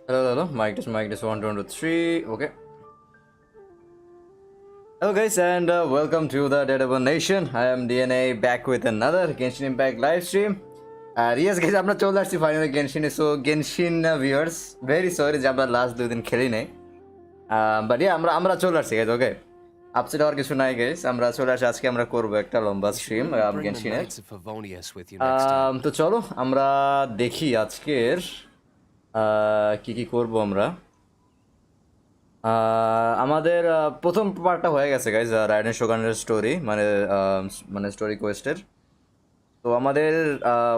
Hello. Mic test 1, 2, 3. Okay. Hello guys and welcome to the Daredevil Nation. I am DNA back with another Genshin Impact live stream. Yes guys, আমরা চলে আসছি finally গেনশিনে। So Genshin viewers, very sorry যে আমরা last 2 দিন খেলি নাই। But আমরা চলে আসছি গাইজ। ওকে, আপসেট হওয়ার কিছু নাই গাইজ, আমরা চলে আসি। আজকে আমরা করব একটা লম্বা স্ট্রিম গেনশিনের। তো চলো আমরা দেখি আজকের কি করব আমরা। আমাদের প্রথম পার্টটা হয়ে গেছে গাইজ, রাইডেন শোগানের স্টোরি, মানে স্টোরি কোয়েস্টের। তো আমাদের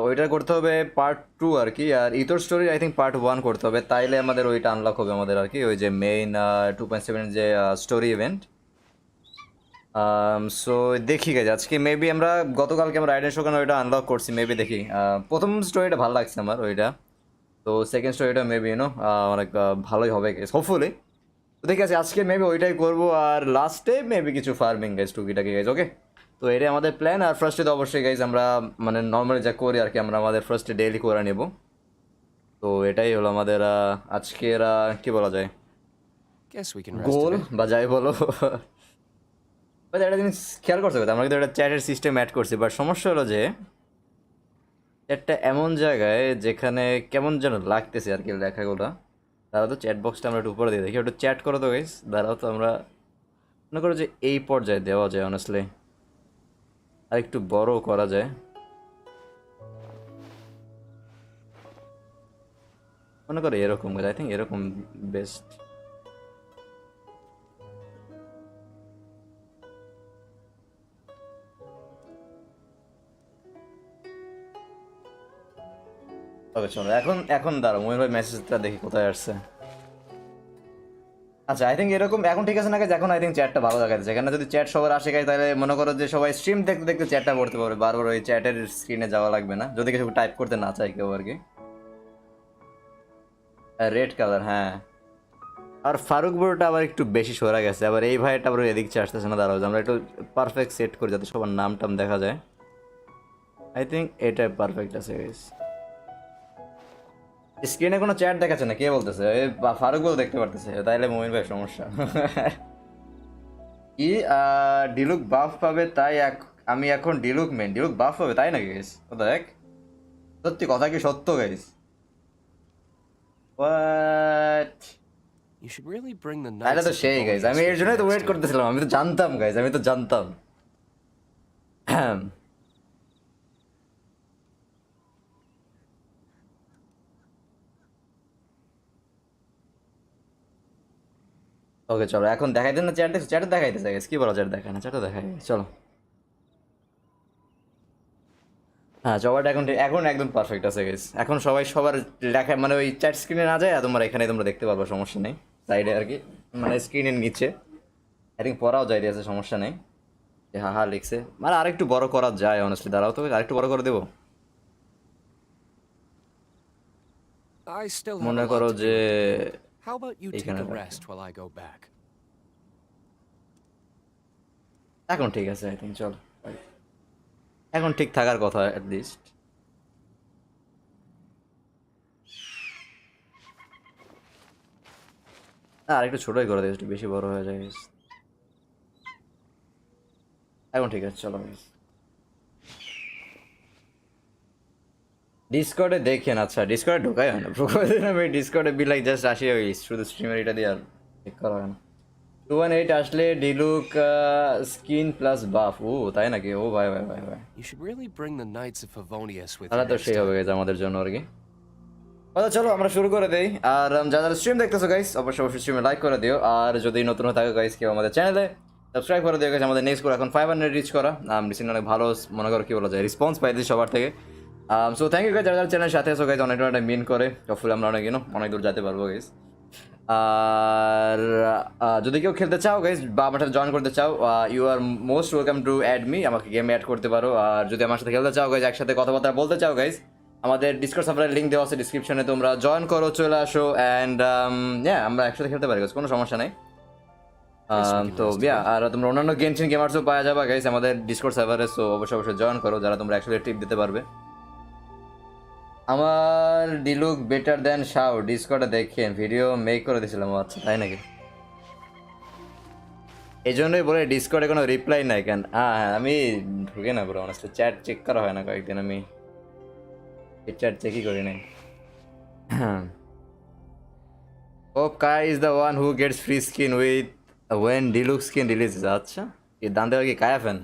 ওইটা করতে হবে পার্ট 2 আর কি। আর ইতর স্টোরি আই থিঙ্ক পার্ট 1 করতে হবে, তাইলে আমাদের ওইটা আনলক হবে আমাদের আর কি, ওই যে মেইন 2.7 যে স্টোরি ইভেন্ট। সো দেখি গাইজ, আজকে মেবি আমরা গতকালকে আমরা রাইডেন শোগান ওইটা আনলক করছি, মেবি দেখি। প্রথম স্টোরিটা ভালো লাগছে আমার ওইটা, তো সেকেন্ড স্টোরিটা মেবি অনেক ভালোই হবে গাইজ, হোপফুলি। তো ঠিক আছে, আজকে মেবি ওইটাই করবো। আর লাস্টে মেবি কিছু ফার্মিং গাইজ, টুকিটাকি গাইজ। ওকে, তো এটাই আমাদের প্ল্যান। আর ফার্স্টে তো অবশ্যই গাইজ আমরা মানে নর্মালি যা করি আর কি, আমরা আমাদের ফার্স্টে ডেইলি করে নেব। তো এটাই হলো আমাদের আজকের কি বলা যায় গোল বা যাই বলো। একটা জিনিস খেয়াল করতে হবে, আমরা কিন্তু একটা চ্যাটের সিস্টেম অ্যাড করছি, বাট সমস্যা হলো যে চ্যাটটা এমন জায়গায় যেখানে কেমন যেন লাগতেছে আর কি লেখাগুলো। দাঁড়াও তো, চ্যাট বক্সটা আমরা একটু উপরে দিয়ে দেখি, একটু চ্যাট করো তো গাইজ। দাঁড়াও তো, আমরা মনে করো যে এই পর্যায়ে দেওয়া যায় অনেস্টলি, আর একটু বড় করা যায়। মনে করো এরকম, আই থিঙ্ক এরকম বেস্ট। ওকে চলো, এখন দাঁড়াও, মহিন ভাই মেসেজটা দেখি কোথায় আসছে। আচ্ছা, আই থিঙ্ক এরকম এখন ঠিক আছে না গাইজ? এখন আই থিঙ্ক চ্যাটটা ভালো দেখাচ্ছে। এখানে যদি চ্যাট সবার আসে গাইজ, তাহলে মনে করো যে সবাই স্ট্রিম দেখতে দেখতে চ্যাটটা পড়তে পারবে, বারবার ওই চ্যাটের স্ক্রিনে যাওয়া লাগবে না, যদি কিছু টাইপ করতে না চায় কেউ আর কি। রেড কালার, হ্যাঁ। আর ফারুক বড়টা আবার একটু বেশি সরা গেছে, আবার এই ভাইটা আবার এদিক আসতেছে না। দাঁড়াও, আমরা একটু পারফেক্ট সেট করি যাতে সবার নাম টাম দেখা যায়। আই থিঙ্ক এটা পারফেক্ট আছে গাইজ। স্ক্রিনে কোনো চ্যাট দেখাচ্ছে না, কে বলতেছে? ফারুক বল দেখতে পারতেছে, তাইলে মমিন ভাই সমস্যা। কি ডিলুক বাফ পাবে, তাই আমি এখন ডিলুক বাফ পাবে, তাই নাকি গাইস? ও দেখ, সত্যি কথা কি সত্য গাইস? হোয়াট? তাহলে তো সেই গাইস, আমি এর জন্যই তো ওয়েট করতেছিলাম, আমি তো জানতাম গাইস, আমি তো জানতাম। ওকে চলো, এখন দেখাই দেন না চ্যাটে দেখাইতেছে গাইস, কি বলা চ্যাট দেখায় না? চ্যাটে দেখাই, চলো। হ্যাঁ, জবাটা এখন একদম পারফেক্ট আছে গাইস। এখন সবাই সবার লেখা মানে ওই চ্যাট স্ক্রিনে না যায়, তোমরা এখানে তোমরা দেখতে পারবে, সমস্যা নেই। সাইডে আর কি, মানে স্ক্রিনের নিচে আই থিঙ্ক পড়াও যায় আছে, সমস্যা নেই। হা লিখছে, মানে আরেকটু বড় করা যায় অনেস্টলি। দাঁড়াও তো, আরেকটু বড় করে দেবো। মনে করো যে এইখানে এখন ঠিক আছে আই থিঙ্ক, চলো এখন ঠিক থাকার কথা অ্যাটলিস্ট। আর একটু ছোটই করে দিয়েছি, একটু বেশি বড় হয়ে যায়। এখন ঠিক আছে, চলো। ডিসকর্ডে দেখেন, আচ্ছা ডিসকর্ডে ঢোকাই হয় না প্রকৃতির, আমি ডিসকর্ডে বিলাই জাস্ট আসি ওই শুধু স্ট্রিমের এটা দিয়ে, আর ঠিক করা হয় না। 218 আসলে ডিলুক স্কিন প্লাস বাফ, ও তাই নাকি? ও ভাই ভাই ভাই ভাই, তাহলে তো সেই হবে গাইজ আমাদের জন্য আর কি। আচ্ছা চলো আমরা শুরু করে দেই। আর যারা স্ট্রিম দেখতেছো গাইস, অবশ্যই স্ট্রিমে লাইক করে দিও। আর যদি নতুন হয়ে থাকো গাইস, কেউ আমাদের চ্যানেলে সাবস্ক্রাইব করে দিও গাইস। আমাদের নেক্সট করে এখন 500 রিচ করা, রিসেন্ট অনেক ভালো মনে করো কি বলা যায় রেসপন্স পাইছি সবার থেকে। সো থ্যাংক ইউ গাইস, যারা যারা চ্যানেলের সাথে আছো গাইস, অনেক মিন করে হপফুলি আমরা অনেক দূর যেতে পারবো গাইস। আর যদি কেউ খেলতে চাও গাইস বা আমার সাথে জয়েন করতে চাও, you are most welcome to add me, আমাকে গেমে অ্যাড করতে পারো। আর যদি আমার সাথে খেলতে চাও গাইস, একসাথে কথাবার্তা বলতে চাও গাইস, আমাদের ডিসকর্ড সার্ভারের লিঙ্ক দেওয়া আছে ডিসক্রিপশনে, তোমরা জয়েন করো, চলে আসো। অ্যান্ড আমরা একসাথে খেলতে পারি গাইস, কোনো সমস্যা নেই। তো আর তোমরা অন্যান্য গেনশিন গেমার্সও পাওয়া যাবে গাইস আমাদের ডিসকর্ড সার্ভারে, সো অবশ্যই জয়েন করো যারা তোমরা একসাথে টিপ দিতে পারবে। আমার ডিলুক বেটার দেন শাও ডিসকর্ডে দেখেন ভিডিও মেক করে দিয়েছিলাম। আচ্ছা তাই নাকি? এই জন্যই বলে ডিসকর্ডে কোনো রিপ্লাই নাই কেন? হ্যাঁ হ্যাঁ, আমি ঢুকে না পুরো অনেস্টলি, চ্যাট চেক করা হয় না কয়েকদিন, আমি চ্যাট চেকই করি নাই। Oh Kai is the one who gets free skin with when Diluc skin releases. আচ্ছা, এই দান দেওয়া কি কায়া ফ্যান?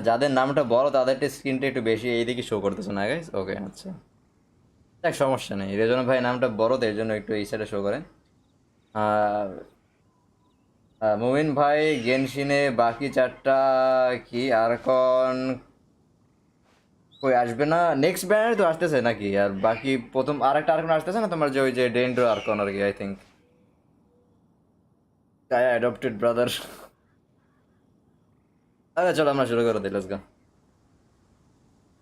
যাদের নামটা বড় তাদেরটা স্ক্রিনটা একটু বেশি এইদিকে শো করতেছে না গাইস। ওকে আচ্ছা, দেখ সমস্যা নেই, এর জন্য ভাই নামটা বড় তো এর জন্য একটু এই সাইডে শো করেন। আর মুমিন ভাই গেনশিনে বাকি চারটা কি আর কোন কই আসবে না? নেক্সট ব্যান্ড তো আসতেছে নাকি? আর বাকি প্রথম আরেকটা আসতেছে না তোমার, যে ওই যে ডেন্ড্রো আরকন আর কি, I think Kaya adopted brother. আরে চলো আমরা শুরু করে দিই, লেটস গো।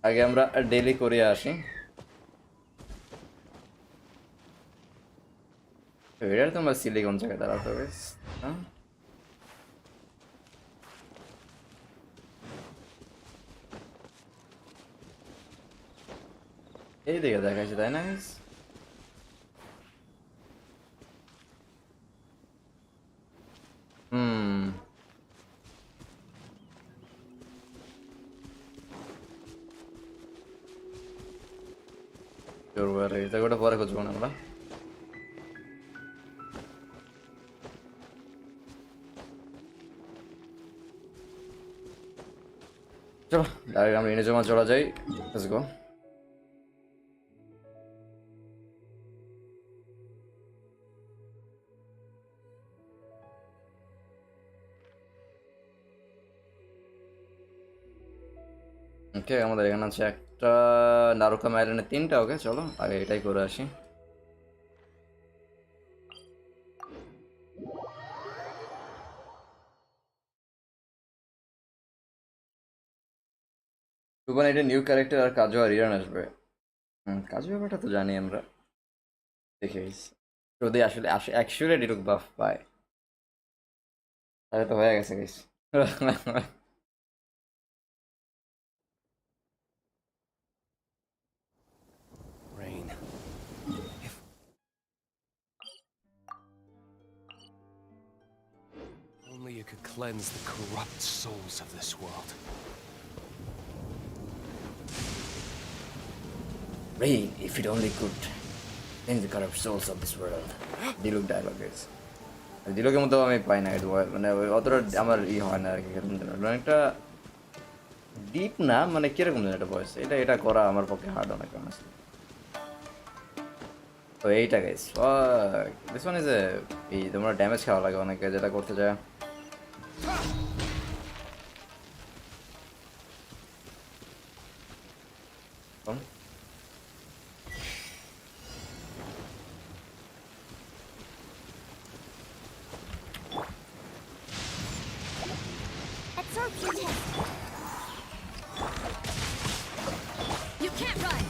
আগে আমরা ডেইলি করে আসি। এটা তোমার সিলিকন জায়গায় দাঁড়াতে হবে। হ্যাঁ এই দিকে দেখাচ্ছি তাই না? হুম, এটা গোটা পরে খুঁজবো না আমরা। চলো ডাইরেক্ট আমরা ইনে চলা যাই, লেটস গো। ওকে, আমাদের এখানে আছে একটা নারুকা আইল্যান্ডে তিনটা। ওকে চলো আগে এটাই করে আসি। সুবান এটা নিউ ক্যারেক্টার আর কাজু আর ইরান আসবে। কাজু ব্যাপারটা তো জানি আমরা, দেখে যদি আসলে আসে অ্যাকচুয়ালি ডিলুক বাফ পায় তাহলে তো হয়ে গেছে guys. Rain. If only you could cleanse the corrupt souls of this world. Rain, if it only could change the corrupt souls of this world. Diluc dialogue guys, ডিলুকের মতো আমি পাই না, মানে অতটা আমার হয় না আর কি, অনেকটা ডিপ না, মানে কিরকম যেন একটা ভয়েস, এটা করা আমার পক্ষে হার্ড অনেক অনেস্টলি। তো এইটা guys, this one is a, এই তোমরা ড্যামেজ খাওয়া লাগে অনেকে যেটা করতে যায়। Absorption test. You can't run.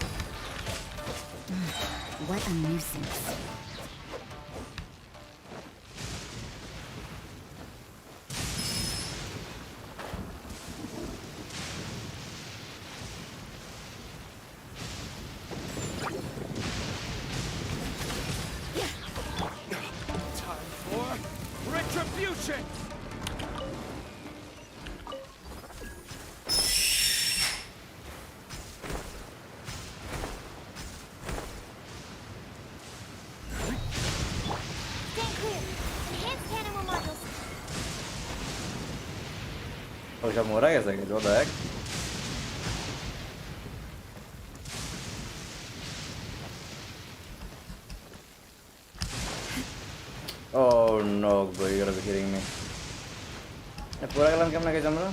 What a nuisance. Time for retribution! Stand clear. Enhanced animal modules. ওইসব মরা গেছে কিছু দেখ। Oh no, bro, you gotta be kidding me. পড়ে গেলাম কেমন গেছে আমরা?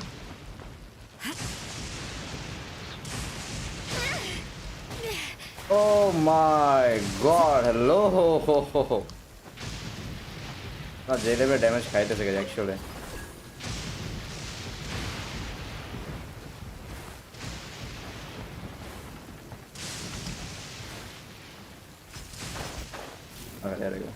Oh my god, hello. না যে লেভেল ড্যামেজ খাইতেছে গেছে actually. Okay, there we go.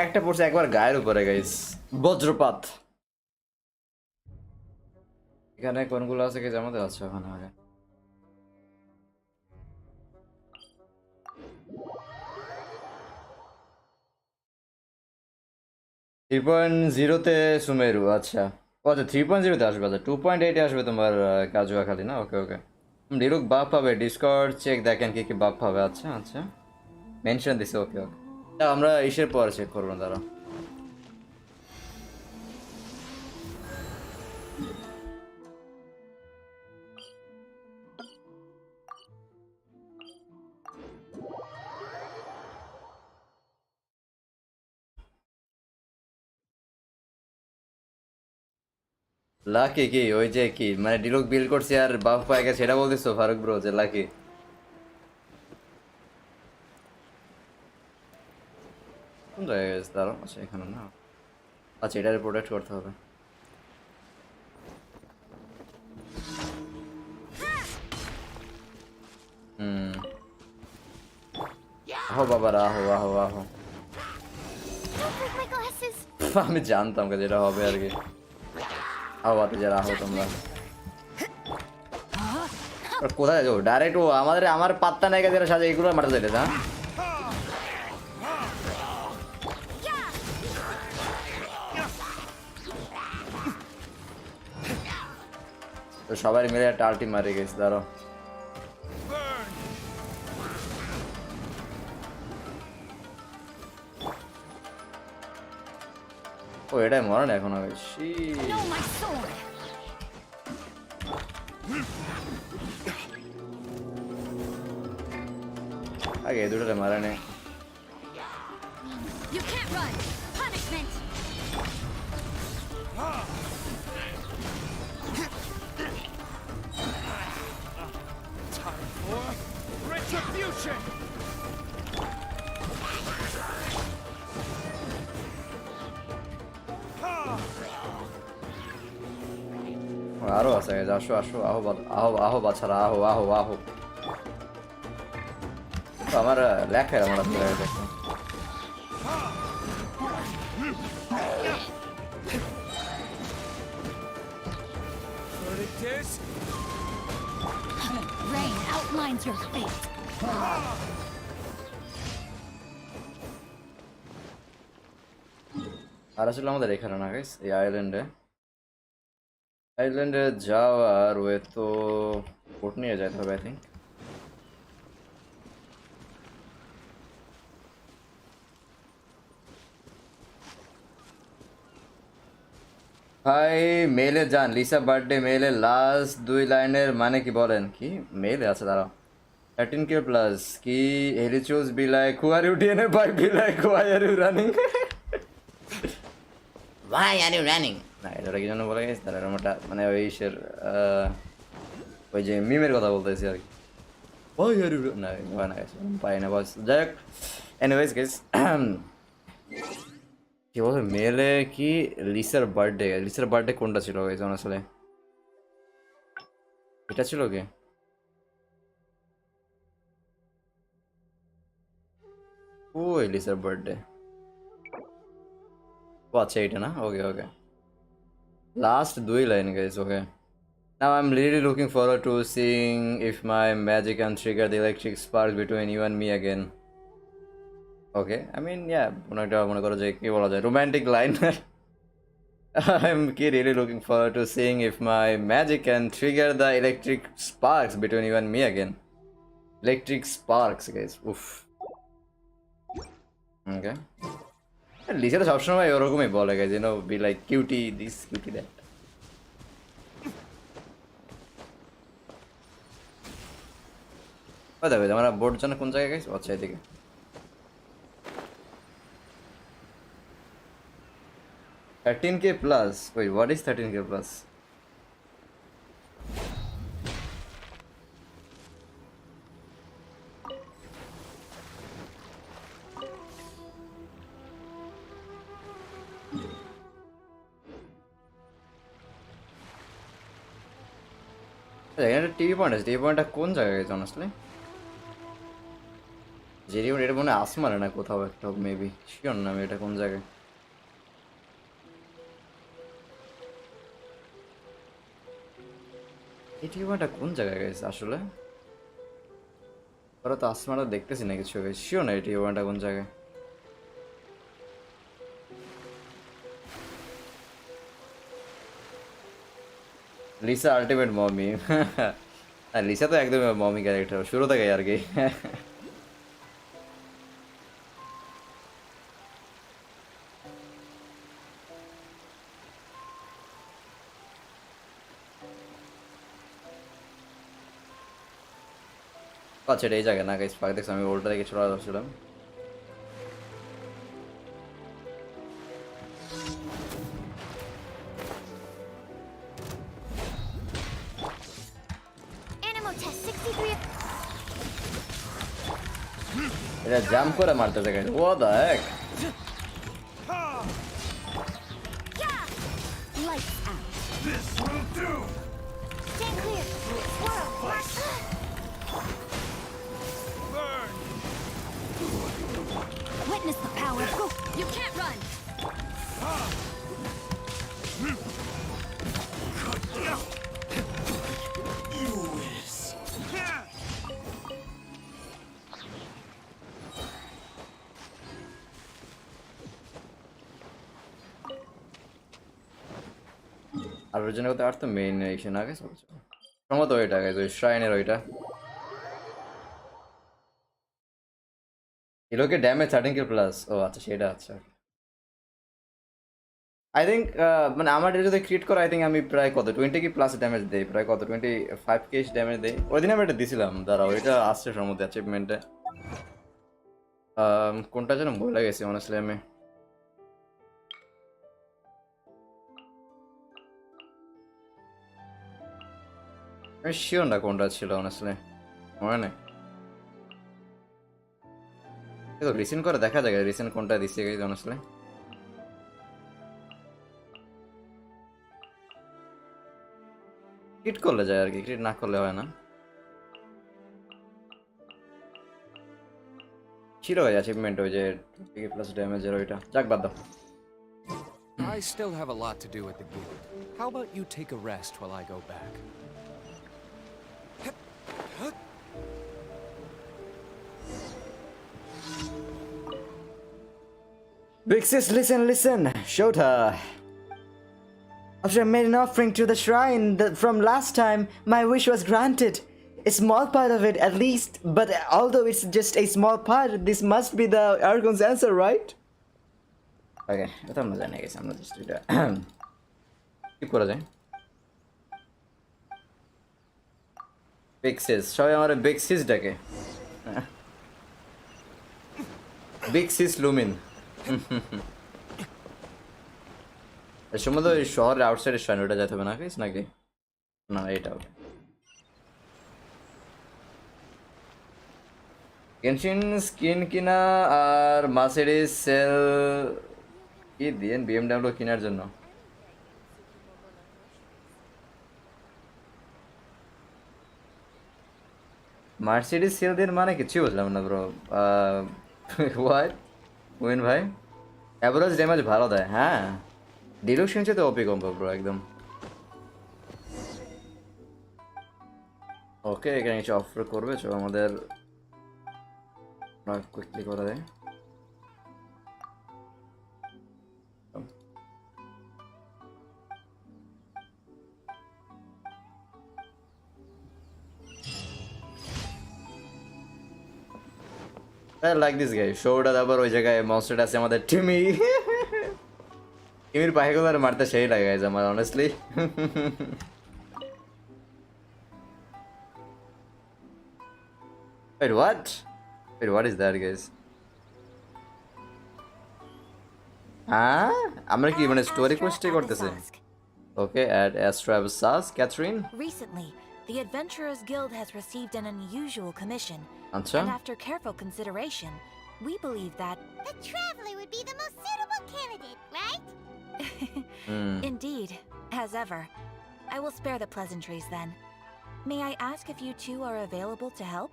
একটা পড়ছে একবার গায়ের উপরে গাইস, বজ্রপাত। এখানে কোনগুলো আছে কি জানাতে আছে ওখানে আগে? থ্রি পয়েন্ট জিরোতে সুমেরু, আচ্ছা। ও আচ্ছা, 3.0-তে আসবে, আচ্ছা 2.8-এ আসবে তোমার কাজুয়া খালি না? ওকে ওকে। ডিলুক বাপ পাবে, ডিসকর্ড চেক দেখেন কি কি বাপ পাবে। আচ্ছা আচ্ছা, মেনশন দিছে, ওকে ওকে। আমরা ইসের পর চেক করবো, দাঁড়া। লাকি কি ওই যে কি মানে ডিলুক বিল্ড করছে আর বাপ পায় গেছে, সেটা বলতেছো ফারুক ব্রো যে লাকি? কোন জায়গায় গেছে দাঁড়াও? আচ্ছা এখানে না, আচ্ছা এটারে প্রোটেক্ট করতে হবে। হুম, আহো বাবারা, আহো আহো আহো। Don't break my glasses. আমি জানতাম যে যেটা হবে আর কি। আহো বাতে যারা, আহো তোমরা। আর কোথায় যাও ডাইরেক্ট? ও আমার পাত্তা নাই গেছে সাজে, এগুলো মারা যাইতে, হ্যাঁ? তো সবাই মিলে একটা আল্টি মারে গেছে, দাঁড়াও। ও এটাই মরে না এখন আগে। Know my sword. আগে এই দুটোরে মারে নে। You can't run. Punishment. Time for retribution! আরো আছে, আসো আসো, আহো আহো আহো বাছারা, আহো আহো আহো। আমার লেখা আমার দেখো। What it is? Rain outlines your fate. আর আসলে আমাদের এখানে না গাইস, এই আইল্যান্ডে যাওয়ার ওয়ে তো বোট নিয়ে যেতে হবে আই থিঙ্ক। ভাই মেলে যান, লিসা বার্থডে মেলে লাস্ট 2 লাইনের মানে কি বলেন? কি মেলে আছে দাঁড়াও। 13K প্লাস কি হেলিচুজ be like who are you DNA by be like why are you running? Why are you running? না এটা কি জন্য বলে গেছে তারা মোটা মানে ওই ইসের ওই যে মিমের কথা বলতেছি আর কি। Why are you না না পাই না বস, যাই হোক। এনিওয়েজ গাইস, কি বলে মেলে কি লিসার বার্থডে কোনটা ছিল গাইস? আসলে এটা ছিল কি? ওই লিসার বার্থডে, ও আচ্ছা এটা না? Okay okay, last 2 line guys, okay. Now I'm really looking forward to seeing if my magic can trigger the electric sparks between you and me again. Okay, I mean, yeah, একটা মনে করো যে কি বলা যায়, romantic line. I'm really looking forward to seeing if my magic can trigger the electric sparks between you and me again. Electric sparks, guys. Oof. Okay. Lisa তো সবসময় ওরকমই বলে guys, you know, be like cutie this, cutie that. দেখো আমরা board জন্য কোন জায়গায় গেছি? আচ্ছা এদিকে। $13K plus. Wait, what is 13K plus? এখানে টিভি পয়েন্ট আছে, টিভি পয়েন্টটা কোন জায়গায় গেছে অনেস্টলি? জিডি পয়েন্ট এটা মনে হয় আসমানে না কোথাও একটা, মেবি শিওর না আমি এটা কোন জায়গায়। এই টিভি পয়েন্টটা কোন জায়গায় গেছে আসলে? ওরা তো আসমানটা দেখতেছি না কিছু, শিওর না এই টিভি পয়েন্টটা কোন জায়গায়। Lisa ultimate mommy. হ্যাঁ লিসা তো একদম মমি ক্যারেক্টার শুরু থেকে আর কি। আচ্ছা এটা এই জায়গায় না গাইস, পাক দেখছি আমি ওল্ডটা দেখে চলে আসছিলাম। Animal test 63. এটা জাম্প করে মারতেছে গাইস, ও দা এক। Yeah. Lights out. Stand clear. Swirl. Witness the power. Go. You can't run. আর অরিজিনাল কথা আর তো মেইন এসে না গেছে সম্ভবত ওইটা গাইস, ওই শ্রাইনের ওইটা। এলোকে ড্যামেজ 13 কিল প্লাস, ও আচ্ছা সেটা আচ্ছা। আই থিঙ্ক মানে আমার এটা যদি ক্রিয়েট করে আই থিঙ্ক আমি প্রায় কত 20 কি প্লাস ড্যামেজ দেই, প্রায় কত 25 কেস ড্যামেজ দেই। ওই দিন আমি এটা দিছিলাম, দাঁড়াও ওইটা আসছে সম্ভবত অ্যাচিভমেন্টে। কোনটা যেন ভুলে গেছি অনেস্টলি আমি শিওর না কোনটা ছিল অনেস্টলি, মনে নেই। রিসেন্ট করে দেখা যায় রিসেন্ট কোনটা দিচ্ছে গেছে অনেস্টলি। ক্রিট করলে যায় আর কি, ক্রিট না করলে হয় না। ছিল ওই অ্যাচিভমেন্ট ওই যে 20 প্লাস ড্যামেজের ওইটা, যাক বাদ দাও। I still have a lot to do at the guild. How about you take a rest while I go back? Big sis, listen, Shota. After I made an offering to the shrine from last time, my wish was granted. A small part of it, at least, but although it's just a small part, this must be the Argon's answer, right? Okay, এটা আমরা জানি গেছি, আমরা just এটা কি করা যায়। Big sis, সবাই আমার বিগ সিস ডাকে। Big sis Lumine. সম্ভবত ওই শহরের আউটসাইডের শ্রাইন ওটা যেতে হবে না গাইস নাকি? না এটা ওকে। গেনশিন স্কিন কিনা আর মার্সিডিজ সেল কি দিয়েন বিএমডব্লিউ কেনার জন্য। মার্সিডিজ সেল দেন মানে কিছুই বুঝলাম না ব্রো। হোয়াট উইন ভাই? অ্যাভারেজ ড্যামেজ ভালো দেয়, হ্যাঁ ডিলুকশন চেয়ে তো ওপি কম্বো ব্রো একদম। ওকে এখানে কিছু অফার করবে চো আমাদের কুইকলি করে দেয়। I like this guy. শোটা আবার ওই জায়গায় মনস্টার আছে আমাদের টিমি। টিমির পায়েগুলো আর মারতে সেই লাগে গাইজ আমার honestly. Wait, what? Wait, what is that guys? হ্যাঁ আমরা কি মানে স্টোরি কোয়েস্টে করতেছে? Okay ad Astra Abyssas, Catherine. Recently, the Adventurers Guild has received an unusual commission. আচ্ছা And after careful consideration, we believe that The traveler would be the most suitable candidate, right? Indeed, as ever. I will spare the pleasantries then. May I ask if you two are available to help?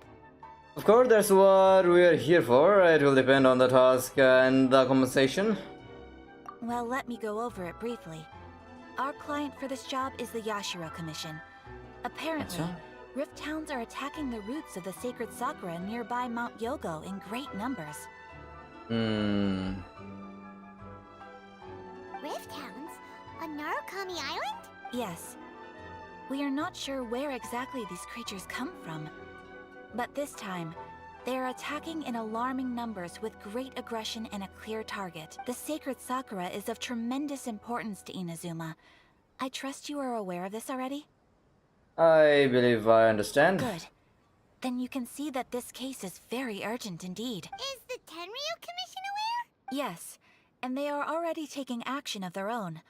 Of course, that's what we are here for. It will depend on the task and the compensation. Well, let me go over it briefly. Our client for this job is the Yashiro Commission. Apparently, Acha. Rift Towns are attacking the roots of the sacred sakura nearby Mount Yogo in great numbers. Rift Hounds? On Narukami Island? Yes. We are not sure where exactly these creatures come from. But this time, they are attacking in alarming numbers with great aggression and a clear target. The sacred sakura is of tremendous importance to Inazuma. I trust you are aware of this already? I believe I understand. Good. Then you can see that this case is very urgent indeed. Is the Tenryu Commission aware? Yes, and they are already taking action of their own.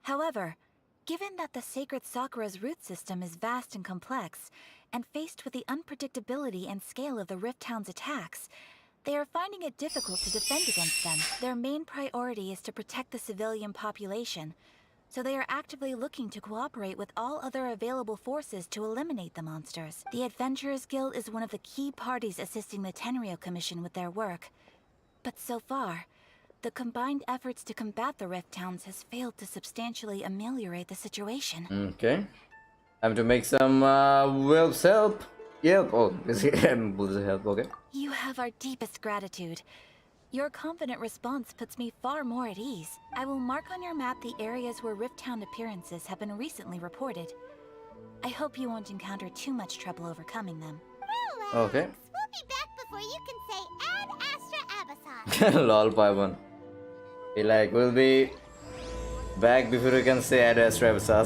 However, given that the sacred sakura's root system is vast and complex, and faced with the unpredictability and scale of the Rift Hound's attacks, they are finding it difficult to defend against them. Their main priority is to protect the civilian population, so they are actively looking to cooperate with all other available forces to eliminate the monsters. The Adventurers Guild is one of the key parties assisting the Tenryu Commission with their work. But so far, the combined efforts to combat the Rift Towns has failed to substantially ameliorate the situation. Okay. Time to make some Wilp's help. Yep. Oh, is he help? Okay. You have our deepest gratitude. Your confident response puts me far more at ease. I will mark on your map the areas where Rift Town appearances have been recently reported. I hope you won't encounter too much trouble overcoming them. Relax. Okay. We'll be back before you can say Ad Astra Abyssal. Lol, Paimon. Be like, we'll be back before you can say Ad Astra Abyssal.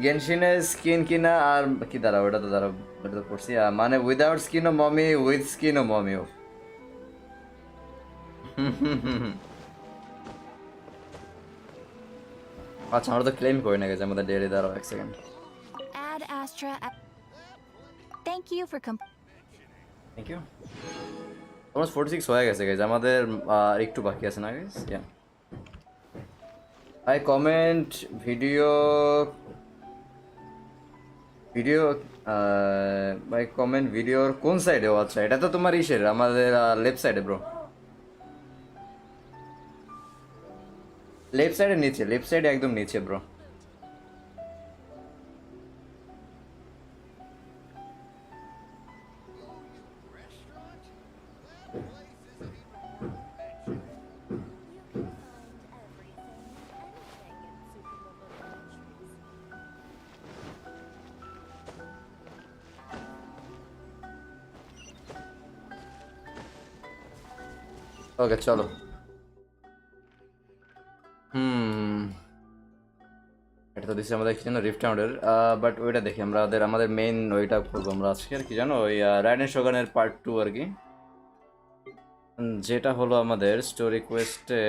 Genshin skin kina আর কি দাঁড়া ওটা তো দাঁড়া ওটা তো পড়ছি মানে উইদাউট স্কিন ও মমি উইথ স্কিন ও মমিও আচ্ছা আমরা তো ক্লেম করি না গেছে আমাদের ডেলি দাঁড়াও এক second Ad Astra. Thank you for thank you almost 46 হয়ে গেছে গাইজ আমাদের একটু বাকি আছে না guys yeah I comment video by comment video কোন সাইডে আচ্ছা এটা তো তোমার ইসের আমাদের লেফট সাইডে ব্রো লেফট সাইডে নিচে লেফট সাইডে একদম নিচে ব্রো ওকে চলো এটা তো দিচ্ছি আমাদের কি জানো রিফট রাউন্ডের বাট ওইটা দেখি আমরা আমাদের মেইন ওইটা করবো আমরা আজকে আর কি জানো ওই রাইডেন শোগানের পার্ট 2 আর কি যেটা হলো আমাদের স্টোরি কোয়েস্টে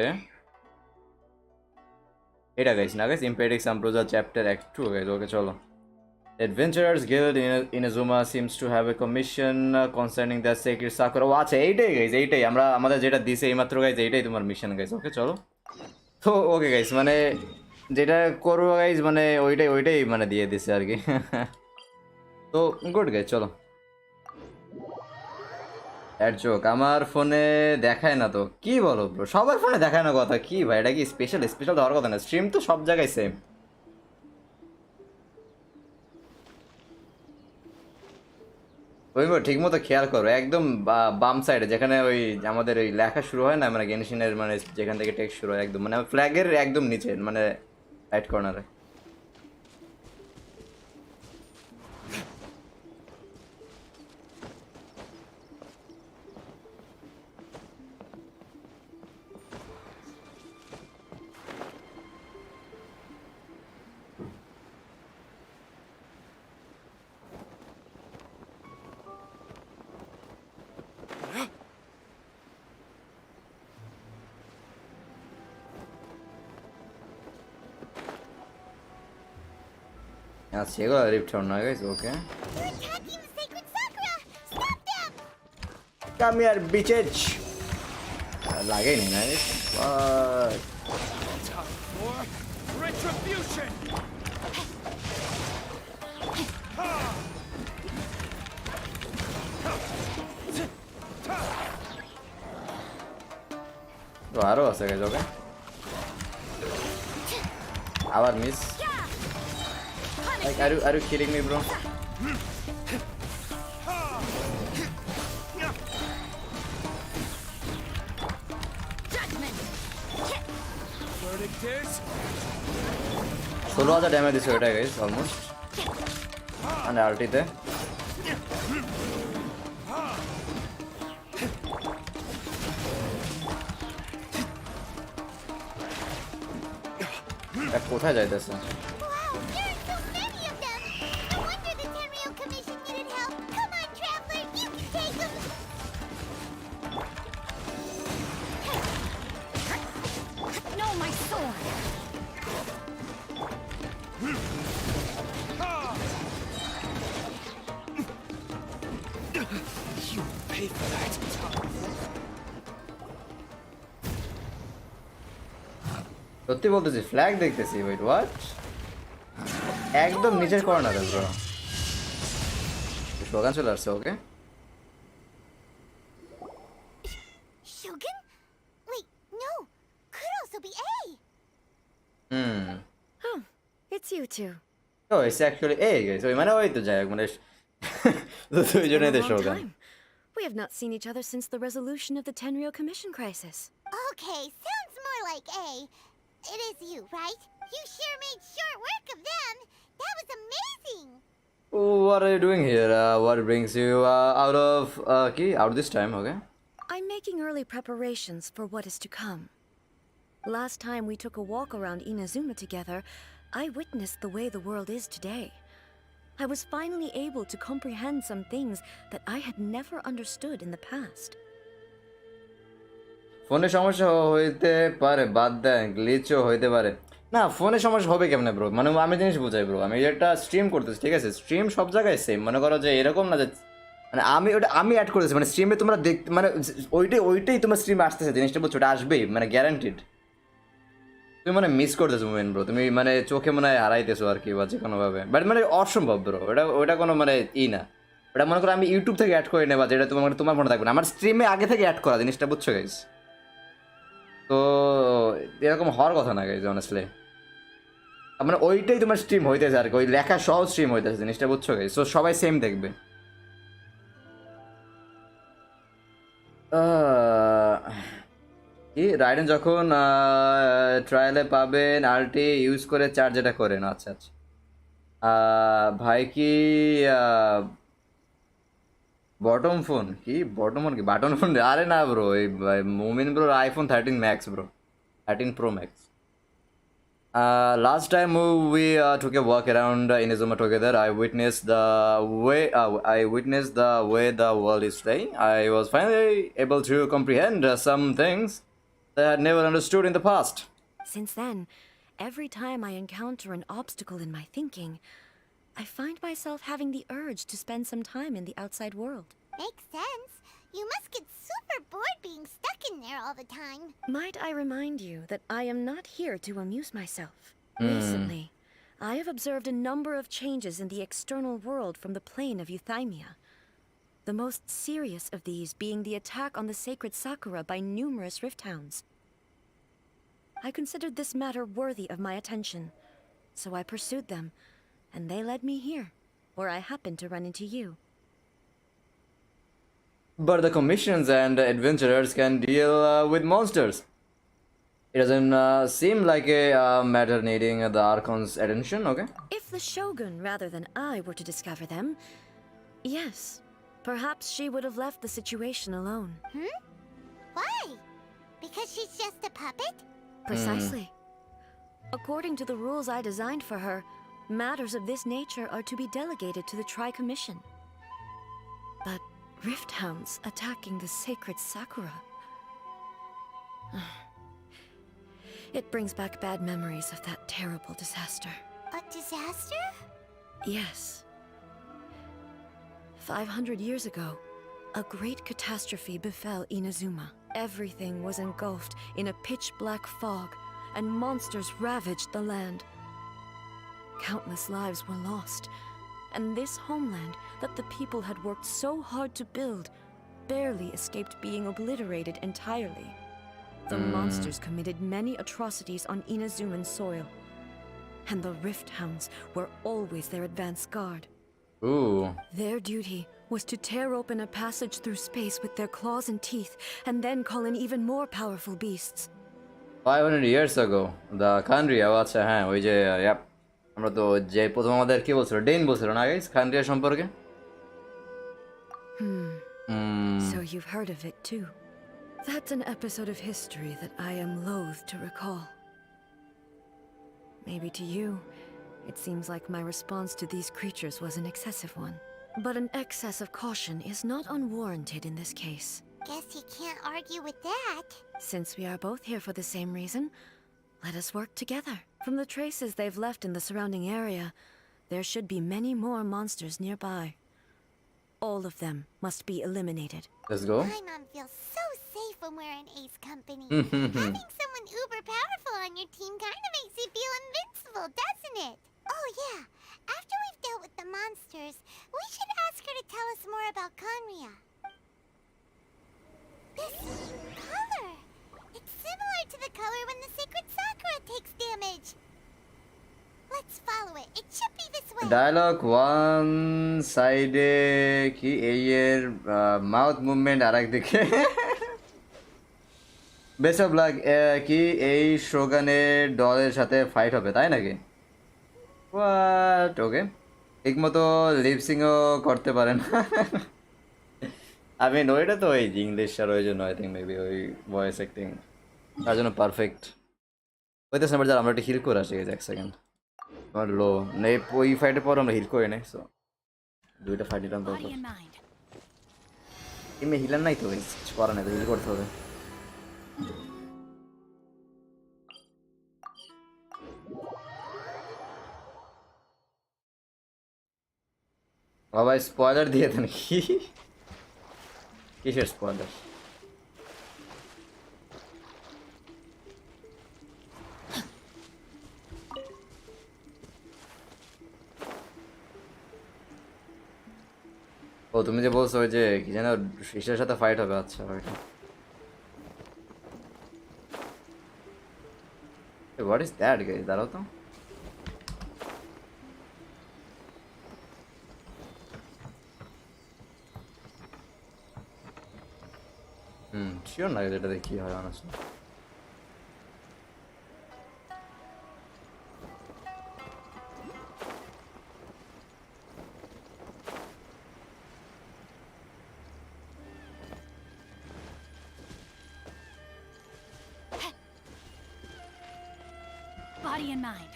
এটা গাইস না গাইস ইম্পেডিক্স আম্ব্রোজা চ্যাপ্টার অ্যাক্ট 2 গাইস ওকে চলো Adventurers Guild in Inazuma seems to have a commission concerning the sacred sakura. আচ্ছা এইটাই গাইস এইটাই আমরা আমাদের যেটা দিছে এইমাত্র গাইস এইটাই তোমার মিশন গাইস ওকে চলো তো ওকে গাইস মানে যেটা করবো গাইস মানে ওইটাই মানে দিয়ে দিছে আর কি তো গুড গাইস চলো অ্যাড জোক আমার ফোনে দেখায় না তো কি বলো ব্রো সবার ফোনে দেখায় না কথা কি ভাই এটা কি স্পেশাল দেওয়ার কথা না স্ট্রিম তো সব জায়গায় সেম ওই ঠিক মতো খেয়াল করো একদম বাম সাইডে যেখানে ওই আমাদের ওই লেখা শুরু হয় না মানে গেনশিনের মানে যেখান থেকে টেক্সট শুরু হয় একদম মানে ফ্ল্যাগের একদম নিচে মানে রাইট কর্নারে আচ্ছা এগুলো রিফট না guys okay They're attacking the sacred sakura! Stop them! Come here bitches লাগেই না Time for retribution! আরো আছে গাইজ ওকে আবার miss like are you kidding me bro Verdict is 16,000 damage দিছে ওটা গাইজ অলমোস্ট মানে আলটিতে কোথায় যাইতেছে Wow, there are so many of them! No wonder the Tenryo Commission needed help. Come on, Traveler, you can take them! No, my sword! you pay for that. সত্যি বলতেছি flag দেখতেছি wait what একদম নিচের কর্নারে bro slogan চলে আসছে ওকে Shogun? Wait, no. Could also be A. Oh, it's you two. Oh it's actually এই guys ওই মানে ওই তো যাই হোক মানে দুইজনে Been a দেশ long slogan time. We have not seen each other since the resolution of the Tenryo Commission crisis. Okay, sounds more like A. It is you, right? You sure made short work of them. That was amazing. What are you doing here? What brings you out of out this time? Okay. I'm making early preparations for what is to come. Last time we took a walk around Inazuma together, I witnessed the way the world is today. I was finally able to comprehend some things that I had never understood in the past. ফোনে সমস্যা হইতে পারে বাদ দেন গ্লিচও হইতে পারে না ফোনে সমস্যা হবে কেমনে ব্রো মানে আমি জিনিস বুঝাই ব্রো আমি একটা স্ট্রিম করতেছি ঠিক আছে স্ট্রিম সব জায়গায় সেম মনে করো যে এরকম না যে মানে আমি অ্যাড করেছি মানে স্ট্রিমে তোমরা দেখতে মানে ওইটাই তোমার স্ট্রিমে আসতেছে জিনিসটা বুঝছো ওটা আসবেই মানে গ্যারান্টিড তুমি মানে মিস করতেছো মুভমেন্ট ব্রো তুমি মানে চোখে মনে হয় হারাইতেছো আর কি বা যে কোনোভাবে বাট মানে অসম্ভব ব্রো ওটা কোনো মানে না ওটা মনে করো আমি ইউটিউব থেকে অ্যাড করে নেবা যেটা তোমার মনে থাকবে না আমার স্ট্রিমে আগে থেকে অ্যাড করা জিনিসটা বুঝছো গাইস তো এরকম হওয়ার কথা না গাইজ অনেস্টলি মানে ওইটাই তোমার স্ট্রিম হইতেছে আর কি ওই লেখা সহ স্ট্রিম হইতেছে জিনিসটা বুঝছো গাইজ তো সবাই সেম দেখবে কি রাইডেন যখন ট্রায়ালে পাবেন আরটি ইউজ করে চার্জ এটা করেন আচ্ছা আচ্ছা ভাই কি বটম ফোন কি বাটন ফোন আরে না ব্রো এই মুমিন bro iPhone 13 max bro 13 pro max last time we took a walk around Inazuma together I witnessed the way the world is today I was finally able to comprehend some things that I had never understood in the past Since then, every time I encounter an obstacle in my thinking, I find myself having the urge to spend some time in the outside world. Makes sense. You must get super bored being stuck in there all the time. Might I remind you that I am not here to amuse myself. Recently, I have observed a number of changes in the external world from the plane of Euthymia. The most serious of these being the attack on the sacred Sakura by numerous rift hounds. I considered this matter worthy of my attention, so I pursued them, and they led me here, where I happened to run into you. but the commissions and adventurers can deal with monsters it doesn't seem like a matter needing the Archon's attention okay If the Shogun rather than I were to discover them, yes, perhaps she would have left the situation alone. Why? Because she's just a puppet? Precisely. According to the rules I designed for her, matters of this nature are to be delegated to the Tri-Commission. But rift hounds attacking the sacred Sakura. It brings back bad memories of that terrible disaster. A disaster? Yes. 500 years ago, a great catastrophe befell Inazuma. Everything was engulfed in a pitch-black fog, and monsters ravaged the land. Countless lives were lost, and this homeland that the people had worked so hard to build barely escaped being obliterated entirely. The monsters committed many atrocities on Inazuman soil. And the Rift Hounds were always their advance guard. Ooh. Their duty was to tear open a passage through space with their claws and teeth, and then call in even more powerful beasts. 500 years ago, the country, আচ্ছা হ্যাঁ ওই যে yup আমরা তো যে প্রথম আমাদের কি বলছিল ডেন বলছিল না গাইস কান্ট্রিয়া সম্পর্কে So you've heard of it too. That's an episode of history that I am loath to recall. Maybe to you, it seems like my response to these creatures was an excessive one. But an excess of caution is not unwarranted in this case. Guess you can't argue with that. Since we are both here for the same reason, let us work together. From the traces they've left in the surrounding area, there should be many more monsters nearby. All of them must be eliminated. Let's go. My mom feels so safe when we're in Ace company. Having someone uber powerful on your team kind of makes you feel invincible, doesn't it? Oh yeah, after we've dealt with the monsters, we should ask her to tell us more about Conria. This color! It's similar to the color when the sacred Sakura takes damage. Let's follow it. It should be this way. Dialogue one সাইডে কি এই এর mouth movement আর একদিকে best of luck কি এই শোগানের দলের সাথে fight হবে তাই নাকি হোয়াট ওকে ঠিকমতো লিপসিংও করতে পারেন আমি ওইটা তো ওই ইংলিশ আর ওই জন্য আই থিঙ্ক মেবি ওই ভয়েস অ্যাক্টিং তার জন্য পারফেক্ট হইতেছে না আমরা একটা হিল করে আসি এক সেকেন্ড আমার লো নেই ওই ফাইটের পর আমরা হিল করে নেই সো দুইটা ফাইট দিলাম তো এমনি হিলার নাই তো কিছু করার নাই তো হিল করতে হবে বাবা স্পয়লার দিয়ে দেন কি কিসের স্পয়লার ও তুমি যে বলছো ওই যে কি জানো শিশের সাথে ফাইট হবে আচ্ছা ওইটা হোয়াট ইজ দ্যাট গাইস দাঁড়াও তো শিওর না এটাতে কি হয় honestly Body and mind.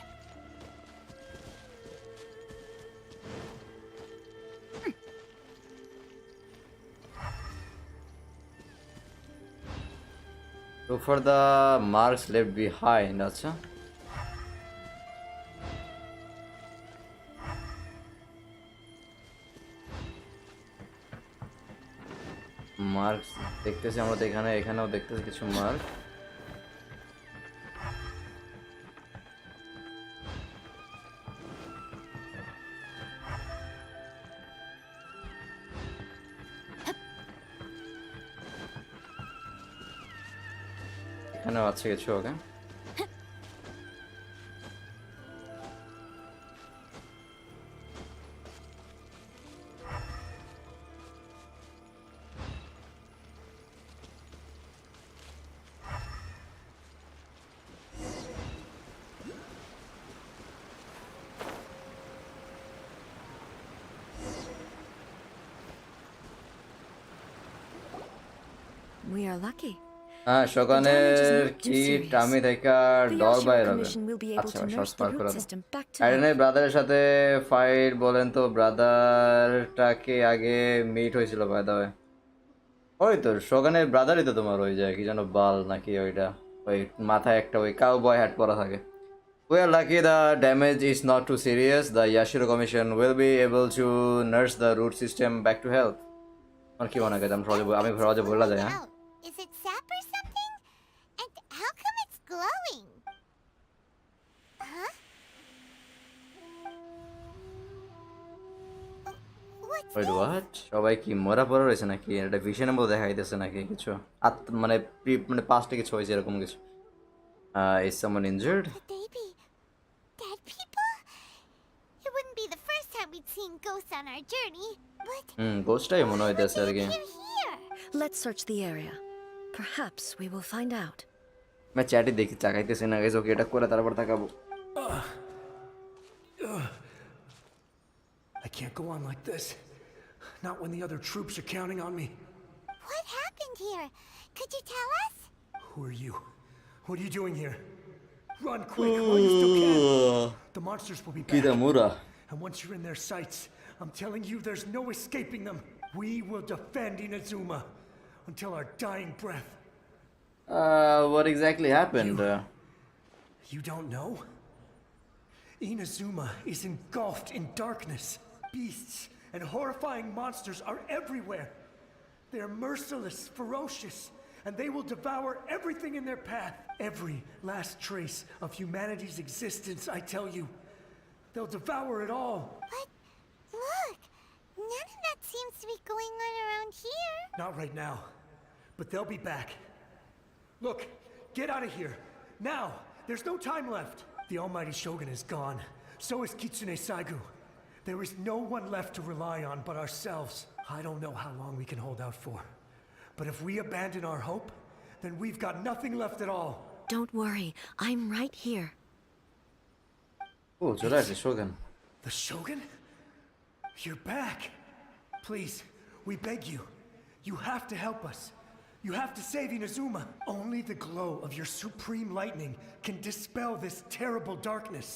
Look for the marks left behind. আচ্ছা মার্কস দেখতেছি আমরা তো এখানেও দেখতেছি কিছু মার্ক এখানেও আছে কিছু ওকে We are lucky. হ্যাঁ শোগানের কিট আমি থেকে ডর বাইর হবে আচ্ছা শর্টস পার করে আইডেনের ব্রাদারের সাথে ফাইট বলেন তো ব্রাদারটাকে আগে মিট হয়েছিল বাই দা ওয়ে ওই তো শোগানের ব্রাদারই তো তোমার ওই যে কি যেন বাল নাকি ওইটা ওই মাথায় একটা ওই কাউ বয় হ্যাট পরা থাকে We are lucky the damage is not too serious. The Yashiro Commission will be able to nurse the root system back to health. আর কি মনে করেন আমি সহজে বলা যায় হ্যাঁ Is it sap or something? And how come it's glowing? Huh? What What's wait this? What সবাই কি মরা পড়া রয়েছে নাকি এটা ভিশনের মধ্যে দেখা যাইতেছে নাকি কিছু মানে মানে পাস্টে কিছু হয়েছে এরকম কিছু is someone injured Could they be dead people? It wouldn't be the first time we'd seen ghosts on our journey, but গোস্টটাই মনে why would হইতেছে they আর কি appear here? Let's search the area. Perhaps we will find out. আমি চ্যাটে দেখি চাকাইতেছি না guys ওকে এটা করে তারপর তাকাবো I can't go on like this. Not when the other troops are counting on me. What happened here? Could you tell us? Who are you? What are you doing here? Run quick while you still can. The monsters will be back. কিদামুরা And once you're in their sights, I'm telling you there's no escaping them. We will defend Inazuma until our dying breath. what exactly happened You don't know? Inazuma is engulfed in darkness. Beasts and horrifying monsters are everywhere. They are merciless, ferocious, and they will devour everything in their path. Every last trace of humanity's existence, I tell you. They'll devour it all. But look, none of that seems to be going on around here. Not right now, but they'll be back. Look, get out of here. Now! There's no time left. The almighty Shogun is gone. So is Kitsune Saigu. There is no one left to rely on but ourselves. I don't know how long we can hold out for. But if we abandon our hope, then we've got nothing left at all. Don't worry, I'm right here. ও চলে আসছে Shogun The Shogun? You're back. Please, we beg you. You have to help us. You have to save Inazuma. Only the glow of your supreme lightning can dispel this terrible darkness.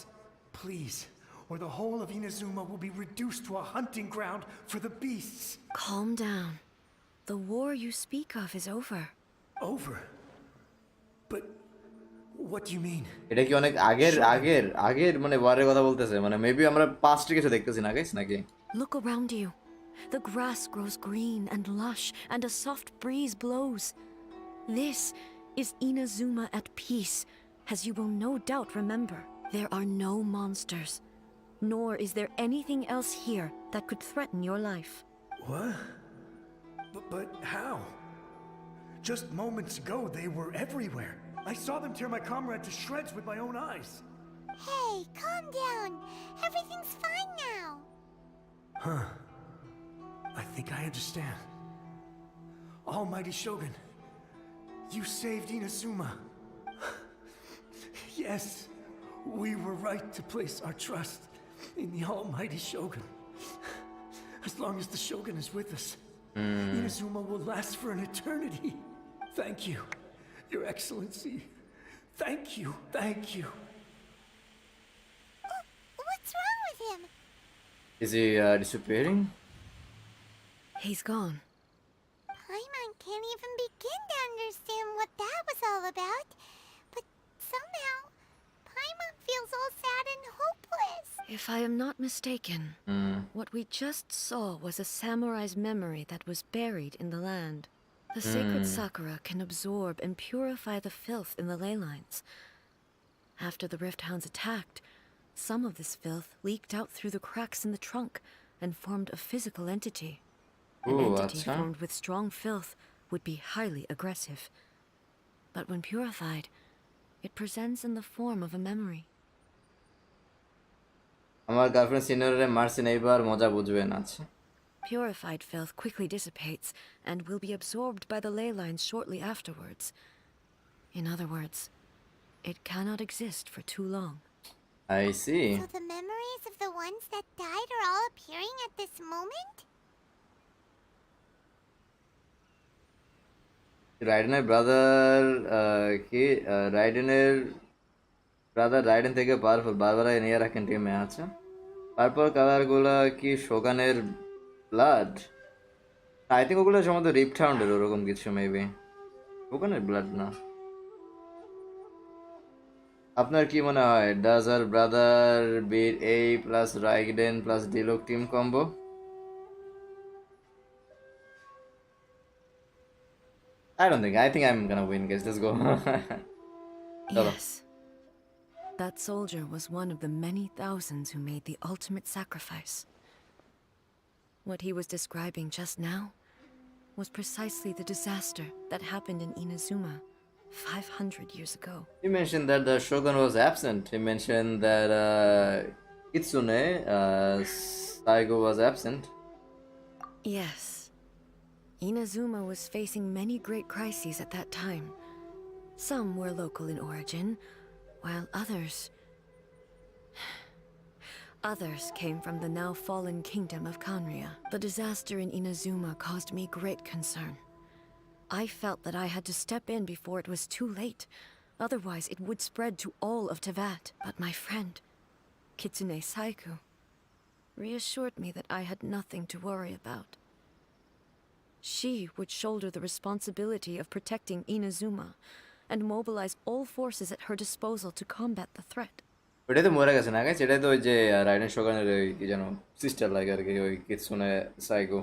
Please, or the whole of Inazuma will be reduced to a hunting ground for the beasts. Calm down. The war you speak of is over. Over? But what do you mean? এটা কি অনেক আগের আগের আগের মানে ওয়ারের কথা বলতেছে মানে মেবি আমরা পাস্টে কিছু দেখতেছি না গাইস নাকি Look around you. The grass grows green and lush, and a soft breeze blows. This is Inazuma at peace, as you will no doubt remember. There are no monsters, nor is there anything else here that could threaten your life. What? But how? Just moments ago, they were everywhere. I saw them tear my comrade to shreds with my own eyes. Hey, calm down. Everything's fine now. I think I understand. Almighty Shogun, you saved Inazuma. Yes, we were right to place our trust in the Almighty Shogun. As long as the Shogun is with us, Inazuma will last for an eternity. Thank you, Your Excellency. Thank you, thank you. What's wrong with him? is he disappearing He's gone. Paimon can't even begin to understand what that was all about. But somehow, Paimon feels all sad and hopeless. If I am not mistaken, what we just saw was a samurai's memory that was buried in the land. The sacred sakura can absorb and purify the filth in the ley lines. After the Rift Hounds attacked, some of this filth leaked out through the cracks in the trunk and formed a physical entity. An Ooh, entity that's formed with strong filth would be highly aggressive. But when purified, it presents in the form of a memory. আমার girlfriend সিনিয়রে মারছে না এবার মজা বুঝবেন আচ্ছা Purified filth quickly dissipates and will be absorbed by the ley lines shortly afterwards. In other words, it cannot exist for too long. I see So the memories of the ones that died are all appearing at this moment? রাইডেনের brother কি রাইডেনের brother রাইডেন থেকে powerful বারবার নিয়ে রাখেন টিমে আছে purple কালারগুলো কি শোগানের ব্লাড আই থিঙ্ক ওগুলো সম্ভবত রিপ টাউন্ডের ওরকম কিছু মেবি শোগানের ব্লাড না আপনার কি মনে হয় does her brother beat a plus Raiden plus Diluc team combo I think I'm gonna win, guys. Let's go. Hello. Yes. That soldier was one of the many thousands who made the ultimate sacrifice. What he was describing just now was precisely the disaster that happened in Inazuma 500 years ago. He mentioned that the shogun was absent. He mentioned that Kitsune, Saigo was absent. Yes. Inazuma was facing many great crises at that time. Some were local in origin, while others came from the now fallen kingdom of Kanria. The disaster in Inazuma caused me great concern. I felt that I had to step in before it was too late. Otherwise, it would spread to all of Tevat. But my friend, Kitsune Saiku, reassured me that I had nothing to worry about. She would shoulder the responsibility of protecting Inazuma and mobilize all forces at her disposal to combat the threat. ওটাই তো মরে গেছে না guys, এটাই তো ওই যে রাইডেন শোগানের ওই কি যেন সিস্টার লাগে আর কি, ওই কিৎসুনে সাইগো।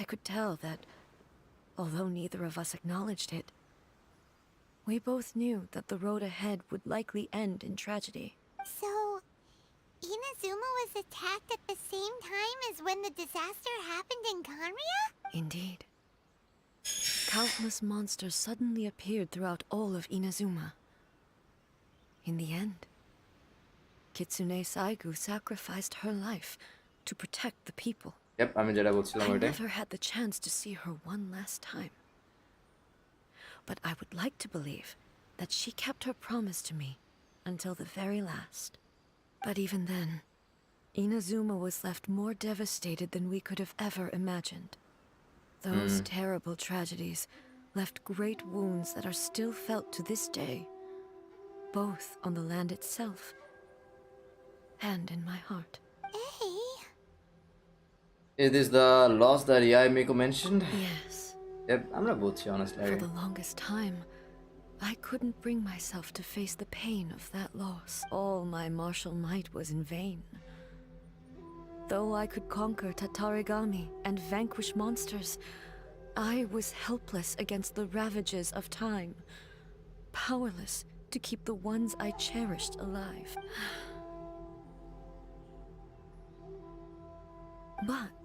I could tell that, although neither of us acknowledged it, we both knew that the road ahead would likely end in tragedy. So, Inazuma was attacked at the same time as when the disaster happened in Kanria? Indeed. Countless monsters suddenly appeared throughout all of Inazuma. In the end, Kitsune Saigu sacrificed her life to protect the people. Yep, আমি যেটা বলছিলাম I ওইটাই। never had the chance to see her one last time. But I would like to believe that she kept her promise to me until the very last. But even then, Inazuma was left more devastated than we could have ever imagined. Those terrible tragedies left great wounds that are still felt to this day, both on the land itself and in my heart. Hey. Is this the loss that Yai Miko mentioned? Yes. Yep, আমরা বুঝছি honestly. For the longest time, I couldn't bring myself to face the pain of that loss. All my martial might was in vain. Though I could conquer Tatarigami and vanquish monsters, I was helpless against the ravages of time, powerless to keep the ones I cherished alive. But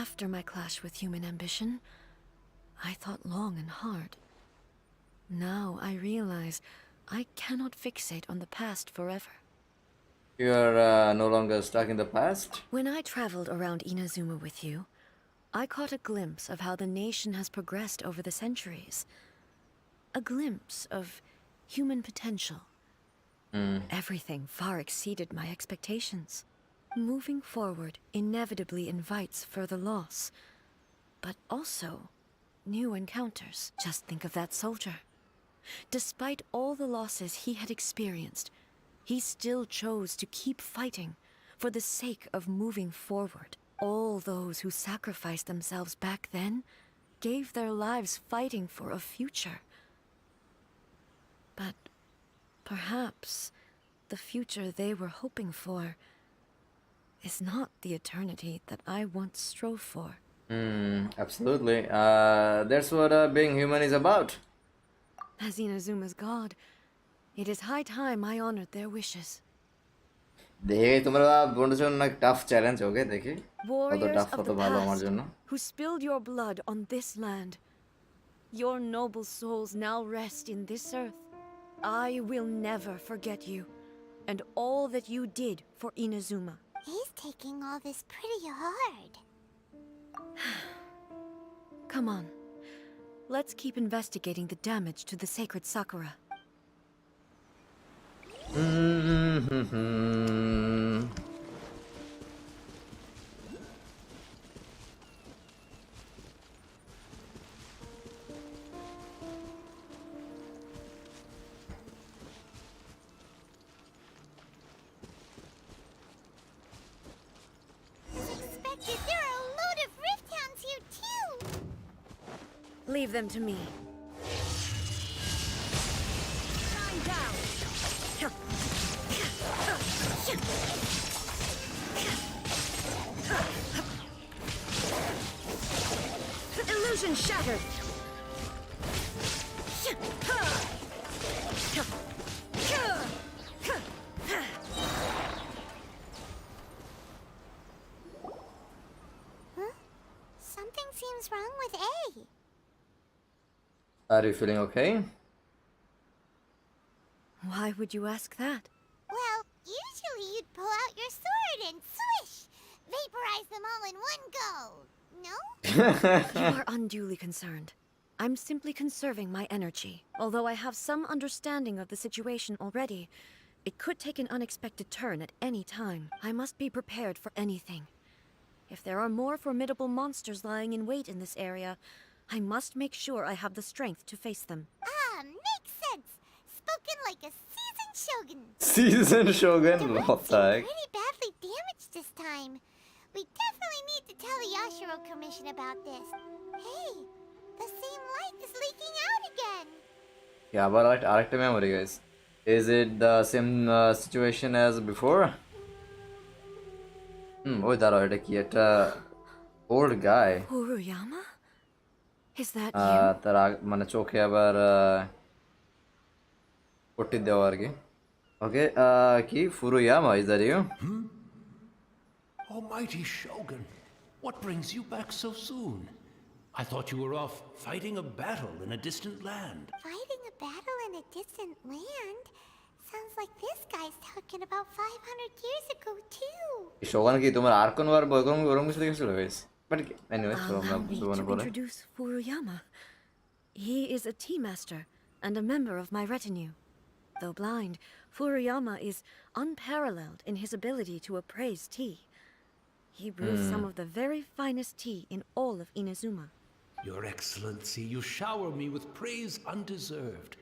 after my clash with human ambition, I thought long and hard. Now I realize I cannot fixate on the past forever. You are no longer stuck in the past? When I traveled around Inazuma with you, I caught a glimpse of how the nation has progressed over the centuries. A glimpse of human potential. Everything far exceeded my expectations. Moving forward inevitably invites further loss, but also new encounters. Just think of that soldier. Despite all the losses he had experienced, he still chose to keep fighting for the sake of moving forward. All those who sacrificed themselves back then gave their lives fighting for a future. But perhaps the future they were hoping for is not the eternity that I once strove for. Absolutely. That's what being human is about. As Inazuma's god, it is high time I honored their wishes. দেখে তোমরা বন্ধুর জন্য এক tough challenge, ওকে দেখি কত Warriors tough of কত the ভালো আমার past জন্য। who spilled your blood on this land, your noble souls now rest in this earth. I will never forget you and all that you did for Inazuma. He's taking all this pretty hard. Come on, let's keep investigating the damage to the sacred Sakura. Expected, there are a load of rift hounds here too. Leave them to me. Illusion shattered. Are you feeling okay? Why would you ask that? Well, usually you'd pull out your sword and swish! Vaporize them all in one go! No? You are unduly concerned. I'm simply conserving my energy. Although I have some understanding of the situation already, it could take an unexpected turn at any time. I must be prepared for anything. If there are more formidable monsters lying in wait in this area, I must make sure I have the strength to face them. Makes sense. Spoken like a seasoned shogun. Season Shogun, The what roots the seem heck? pretty badly damaged this time. We definitely need to tell the Yashiro Commission about this. Hey, the same light is leaking out again. Yeah, but আরেকটা memory, guys. Is it the same situation as before? ওই দাঁড়াও, এটা কি একটা old guy? Furuyama? Is that তার মানে চোখে আবার পট্টি দেওয়া আর কি। ওকে, কি ফুরুয়ামা, is that you? Almighty Shogun, what brings you back so soon? I thought you were off fighting a battle in a distant land. Fighting a battle in a distant land? Sounds like this guy's talking about 500 years ago, too. Shogun কি তোমার আর কোন বার বইকরম গরম কিছু দেখেছিল guys? But anyway, তো আমরা Allow me দুবার to পরে introduce Furuyama. He is a tea master and a member of my retinue. Though blind, Furuyama is unparalleled in his ability to appraise tea. He brews some of the very finest tea in all of Inazuma. Your Excellency, you shower me with praise undeserved.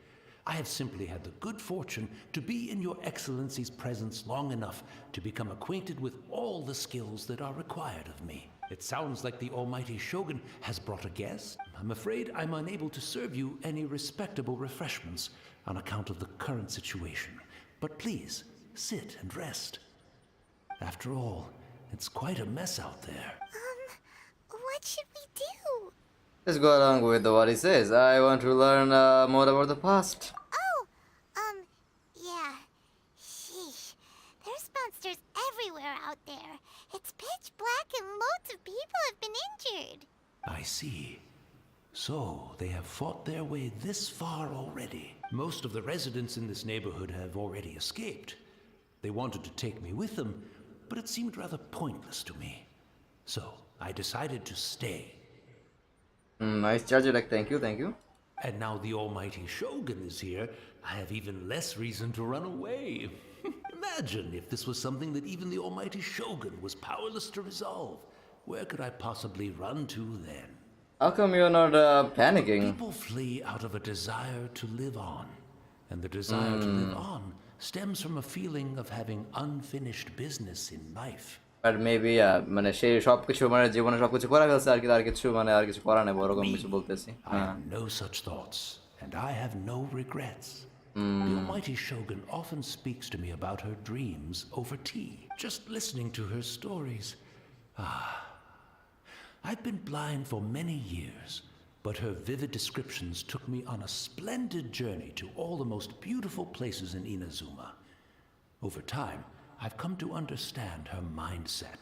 I have simply had the good fortune to be in Your Excellency's presence long enough to become acquainted with all the skills that are required of me. It sounds like the Almighty Shogun has brought a guest. I'm afraid I'm unable to serve you any respectable refreshments on account of the current situation. But please, sit and rest. After all, it's quite a mess out there. What should we do? let's go along with what he says. I want to learn more about the past. Yeah. Sheesh. There's monsters everywhere out there. It's pitch black and loads of people have been injured. I see. So, they have fought their way this far already. Most of the residents in this neighborhood have already escaped. They wanted to take me with them, but it seemed rather pointless to me. So, I decided to stay. Nice charger, like, thank you. And now the Almighty Shogun is here, I have even less reason to run away. Imagine if this was something that even the Almighty Shogun was powerless to resolve. Where could I possibly run to then? How come you're not panicking? People flee out of a desire to live on. And the desire to live on stems from a feeling of having unfinished business in life. But maybe মানে সে সবকিছু মানে জীবনে সবকিছু করা গেছে আর কি, আর কিছু মানে আর কিছু করা নেই, ওরকম কিছু বলতেছি। I have no such thoughts, and I have no regrets. The Almighty Shogun often speaks to me about her dreams over tea. Just listening to her stories. I've been blind for many years, but her vivid descriptions took me on a splendid journey to all the most beautiful places in Inazuma. Over time, I've come to understand her mindset.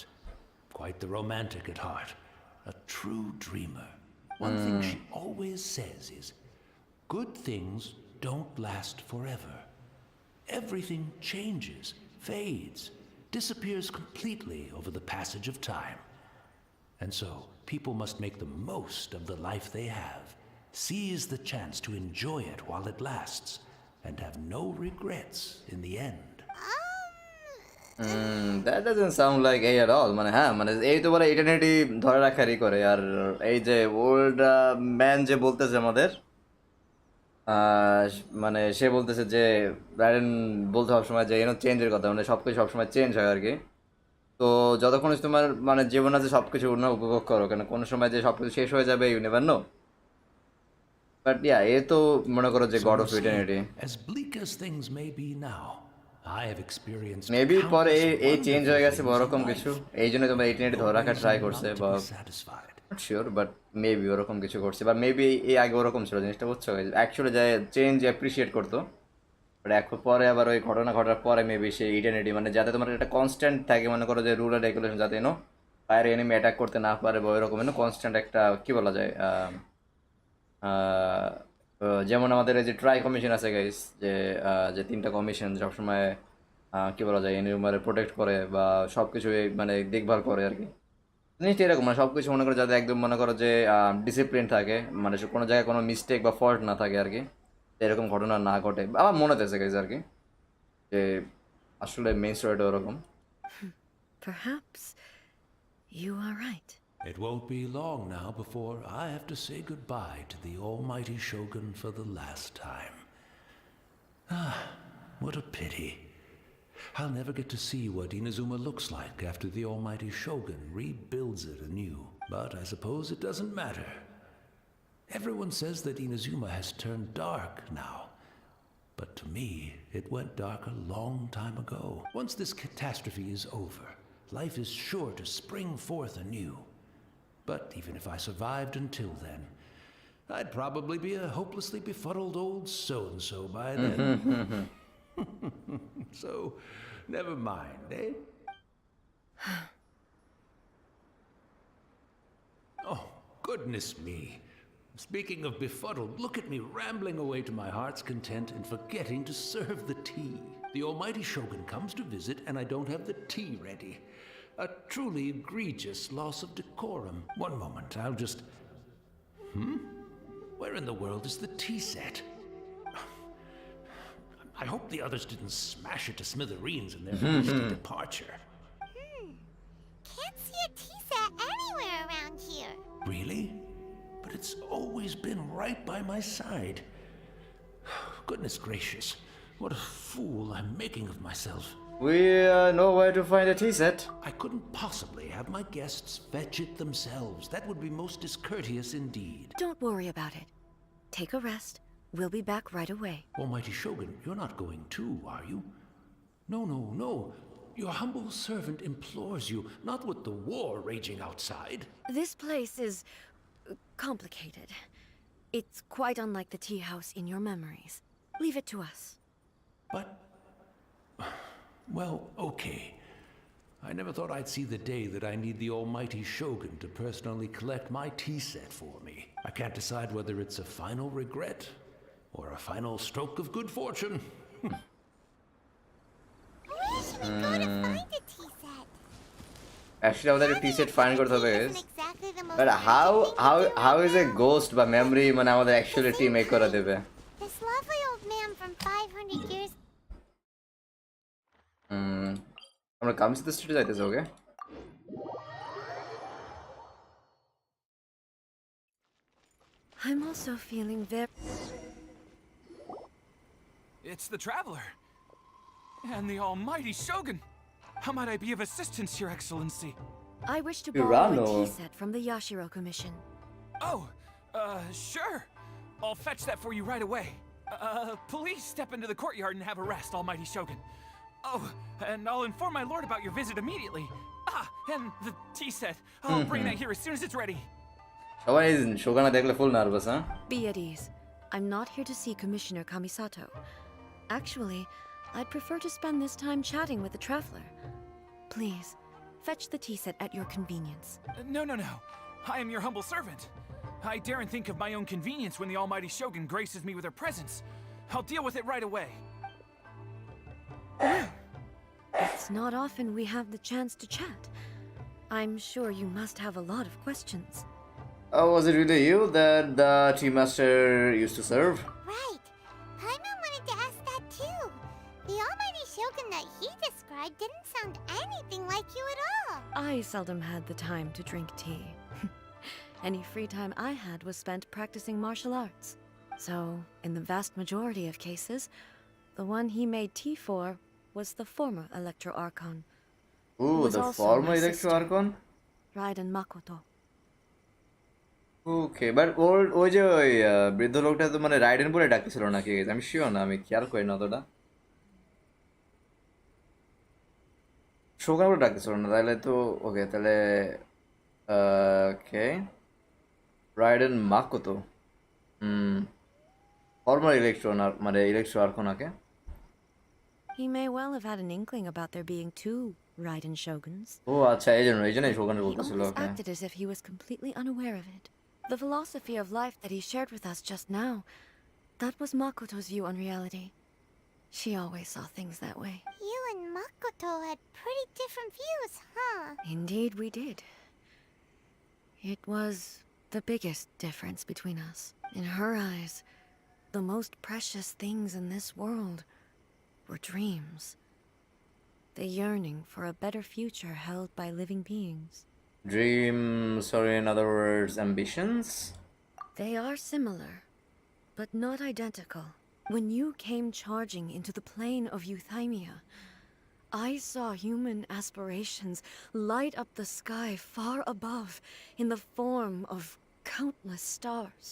Quite the romantic at heart, a true dreamer. One thing she always says is, good things don't last forever. Everything changes, fades, disappears completely over the passage of time. And so, people must make the most of the life they have, seize the chance to enjoy it while it lasts, and have no regrets in the end. That doesn't sound like A at all. মানে হ্যাঁ, মানে এই তো বলে eternity ধরে রাখারই করে। আর এই যে ওল্ড ম্যান যে বলতেছে আমাদের, মানে সে বলতেছে যে রাইডেন বলতে সবসময় যে চেঞ্জের কথা, মানে সব কিছু সবসময় চেঞ্জ হয় আর কি। তো যতক্ষণ তোমার মানে জীবন আছে সব কিছু উপভোগ করো, কেন কোনো সময় যে সব কিছু শেষ হয়ে যাবে, you never know. But yeah, এ তো মনে করো যে god of eternity. As bleak as things may be now, I have experienced maybe পরে এই চেঞ্জ হয়ে গেছে wonderful ওরকম things in কিছু, life. এই জন্য তোমরা ইটারনিটি ধরে রাখার ট্রাই No করছে, reason বা not to be satisfied. Not sure, but maybe ওরকম কিছু করছে, বা মেবি এই আগে ওরকম ছিল জিনিসটা, বুঝছো? অ্যাকচুয়ালি যে চেঞ্জ অ্যাপ্রিসিয়েট করতো, বাট এখন পরে আবার ওই ঘটনা ঘটার পরে মেবি সেই ইটারনিটি মানে যাতে তোমার একটা কনস্ট্যান্ট থাকে, মনে করো যে রুল আর রেগুলেশন, যাতে বাইরে এনিমি অ্যাটাক করতে না পারে, বা ওইরকম কনস্ট্যান্ট একটা কি বলা যায় তো যেমন আমাদের এই যে ট্রাই কমিশন আছে গাইস, যে তিনটা কমিশন সবসময় কি বলা যায় এনিমারে প্রোটেক্ট করে বা সব কিছু মানে দেখভাল করে আর কি। জিনিসটা এরকম মানে সব কিছু মনে করো যাতে একদম মনে করো যে ডিসিপ্লিন থাকে, মানে কোনো জায়গায় কোনো মিস্টেক বা ফল্ট না থাকে আর কি, এরকম ঘটনা না ঘটে। আমার মনে হতেছে গাইস আর কি যে আসলে মেইন স্টোরিটা ওরকম। Perhaps you are right. It won't be long now before I have to say goodbye to the almighty Shogun for the last time. Ah, what a pity. I'll never get to see what Inazuma looks like after the almighty Shogun rebuilds it anew. But I suppose it doesn't matter. Everyone says that Inazuma has turned dark now. But to me, it went dark a long time ago. Once this catastrophe is over, life is sure to spring forth anew. But even if I survived until then, I'd probably be a hopelessly befuddled old so-and-so by then. So, never mind, eh? Oh, goodness me. Speaking of befuddled, look at me rambling away to my heart's content and forgetting to serve the tea. The almighty Shogun comes to visit and I don't have the tea ready. A truly egregious loss of decorum. One moment, I'll just... Where in the world is the tea set? I hope the others didn't smash it to smithereens in their hasty departure. Can't see a tea set anywhere around here. Really? But it's always been right by my side. Goodness gracious, what a fool I'm making of myself. We know where to find a tea set. I couldn't possibly have my guests fetch it themselves. That would be most discourteous indeed. Don't worry about it. Take a rest. We'll be back right away. Almighty Shogun, you're not going too, are you? No, no, no. Your humble servant implores you, not with the war raging outside. This place is complicated. It's quite unlike the tea house in your memories. Leave it to us. But, well, okay. I never thought I'd see the day that I need the almighty Shogun to personally collect my tea set for me. I can't decide whether it's a final regret or a final stroke of good fortune. Where should we go to find a tea set? Actually আমাদের tea set find করতে হবে guys. Isn't exactly the most But urgent thing to do how right is a now. ghost বা memory মানে আমাদের actually tea make করে দেবে? This lovely old man from 500 years. আমরা কামসিতে স্ট্রিটে যাইতেছি ওকে? I'm also feeling very... It's the Traveler. And the almighty Shogun. How might I be of assistance, Your Excellency? I wish to borrow a Irano. tea set from the Yashiro Commission. Oh, sure. I'll fetch that for you right away. Please step into the courtyard and have a rest, almighty Shogun. Oh, and I'll inform my lord about your visit immediately. Ah, and the tea set. I'll bring that here as soon as it's ready. সবাই শোগানা দেখলে ফুল nervous হ্যাঁ? Be at ease. I'm not here to see Commissioner Kamisato. Actually, I'd prefer to spend this time chatting with the Traveler. Please, fetch the tea set at your convenience. No. I am your humble servant. I daren't think of my own convenience when the almighty Shogun graces me with her presence. I'll deal with it right away. It's not often we have the chance to chat. I'm sure you must have a lot of questions. Oh, was it really you that the tea master used to serve? Right. Paimon wanted to ask that too. The almighty Shogun that he described didn't sound anything like you at all. I seldom had the time to drink tea. Any free time I had was spent practicing martial arts. So, in the vast majority of cases, the one he made tea for was the former Electro Archon. Ooh, was the also former my Electro sister. Archon? Raiden Makoto. Okay but ওই যে ওই বৃদ্ধ লোকটা তো মানে রাইডেন বলে ডাকতেছিল নাকি আমি শিওর না, আমি খেয়াল করি না অতটা। শোগান বলে ডাকতেছিল না তাহলে তো ওকে তাহলে ওকে রাইডেন মাকোতো ফর্মাল ইলেকট্রন মানে electro আর্কনাকে। He may well have had an inkling about there being two Raiden Shoguns. ও আচ্ছা এই জন্যই শোগানের He বলতেছিল almost okay. acted as if he was completely unaware of it. The philosophy of life that he shared with us just now That was Makoto's view on reality. She always saw things that way. You and Makoto had pretty different views, huh? Indeed, we did. It was the biggest difference between us. In her eyes, the most precious things in this world were dreams. The yearning for a better future held by living beings. Dreams, or in other words, ambitions? They are similar, but not identical. When you came charging into the plane of Euthymia, I saw human aspirations light up the sky far above in the form of countless stars.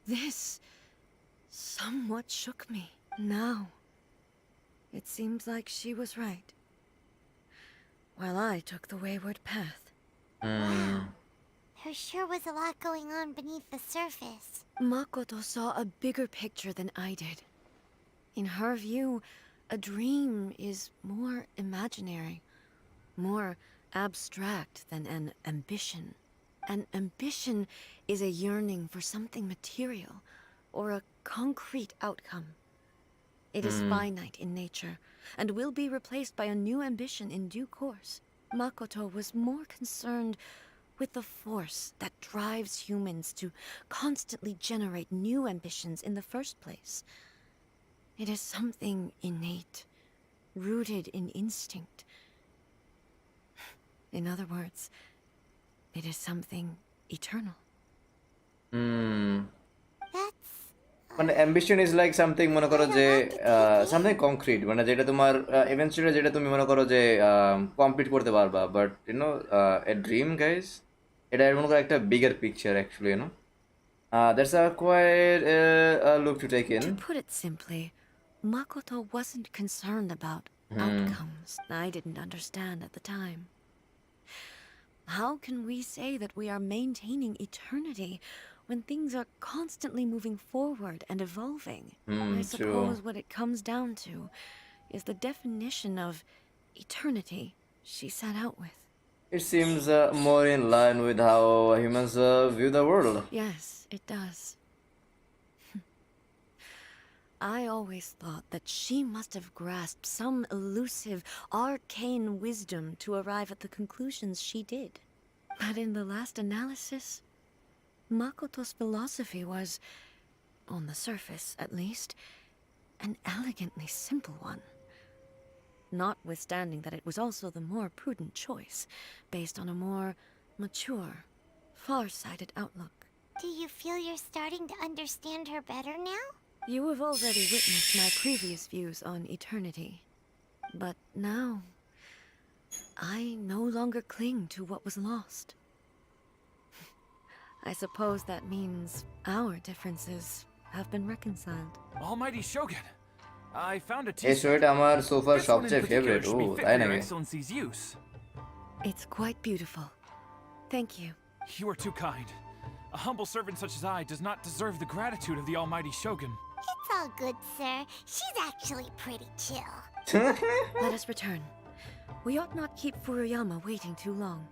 This somewhat shook me. Now, it seems like she was right, while I took the wayward path. Wow. There sure was a lot going on beneath the surface. Makoto saw a bigger picture than I did. In her view, a dream is more imaginary, more abstract than an ambition. An ambition is a yearning for something material, or a concrete outcome. It is finite in nature, and will be replaced by a new ambition in due course. Makoto was more concerned with the force that drives humans to constantly generate new ambitions in the first place. It is something innate, rooted in instinct. In other words, it is something eternal. That's... মানে ambition is like something মনে করো যে something concrete মানে যেটা তোমার eventually যেটা তুমি মনে করো যে কমপ্লিট করতে পারবা but you know a dream guys এটা এর মনে করো একটা bigger picture actually you know that's a quite look to take in To put it simply, Makoto wasn't concerned about outcomes I didn't understand at the time. How can we say that we are maintaining eternity when things are constantly moving forward and evolving? I suppose what it comes down to is the definition of eternity she set out with. It seems more in line with how humans view the world. Yes, it does. I always thought that she must have grasped some elusive, arcane wisdom to arrive at the conclusions she did. But in the last analysis, Makoto's philosophy was, on the surface at least, an elegantly simple one. Notwithstanding that it was also the more prudent choice, based on a more mature, far-sighted outlook. Do you feel you're starting to understand her better now? You have already witnessed my previous views on eternity. But now, I no longer cling to what was lost. I suppose that means our differences have been reconciled. Almighty Shogun, I found a এই t-shirt. স্টোরিটা আমার সোফার This one in সবচেয়ে particular favourite ও should be fit তাই for your নাকি excellency's use. It's quite beautiful. Thank you. You are too kind. A humble servant such as I does not deserve the gratitude of the Almighty Shogun. It's all good, sir. She's actually pretty chill. Let us return. We ought not keep Furuyama waiting too long.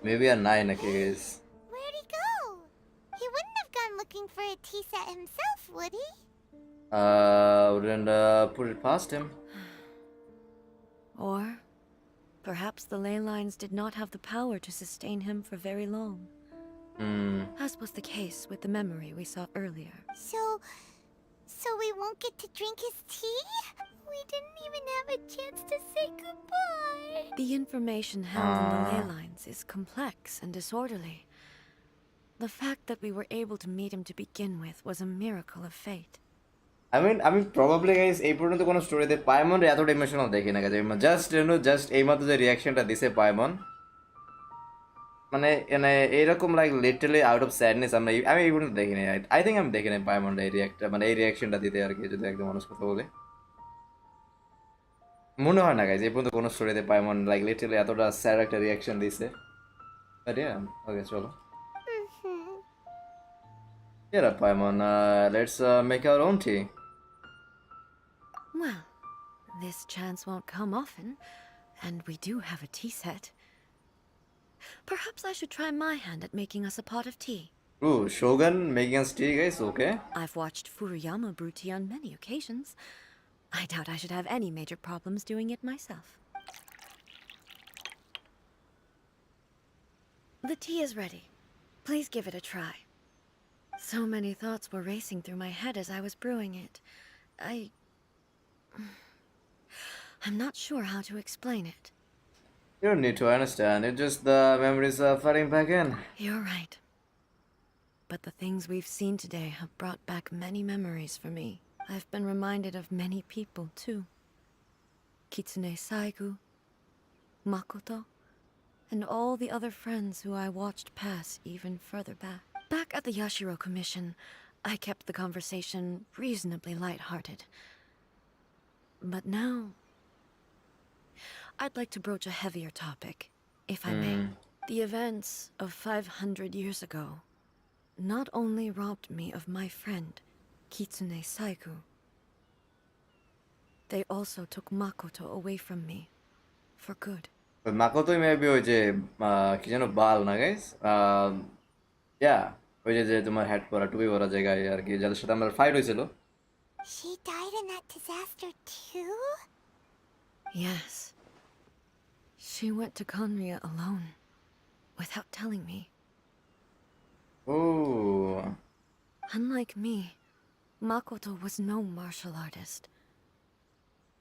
Maybe a 9 okay guys. Where'd he go? He wouldn't have gone looking for a tea set himself, would he? Wouldn't put it past him. Or perhaps the ley lines did not have the power to sustain him for very long. As was the case with the memory we saw earlier. So we won't get to drink his tea? We didn't even have a chance to say goodbye. The information held in the ley lines is complex and disorderly. The fact that we were able to meet him to begin with was a miracle of fate. আমি probably guys এই পর্যন্ত কোনো স্টোরিতে পাইমন এতটা emotional দেখি না guys, just এইমাত্র যে রিয়াকশনটা দিছে পাইমন, মানে মানে এইরকম like literally out of sadness আমি এই পর্যন্ত দেখিনি। আই থিঙ্ক আমি দেখিনি পাইমন এই রিয়াক্টটা, মানে এই রিয়াকশনটা দিতে আর কি, যদি একদম মানুষ কথা বলে মনে হয় না গাইস এই পর্যন্ত কোনো স্টোরিতে পাইমন লাইক লিটারালি এতটা স্যাড একটা রিয়াকশন দিছে। বাট ইয়া, ওকে চলো। Get up, Paimon. Let's make our own tea. Well, this chance won't come often, and we do have a tea set. Perhaps I should try my hand at making us a pot of tea. Ooh, Shogun making us tea, guys. Okay. I've watched Furuyama brew tea on many occasions. I doubt I should have any major problems doing it myself. The tea is ready. Please give it a try. So many thoughts were racing through my head as I was brewing it. I'm not sure how to explain it. You don't need to understand. It's just the memories are flooding back in. You're right. But the things we've seen today have brought back many memories for me. I've been reminded of many people, too. Kitsune Saigu, Makoto, and all the other friends who I watched pass even further back. Back at the Yashiro Commission, I kept the conversation reasonably light-hearted. But now, I'd like to broach a heavier topic, if I may. The events of 500 years ago not only robbed me of my friend, Kitsune Saigu, they also took Makoto away from me, for good. But Makoto maybe ওই যে কি যেন বাল না guys, ইয়া ওই যে তোমার head পরা টুপি পরা জায়গায় আর কি, যাদের সাথে আমার ফাইট হয়েছিল। She died in that disaster too? Yes. She went to Konria alone, without telling me. Oh. Unlike me, Makoto was no martial artist.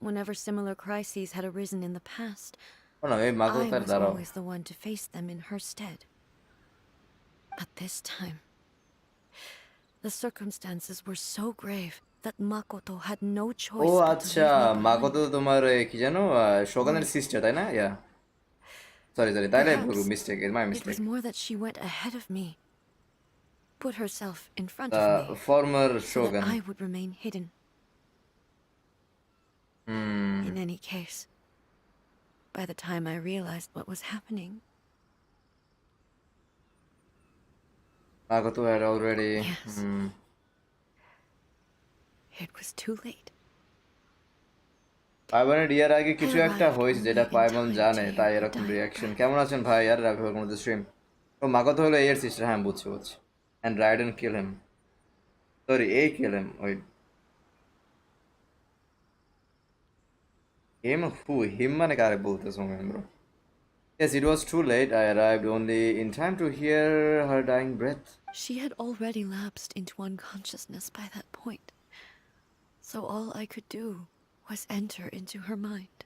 Whenever similar crises had arisen in the past, Oh no, maybe Makoto I তার was দাঁড়াও। always the one to face them in her stead. But this time, the circumstances were so grave that Makoto had no choice O but to আচ্ছা, leave me behind. মাকোতো তো তোমার কি জানো শোগানের sister তাই না? Yeah sorry তাইলে Perhaps mistake, my it mistake. was more that she went ahead of me, put herself in front of me, former so Shogun. that I would remain hidden. In any case, by the time I realized what was happening, মাকোতো had already Yes. It was too late. পাইমনের ইয়ার আগে কিছু I একটা arrived হয়েছে only যেটা in পাইমন time জানে, to hear তাই her এরকম dying reaction. breath. কেমন আছেন ভাই? আর রাখি কোনো স্ট্রিম। ও মাকোতো হলো এর সিস্টার, হ্যাঁ বুঝছি। অ্যান্ড রাইডেন কিল হিম, সরি এই কিল হিম, ওই হিম মানে কারে বলতেছ bro? Yes, it was too late. I arrived only in time to hear her dying breath. She had already lapsed into unconsciousness by that point, so all I could do was enter into her mind.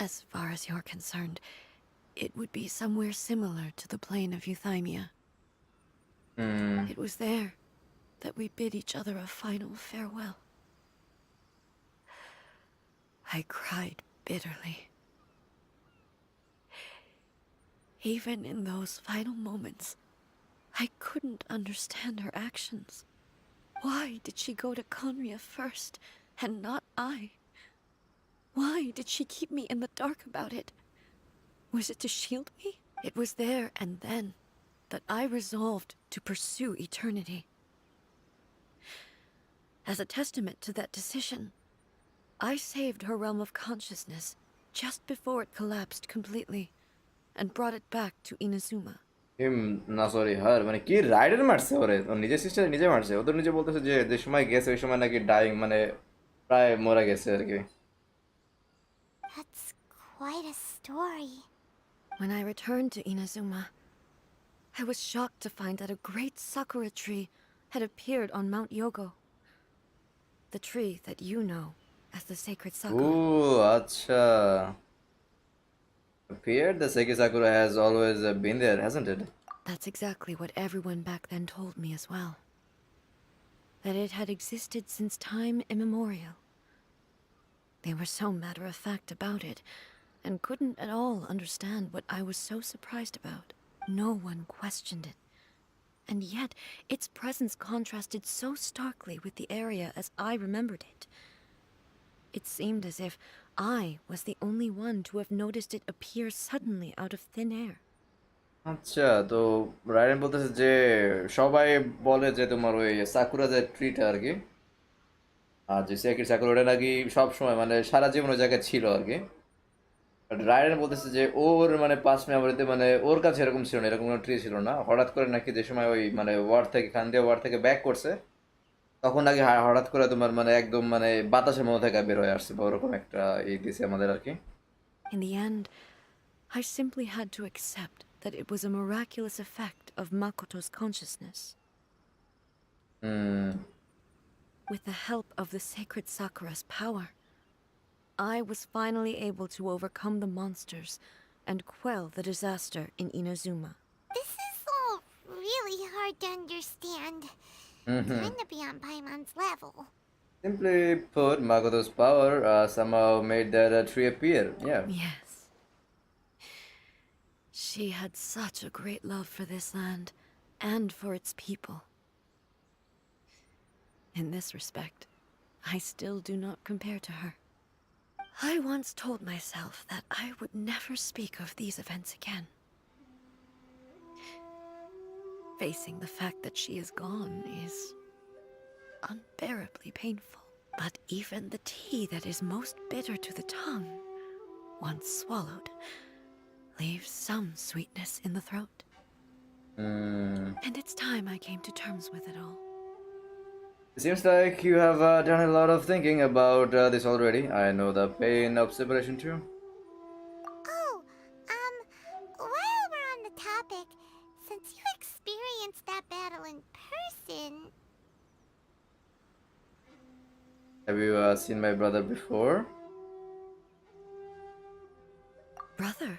As far as you're concerned, it would be somewhere similar to the plane of Euthymia. It was there that we bid each other a final farewell. I cried bitterly. Even in those final moments, I couldn't understand her actions. Why did she go to Konria first, and not I? Why did she keep me in the dark about it? Was it to shield me? It was there and then that I resolved to pursue eternity. As a testament to that decision, I saved her realm of consciousness just before it collapsed completely, and brought it back to Inazuma. হিম না sorry হার, মানে কি rider মারছে ওরে? ওর নিজের sister নিজে মারছে? ও তো নিজে বলতেছে যে যে সময় গেছে ওই সময় নাকি ডাইং, মানে প্রায় মরে গেছে আর কি। That's quite a story. When I returned to Inazuma, I was shocked to find that a great sakura tree had appeared on Mount Yogo. The tree that you know as the sacred O sakura. আচ্ছা, appeared the Seiki Sakura has always been there, hasn't it? That's exactly what everyone back then told me as well. that it had existed since time immemorial. They were so matter-of-fact about it, and couldn't at all understand what I was so surprised about. No one questioned it. And yet, its presence contrasted so starkly with the area as I remembered it. It seemed as if I was the only one to have noticed it appear suddenly out of thin air. আচ্ছা, তো রায়ডেন বলতেছে যে সবাই বলে যে তোমার ওই sakura যে ট্রিটা আর কি, আর যে সেকির সাকুরা ওটা নাকি সব সময় মানে সারা জীবন ওই জায়গায় ছিল আর কি। রায়ডেন বলতেছে যে ওর মানে পাস মেমোরিতে মানে ওর কাছে এরকম ছিল না, এরকম কোনো ট্রি ছিল না। হঠাৎ করে নাকি যে সময় ওই মানে ওয়ার থেকে খান্দিয়া ওয়ার থেকে ব্যাক করছে, তখন নাকি হঠাৎ করে তোমার মানে একদম মানে বাতাসের মধ্যে থেকে বের হয়ে আসছে বা ওরকম একটা এই দিছে আমাদের আর কি। In the end, I simply had to accept that it was a miraculous effect of Makoto's consciousness. With the help of the sacred Sakura's power, I was finally able to overcome the monsters and quell the disaster in Inazuma. This is all really hard to understand. Trying to be on Paimon's level. Simply put, Makoto's power somehow made that tree appear. Yeah. Yes. She had such a great love for this land and for its people. In this respect, I still do not compare to her. I once told myself that I would never speak of these events again. Facing the fact that she is gone is unbearably painful. But even the tea that is most bitter to the tongue, once swallowed, leaves some sweetness in the throat. And it's time I came to terms with it all. It seems like you have done a lot of thinking about this already. I know the pain of separation too. Oh, while we're on the topic, since you experienced that battle in person, Have you seen my brother before? Brother?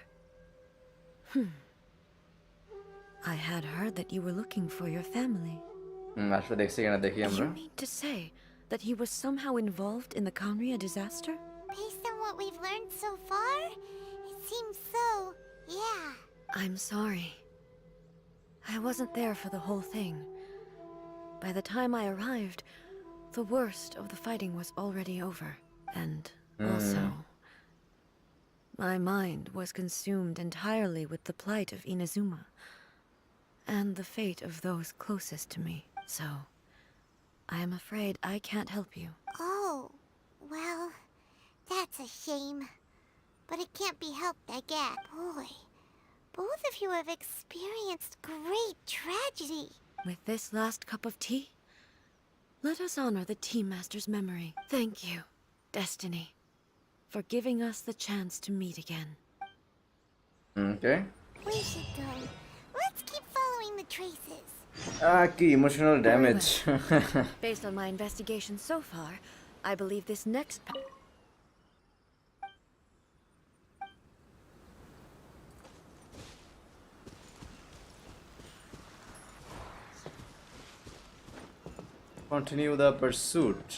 I had heard that you were looking for your family. আসলে দেখছি কিনা দেখি আমরা। You mean to say that he was somehow involved in the Kanria disaster? based on what we've learned so far, it seems so, yeah. I'm sorry. I wasn't there for the whole thing. By the time I arrived, the worst of the fighting was already over. And also, my mind was consumed entirely with the plight of Inazuma and the fate of those closest to me. So, I am afraid I can't help you. Oh, well, that's a shame. But it can't be helped, I get. Boy, both of you have experienced great tragedy. With this last cup of tea, let us honor the Tea Master's memory. Thank you, Destiny, for giving us the chance to meet again. Okay. We should go. Let's keep following the traces. কি emotional damage. Based on my investigation so far, I believe this next Continue the pursuit.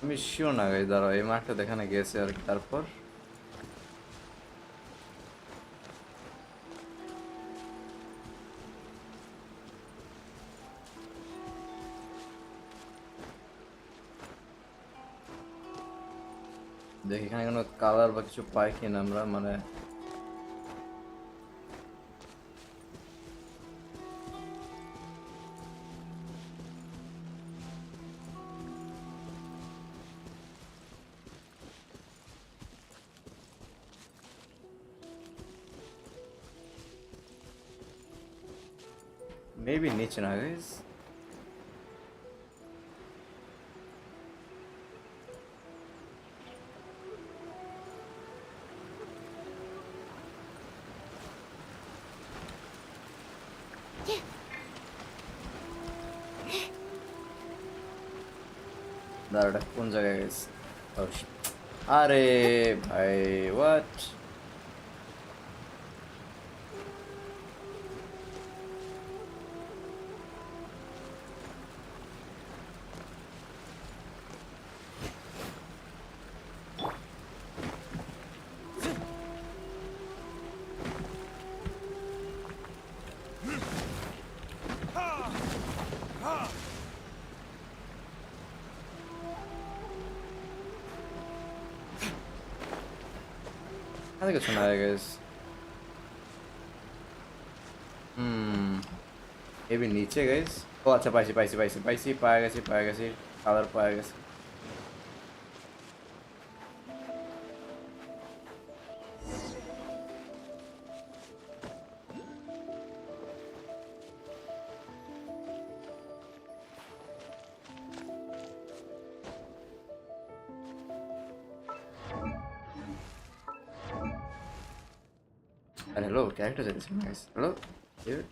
আমি sure না guys, দাঁড়াও এই মাঠটা দেখানে গেছে আর কি, তারপর দেখি এখানে কোনো কালার বা কিছু পাই কিনা আমরা, মানে মেবি নিচে না গাইস। Yeah. দাঁড়াটা কোন জায়গায় গেছে? Oh, shit. আরে ভাই what? I think it's from there, guys. Maybe নিচে guys. ও আচ্ছা পাইছি পায়ে গেছি কালার পায়ে গেছি। And hello, characters are this nice. Hello, dude.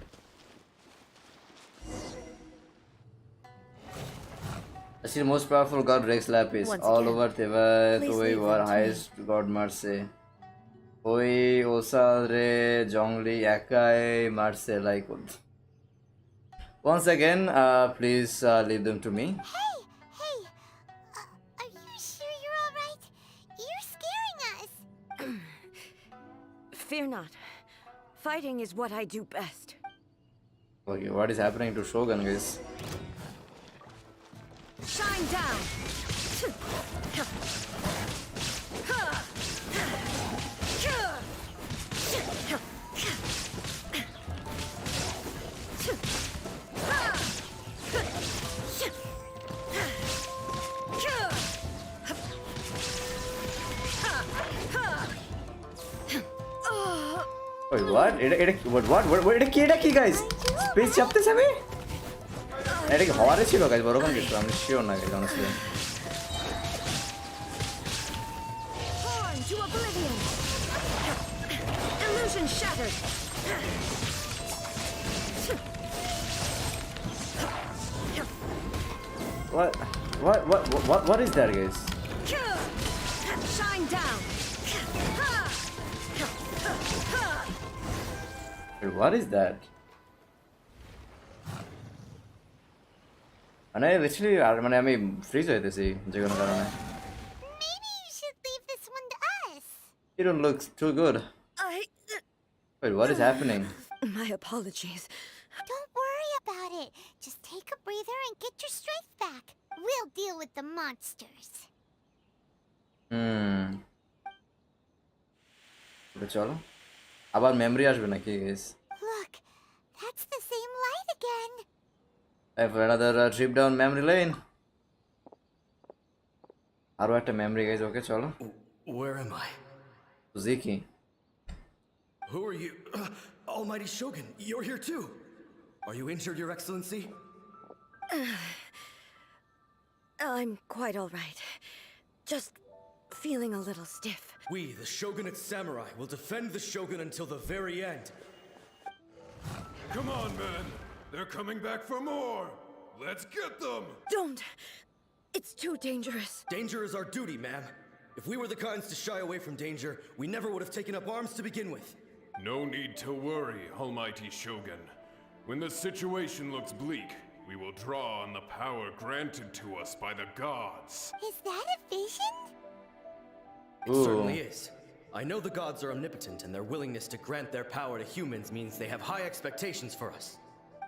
I see the most powerful god Rex Lapis Once all again, over Tibet. please We leave were them to highest god Marse. Oi Osadre Jongli Akai Marse like. Once again, please leave them to me. Hey! Are you sure you're alright? You're scaring us! Fear not. Fighting is what I do best. Okay, what is happening to Shogun, guys? Shine down! Wait, what? এটা কি guys? Space চাপতেছে আমি? এটা কি হওয়ারে ছিল guys? বড় কোন কিছু আমি শিওর না guys honestly. Born to oblivion! Illusion shattered! What is that, guys? Shine down! Wait, what is that? মানে literally মানে আমি ফ্রিজ হইতেছি যে কোনো কারণে। Maybe you should leave this one to us. You don't look too good. Wait, what is happening? My apologies. Don't worry about it. Just take a breather and get your strength back. We'll deal with the monsters. চলো আবার memory আসবে নাকি guys? Look, that's the same light again. Time for another trip down memory lane. আরো একটা memory guys, ওকে চলো। Where am I? Ziki. Who are you? Almighty Shogun, you're here too. Are you injured, Your Excellency? I'm quite all right. Just feeling a little stiff. We, the Shogunate Samurai, will defend the Shogun until the very end. Come on, men. They're coming back for more. Let's get them. Don't! It's too dangerous. Danger is our duty, ma'am. If we were the kinds to shy away from danger, we never would have taken up arms to begin with. No need to worry, Almighty Shogun. When the situation looks bleak, we will draw on the power granted to us by the gods. Is that a vision? It certainly is. I know the gods are omnipotent, and their willingness to grant their power to humans means they have high expectations for us.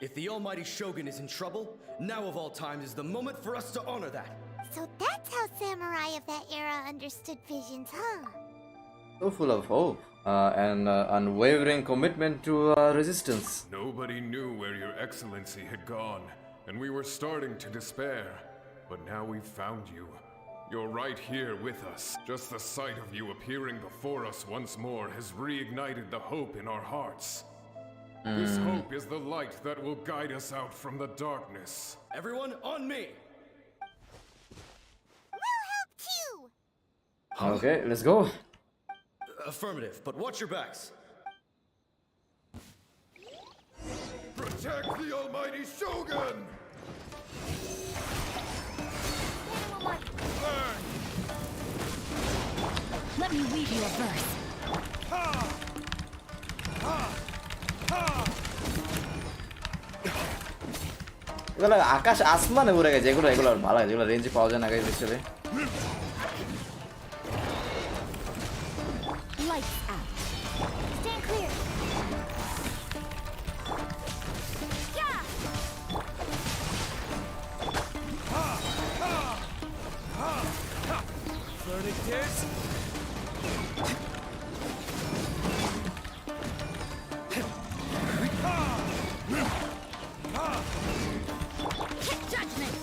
If the Almighty Shogun is in trouble, now of all times is the moment for us to honor that. So that's how samurai of that era understood visions, huh? So full of hope and unwavering commitment to resistance. Nobody knew where Your Excellency had gone, and we were starting to despair. But now we've found you. You're right here with us. Just the sight of you appearing before us once more has reignited the hope in our hearts. This hope is the light that will guide us out from the darkness. Everyone, on me! We'll help too! Okay, let's go. Affirmative, but watch your backs. Protect the Almighty Shogun! Animal me weave you a verse. এগুলো আকাশ আসমানে উড়ে গেছে, এগুলো এগুলো ভালো লাগে, যেগুলো রেঞ্জে পাওয়া যায় না গাইজ হিসেবে। Lights out. Stand clear. Yeah. Verdict is... Judgment.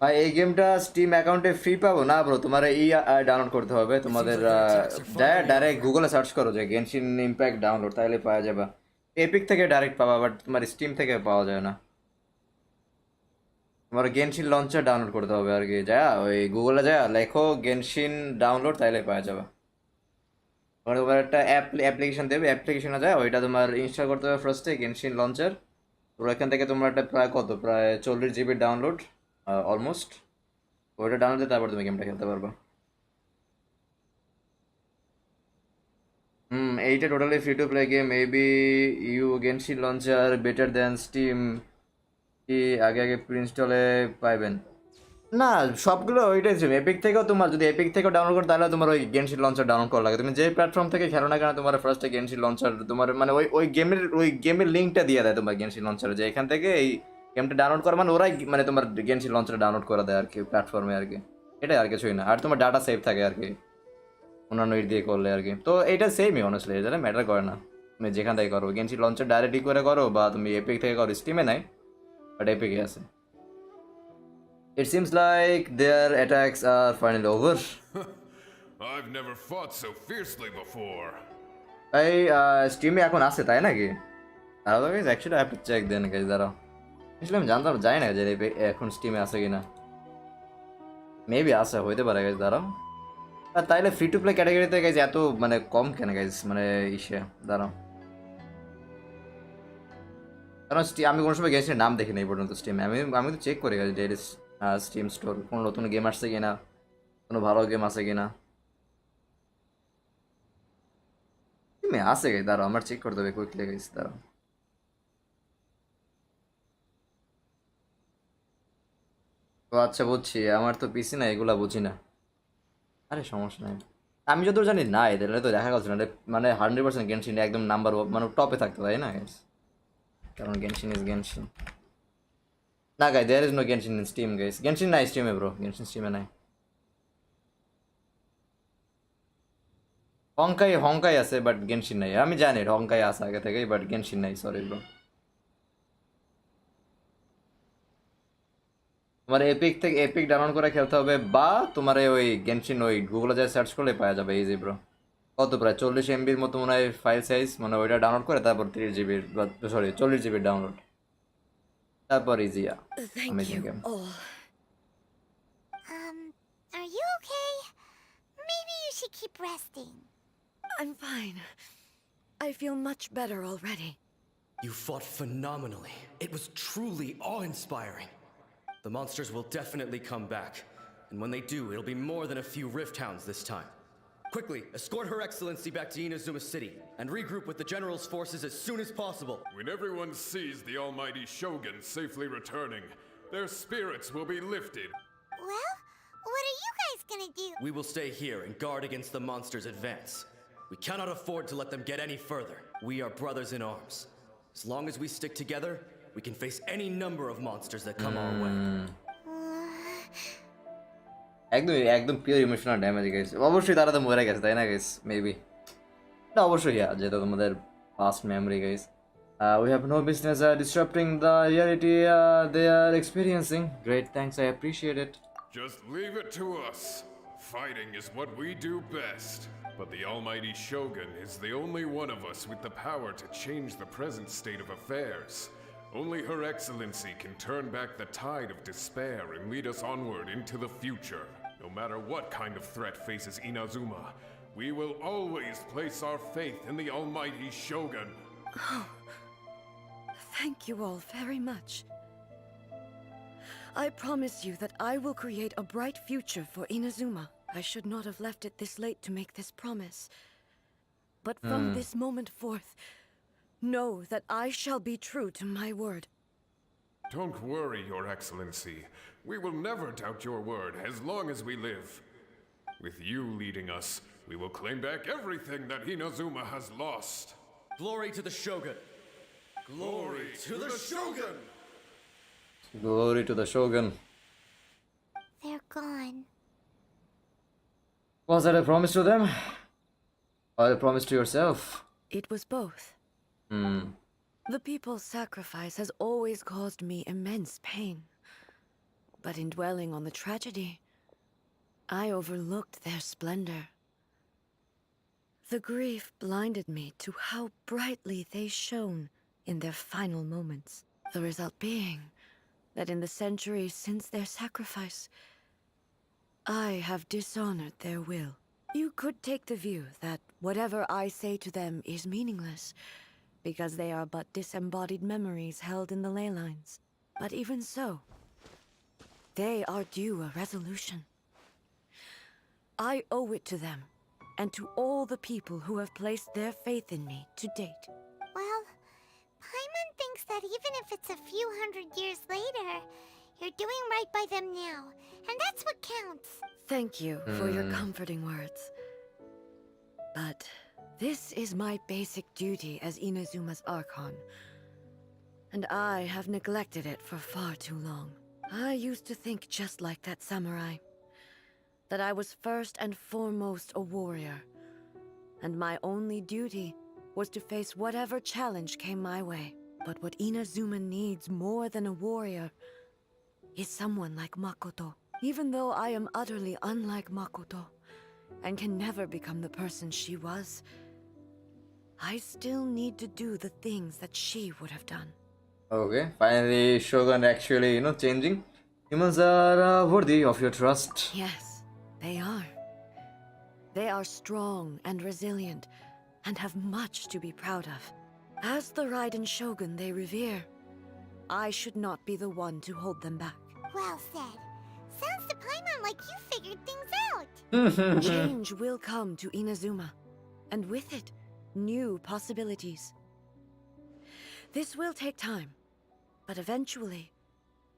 ভাই এই গেমটা স্টিম অ্যাকাউন্টে ফ্রি পাবো না ব্রো, তোমার এই ডাউনলোড করতে হবে, তোমাদের ডাইরেক্ট গুগলে সার্চ করো যে গেনশিন ইম্প্যাক্ট ডাউনলোড, তাহলে পাওয়া যাবে। এপিক থেকে ডাইরেক্ট পাবা, বাট তোমার স্টিম থেকে পাওয়া যায় না। তোমার গেনশিন লঞ্চার ডাউনলোড করতে হবে আর কি, যা ওই গুগলে যা লেখো গেনশিন ডাউনলোড, তাইলে পাওয়া যাবে। তোমার একটা অ্যাপ্লিকেশন দেবে, অ্যাপ্লিকেশনে যায় ওইটা তোমার ইনস্টল করতে হবে ফার্স্টে, গেনশিন লঞ্চার। তো এখান থেকে তোমার একটা প্রায় 40 জিবি ডাউনলোড অলমোস্ট, ওইটা ডাউনলোড দিয়ে তারপর তুমি গেমটা খেলতে পারবে। এইটা totally free to play game, maybe you Genshin launcher better than Steam, কি আগে আগে প্রিইনস্টলে পাইবেন না সবগুলো। ওইটাই ছিল এপিক থেকেও, তোমার যদি এপিক থেকেও ডাউনলোড করো তাহলে তোমার ওই গেনশিন লঞ্চার ডাউনলোড করা লাগে। তুমি যে প্ল্যাটফর্ম থেকে খেলো না কেন, তোমার ফার্স্টে গেনশিন লঞ্চার তোমার মানে ওই গেমের লিঙ্কটা দিয়ে দেয় তোমার গেনশিন লঞ্চারে, যে এখান থেকে এই গেমটা ডাউনলোড করা মানে ওরাই মানে তোমার গেনশিন লঞ্চার ডাউনলোড করে দেয় আর কি প্ল্যাটফর্মে আর কি, এটাই আর কিছুই না। আর তোমার ডাটা সেভ থাকে আর কি অন্যান্য দিয়ে করলে আর কি। তো এটা সেমই অনেস্টলি, এটা ম্যাটার করে না তুমি যেখান থেকে করো, গেনশিন লঞ্চার ডাইরেক্টলি করে করো বা তুমি এপিক থেকে করো, স্টিমে নাই বাট এপিকে আছে। It seems like their attacks are finally over. I've never fought so fiercely before. এই স্টিমে এখন আছে তাই নাকি? দাঁড়াও guys, actually I have to check then guys, দাঁড়াও। আসলে আমি জানতাম, জানি না যে এখন স্টিমে আছে কিনা, মেবি আছে, হইতে পারে গাইজ, দাঁড়াও। আর তাইলে ফ্রি টু প্লে ক্যাটাগরিতে গাইজ এত মানে কম কেন গাইজ, মানে ইসে দাঁড়াও, কারণ আমি কোনো সময় গেছি নাম দেখি নাই পর্যন্ত স্টিমে। আমি তো চেক করি গেছি ডেইলি স্টিম স্টোর, কোনো নতুন গেম আসছে কিনা, কোনো ভালো গেম আছে কিনা। স্টিমে আছে গাইজ, দাঁড়াও আমার চেক করতে হবে কুইকলি গাইজ, দাঁড়াও। তো আচ্ছা বুঝছি, আমার তো পিসি না, এগুলা বুঝি না। আরে সমস্যা নাই, আমি যতদূর জানি না এদের তো দেখা গেছে না, মানে 100% গেনশিন একদম নাম্বার মানে টপে থাকতো তাই না গাইজ, কারণ গেনশিন ইজ গেনশিন। না guy, there is no Genshin in Steam guys, Genshin নাই স্টিমে ব্রো, গেনশিন স্টিমে নাই। হংকাই আছে বাট গেনশিন নাই, আমি জানি হংকাই আছে আগে থেকেই বাট গেনশিন নাই, সরি ব্রো। তোমার এপিক থেকে এপিক ডাউনলোড করে খেলতে হবে, বা তোমার ওই গেনশিন ওই গুগলে যা সার্চ করলে পাওয়া যাবে ইজি ব্রো। কত প্রায় 40 MBর মতো মনে হয় ফাইল সাইজ, মানে ওইটা ডাউনলোড করে তারপর 30 জিবির, সরি 40 জিবির ডাউনলোড, তারপর easy. Thank Amazing you game. all. Are you okay? Maybe you should keep resting. I'm fine. I feel much better already. You fought phenomenally. It was truly awe-inspiring. The monsters will definitely come back. And when they do, it'll be more than a few Rift Hounds this time. Quickly, escort Her Excellency back to Inazuma City and regroup with the General's forces as soon as possible. When everyone sees the almighty Shogun safely returning, their spirits will be lifted. Well, what are you guys gonna do? We will stay here and guard against the monsters' advance. We cannot afford to let them get any further. We are brothers in arms. As long as we stick together, we can face any number of monsters that come our way. একদম pure emotional damage guys, অবশ্যই তারা তো মরে গেছে তাই না guys, maybe না অবশ্যই, যেটা তোমাদের past memory guys. We have no business disrupting the reality they are experiencing. Great, thanks, I appreciate it. Just leave it to us. Fighting is what we do best. But the almighty Shogun is the only one of us with the power to change the present state of affairs. Only Her Excellency can turn back the tide of despair and lead us onward into the future. No matter what kind of threat faces Inazuma, we will always place our faith in the almighty Shogun. Thank you all very much. I promise you that I will create a bright future for Inazuma. I should not have left it this late to make this promise. But from this moment forth, know that I shall be true to my word. Don't worry, Your Excellency. We will never doubt your word as long as we live. With you leading us, we will claim back everything that Inazuma has lost. Glory to the Shogun! Glory to the Shogun! Glory to the Shogun. They're gone. Was that a promise to them? Or a promise to yourself? It was both. The people's sacrifice has always caused me immense pain. But in dwelling on the tragedy, I overlooked their splendor. The grief blinded me to how brightly they shone in their final moments. The result being that in the centuries since their sacrifice, I have dishonored their will. You could take the view that whatever I say to them is meaningless, because they are but disembodied memories held in the ley lines. But even so, they are due a resolution. I owe it to them, and to all the people who have placed their faith in me to date. Well, Paimon thinks that even if it's a few hundred years later, you're doing right by them now, and that's what counts. Thank you for your comforting words. But this is my basic duty as Inazuma's Archon, and I have neglected it for far too long. I used to think just like that samurai, that I was first and foremost a warrior, and my only duty was to face whatever challenge came my way. But what Inazuma needs more than a warrior is someone like Makoto. Even though I am utterly unlike Makoto, and can never become the person she was, I still need to do the things that she would have done. Okay, finally Shogun actually, changing. Humans are worthy of your trust. Yes, they are. They are strong and resilient, and have much to be proud of. As the Raiden Shogun they revere, I should not be the one to hold them back. Well said. Sounds to Paimon like you figured things out. Change will come to Inazuma, and with it, new possibilities. This will take time, but eventually,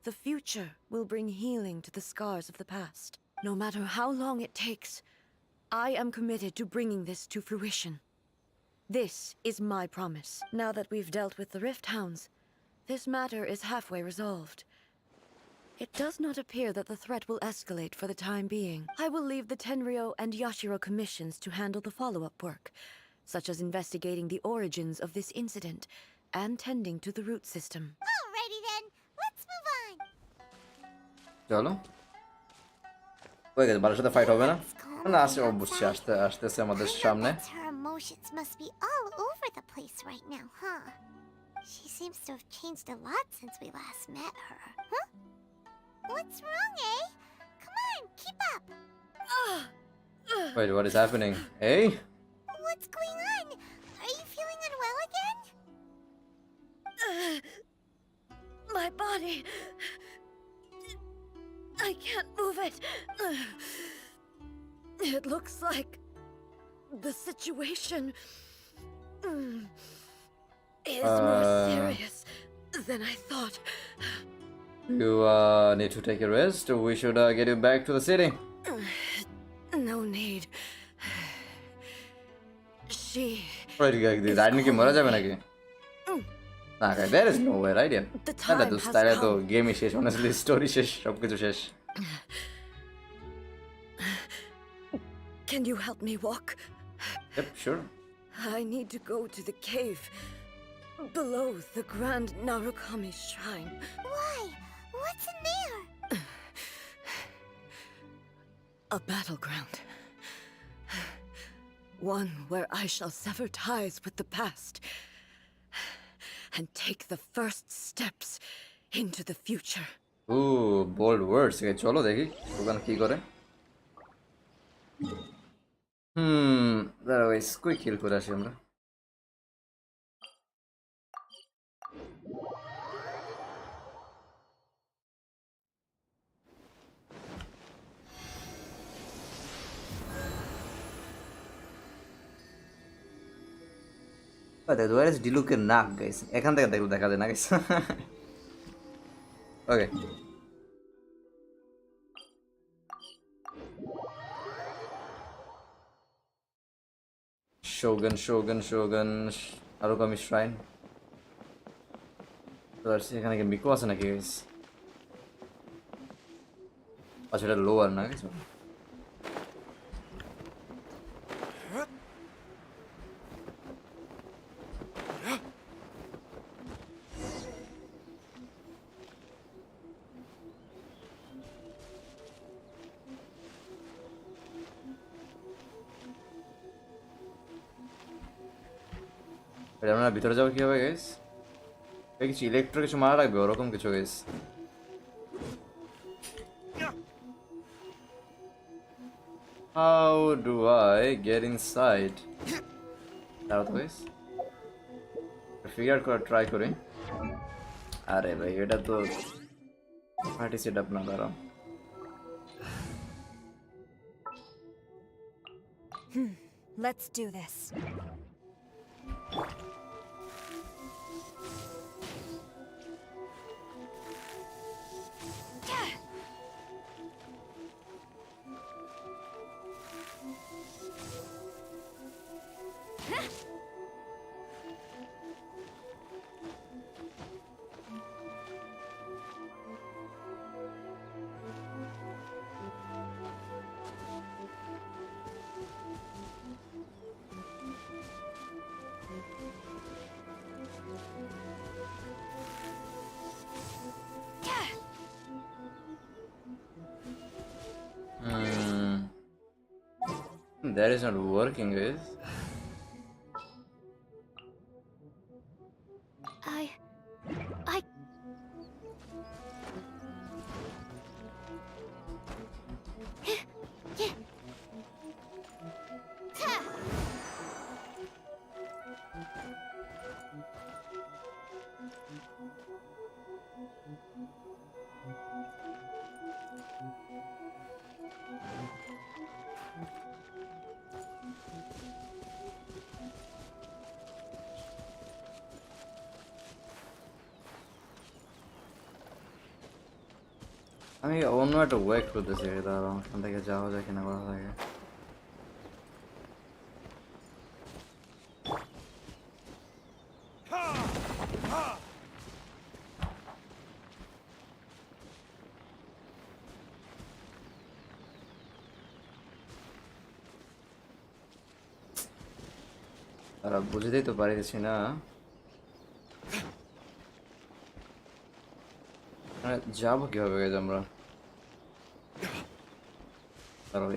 the future will bring healing to the scars of the past. No matter how long it takes, I am committed to bringing this to fruition. This is my promise. Now that we've dealt with the Rift Hounds, this matter is halfway resolved. It does not appear that the threat will escalate for the time being. I will leave the Tenryo and Yashiro commissions to handle the follow-up work, such as investigating the origins of this incident and tending to the root system. Alrighty then, let's move on. চলো হয়ে গেছে বাবার সাথে fight হবে না না আসছে অবশ্যই আসতেছে আমাদের সামনে Her emotions must be all over the place right now, huh? She seems to have changed a lot since we last met her. Huh? What's wrong, eh? Come on, keep up. Wait, what is happening? Hey? What's going on? Are you feeling unwell again? My body... I can't move it. It looks like the situation is more serious than I thought. You need to take a rest, or we should get you back to the city. No need. She... Right, রাইডেন কি মারা যাবে নাকি না গাই there is no way, right? The না time দোস্ত has তাহলে তো come. গেমই শেষ, honestly স্টোরি শেষ, সবকিছু শেষ. Can you help me walk? Yep, sure. I need to go to the cave below the Grand Narukami Shrine. Why? What's in there? A battleground. One where I shall sever ties with the past and take the first steps into the future. Ooh, bold words. Okay, চলো দেখি ওখানে কি করে. দাঁড়াও quick কিল করে আসি আমরা. where is Diluc and Nak, guys? এখান থেকে দেখলে দেখা যায় না, guys. Okay. Shogun. Arugami Shrine. Let's see, এখানে কি মিকো আছে নাকি, guys? আচ্ছা, এটা লোয়ার না, guys? আমরা ভিতরে যাবো কিভাবে, গাইস? কিছু ইলেকট্রিক কিছু মারা রাখবে ওরকম কিছু, guys? How do I get inside? দাঁড়াও তো, গাইস, ফিগার করে ট্রাই করি। আরে ভাই, এটা তো পার্টি সেট আপ না, দাঁড়াও। Let's do this. That is not working, guys. I আমি অন্য একটা ওয়েক করতেছি, দাঁড়াও, ওখান থেকে যাওয়া যায় কিনা কথা থাকে। তারা বুঝতেই তো পারিতেছি না যাবো কিভাবে, গাইজ? আমরা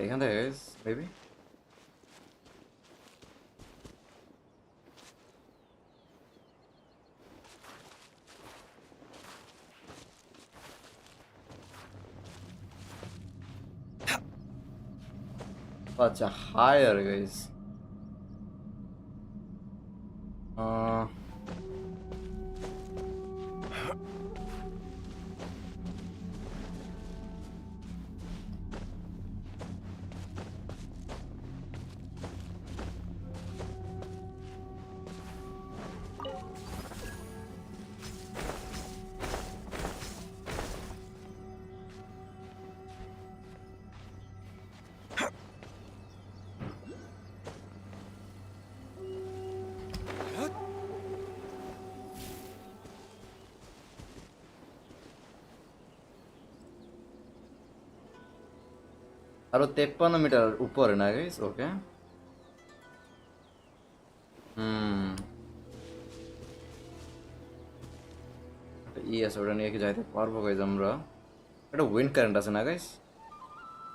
এখান থেকে, গাইজ, মেবি আচ্ছা, হায়ার, গাইজ। আরো 53 মিটার উপরে না, গাইস? ওকে, ইয়েস, ওটা নিয়ে কি যাইতে পারবো, গাইস? আমরা একটা উইন্ড কারেন্ট আছে না, গাইস?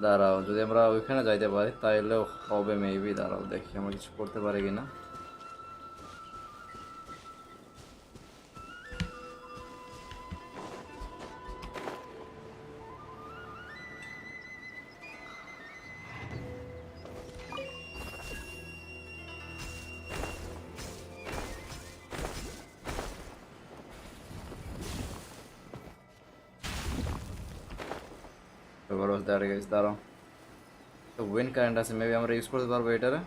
দাঁড়াও, যদি আমরা ওইখানে যাইতে পারি তাহলে হবে মেবি। দাঁড়াও, দেখি আমরা কিছু করতে পারি কিনা। দাঁড়াও, উইন্ড কারেন্ট আছে, মেবি আমরা ইউজ করতে পারবো এটারে।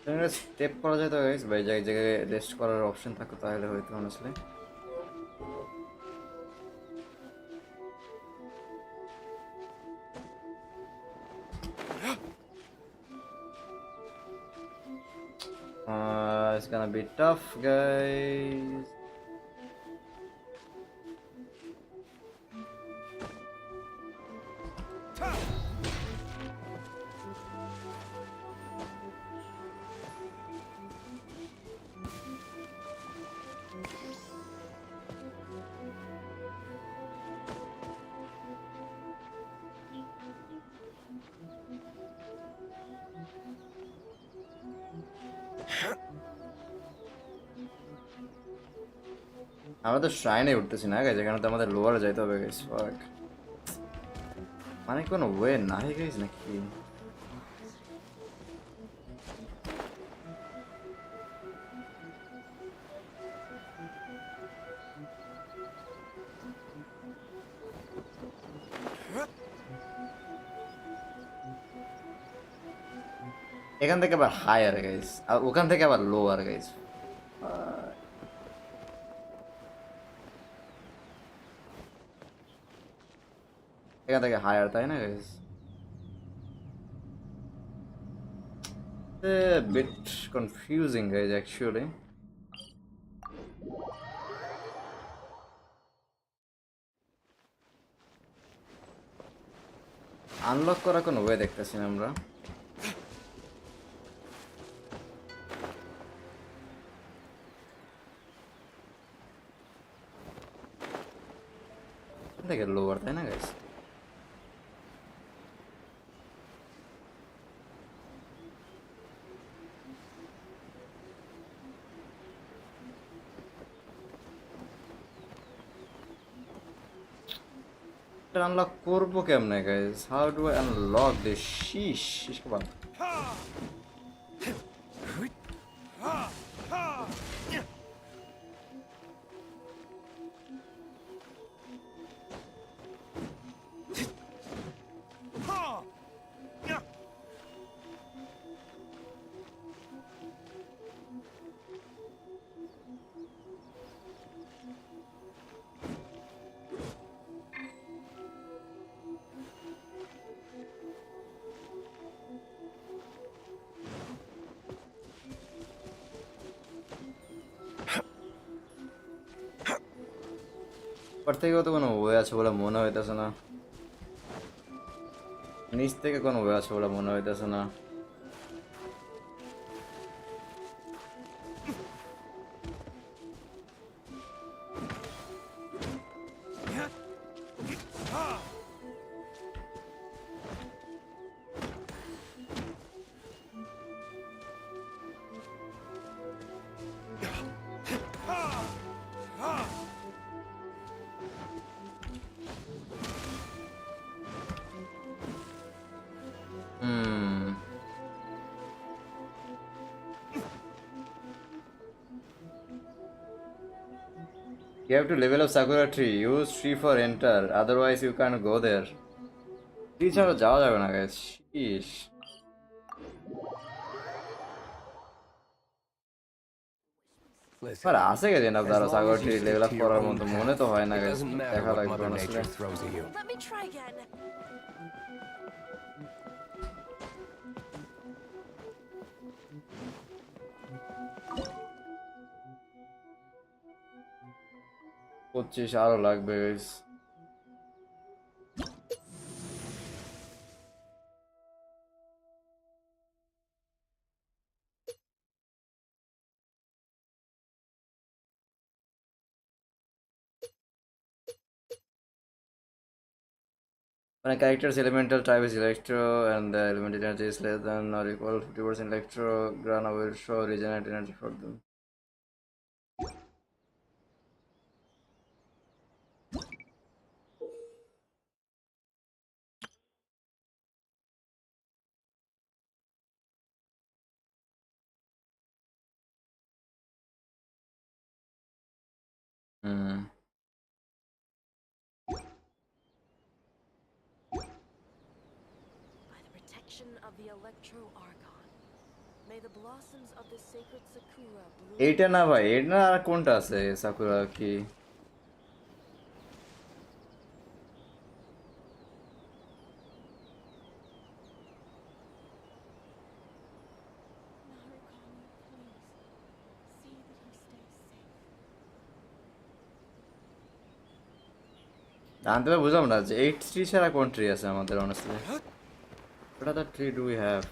স্টেপ করা যায় তো গাইস, ভাই জায়গায় রেস্ট করার অপশন থাকতো তাহলে হয়তো honestly. It's gonna be tough, guys. আমরা তো শ্রাইনে উঠতেছি না গাইজ, এখানে তো আমাদের লোয়ারে যাইতে হবে গাইজ। ফাক, মানে কোনো ওয়ে নাই গাইজ নাকি? এখান থেকে আবার হায়ার গাইজ, আর ওখান থেকে আবার লোয়ার গাইজ। এখান থেকে হায়ার, তাই না guys? Bit confusing guys actually. Unlock করা কোনো ওয়ে দেখতেছি না আমরা। দেখে লোয়ার, তাই না গাইস? আনলক করবো কেমনে guys? How do I unlock this? Sheesh sheesh কে বাদ। উপর থেকে তো কোনো ওয়ে আছে বলে মনে হইতেছে না, নিচ থেকে কোনো ওয়ে আছে বলে মনে হইতেছে না। You have to level up Sakura tree. Use tree for enter. Otherwise, you can't go there. Tree ছাড়া যাওয়া যাবে না guys. Sheesh. আর আছে গেছে না আপনারা সাগর ট্রি লেভেল আপ করার মতো মনে তো হয় না guys. দেখা লাগবে honestly. Let me try again. পঁচিশ আরো লাগবে guys. When a character's elemental type is electro and the elemental energy is less than or equal 50% electro, Grana will show regenerate energy for them. By the protection of the Electro Archon, May the blossoms of the sacred sakura bloom. এইটা না ভাই, এটা না, আর কোনটা আছে sakura কি? জানতে বুঝলাম না যে 8 ট্রি ছাড়া কোন ট্রি আছে আমাদের honestly. What other tree do we have?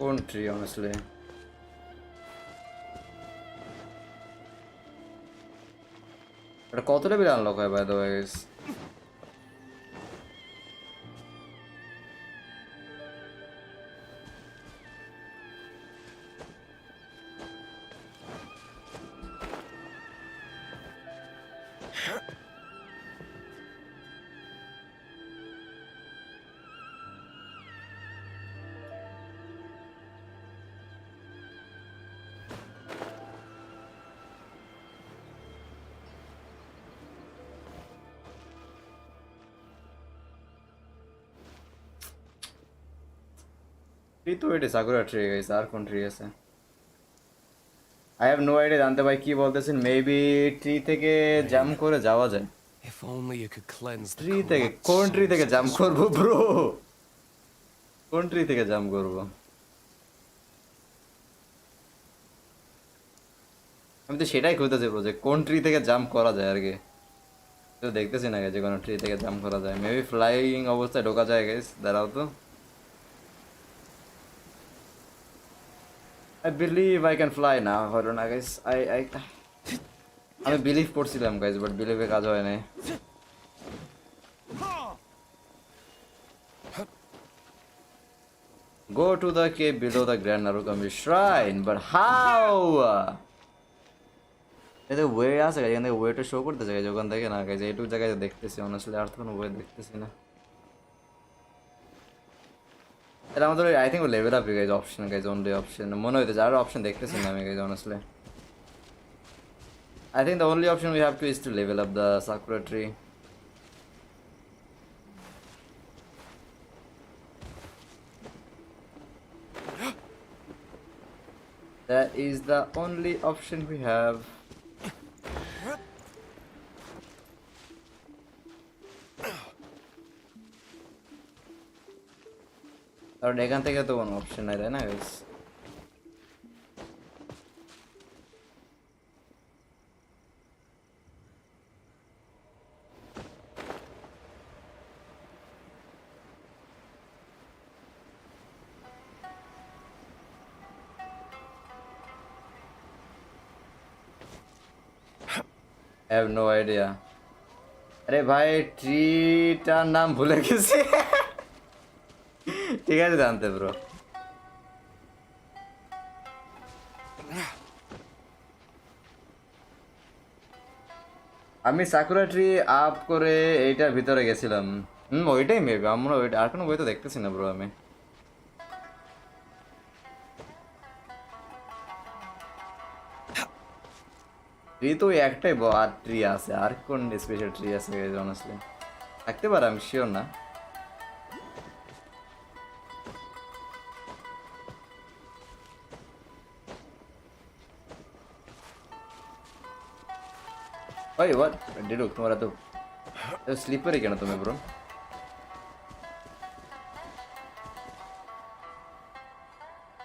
কোন ট্রি অনেস্টলি? এটা কত লেভেল আনলক হয় by the way guys? Tree তো এটা সাকুরা ট্রি গাইস, আর কোন ট্রি আছে? I have no idea. জানতে ভাই কি বলতেছেন? মেবি ট্রি থেকে জাম্প করে যাওয়া যায়। If only you could cleanse the tree থেকে কোন ট্রি থেকে জাম্প করব ব্রো? কোন ট্রি থেকে জাম্প করব? আমি তো সেটাই খুঁজতেছি ব্রো, যে কোন ট্রি থেকে জাম্প করা যায় আর কি। তো দেখতেছি না যে কোনো ট্রি থেকে জাম্প করা যায়। মেবি ফ্লাইং অবস্থায় ঢোকা যায় গাইস, দাঁড়াও তো। I believe I can fly now. Hold on, guys. আমি বিলিভ করছিলাম গাইস, বাট বিলিভে কাজ হয় না। Go to the cave below the Grand Narukami Shrine, but how? এতে ওয়ে আছে গাইস, এখান থেকে ওয়েটা শো করতেছে গাইস, ওখান থেকে না গাইস, এইটুকু জায়গায় দেখতেছি অনেস্টলি, আর তো কোনো ওয়ে দেখতেছি না। এটা আমাদের I think level up guys option guys, only option মনে হইতেছে, আর অপশন দেখতেছি না আমি guys honestly. I think the only option we have to is to level up the sakura tree. That is the only option we have. কারণ এখান থেকে তো কোনো অপশন নাই, তাই না guys? I have no idea. আরে ভাই ট্রিটার নাম ভুলে গেছি। ঠিক আছে জানতে ব্রো। আমি সাকুরা ট্রি আপ করে এইটার ভিতরে গেছিলাম। ওইটাই মেবি, আমরা ওইটা আর কোনো বই তো দেখতেছি না ব্রো আমি। ট্রি তো ওই একটাই আর ট্রি আছে, আর কোন স্পেশাল ট্রি আছে অনেস্টলি? থাকতে পারে, আমি শিওর না। ওই হোয়াট ডিডুক, তোমার তো স্লিপারই কেন তুমি ব্রো?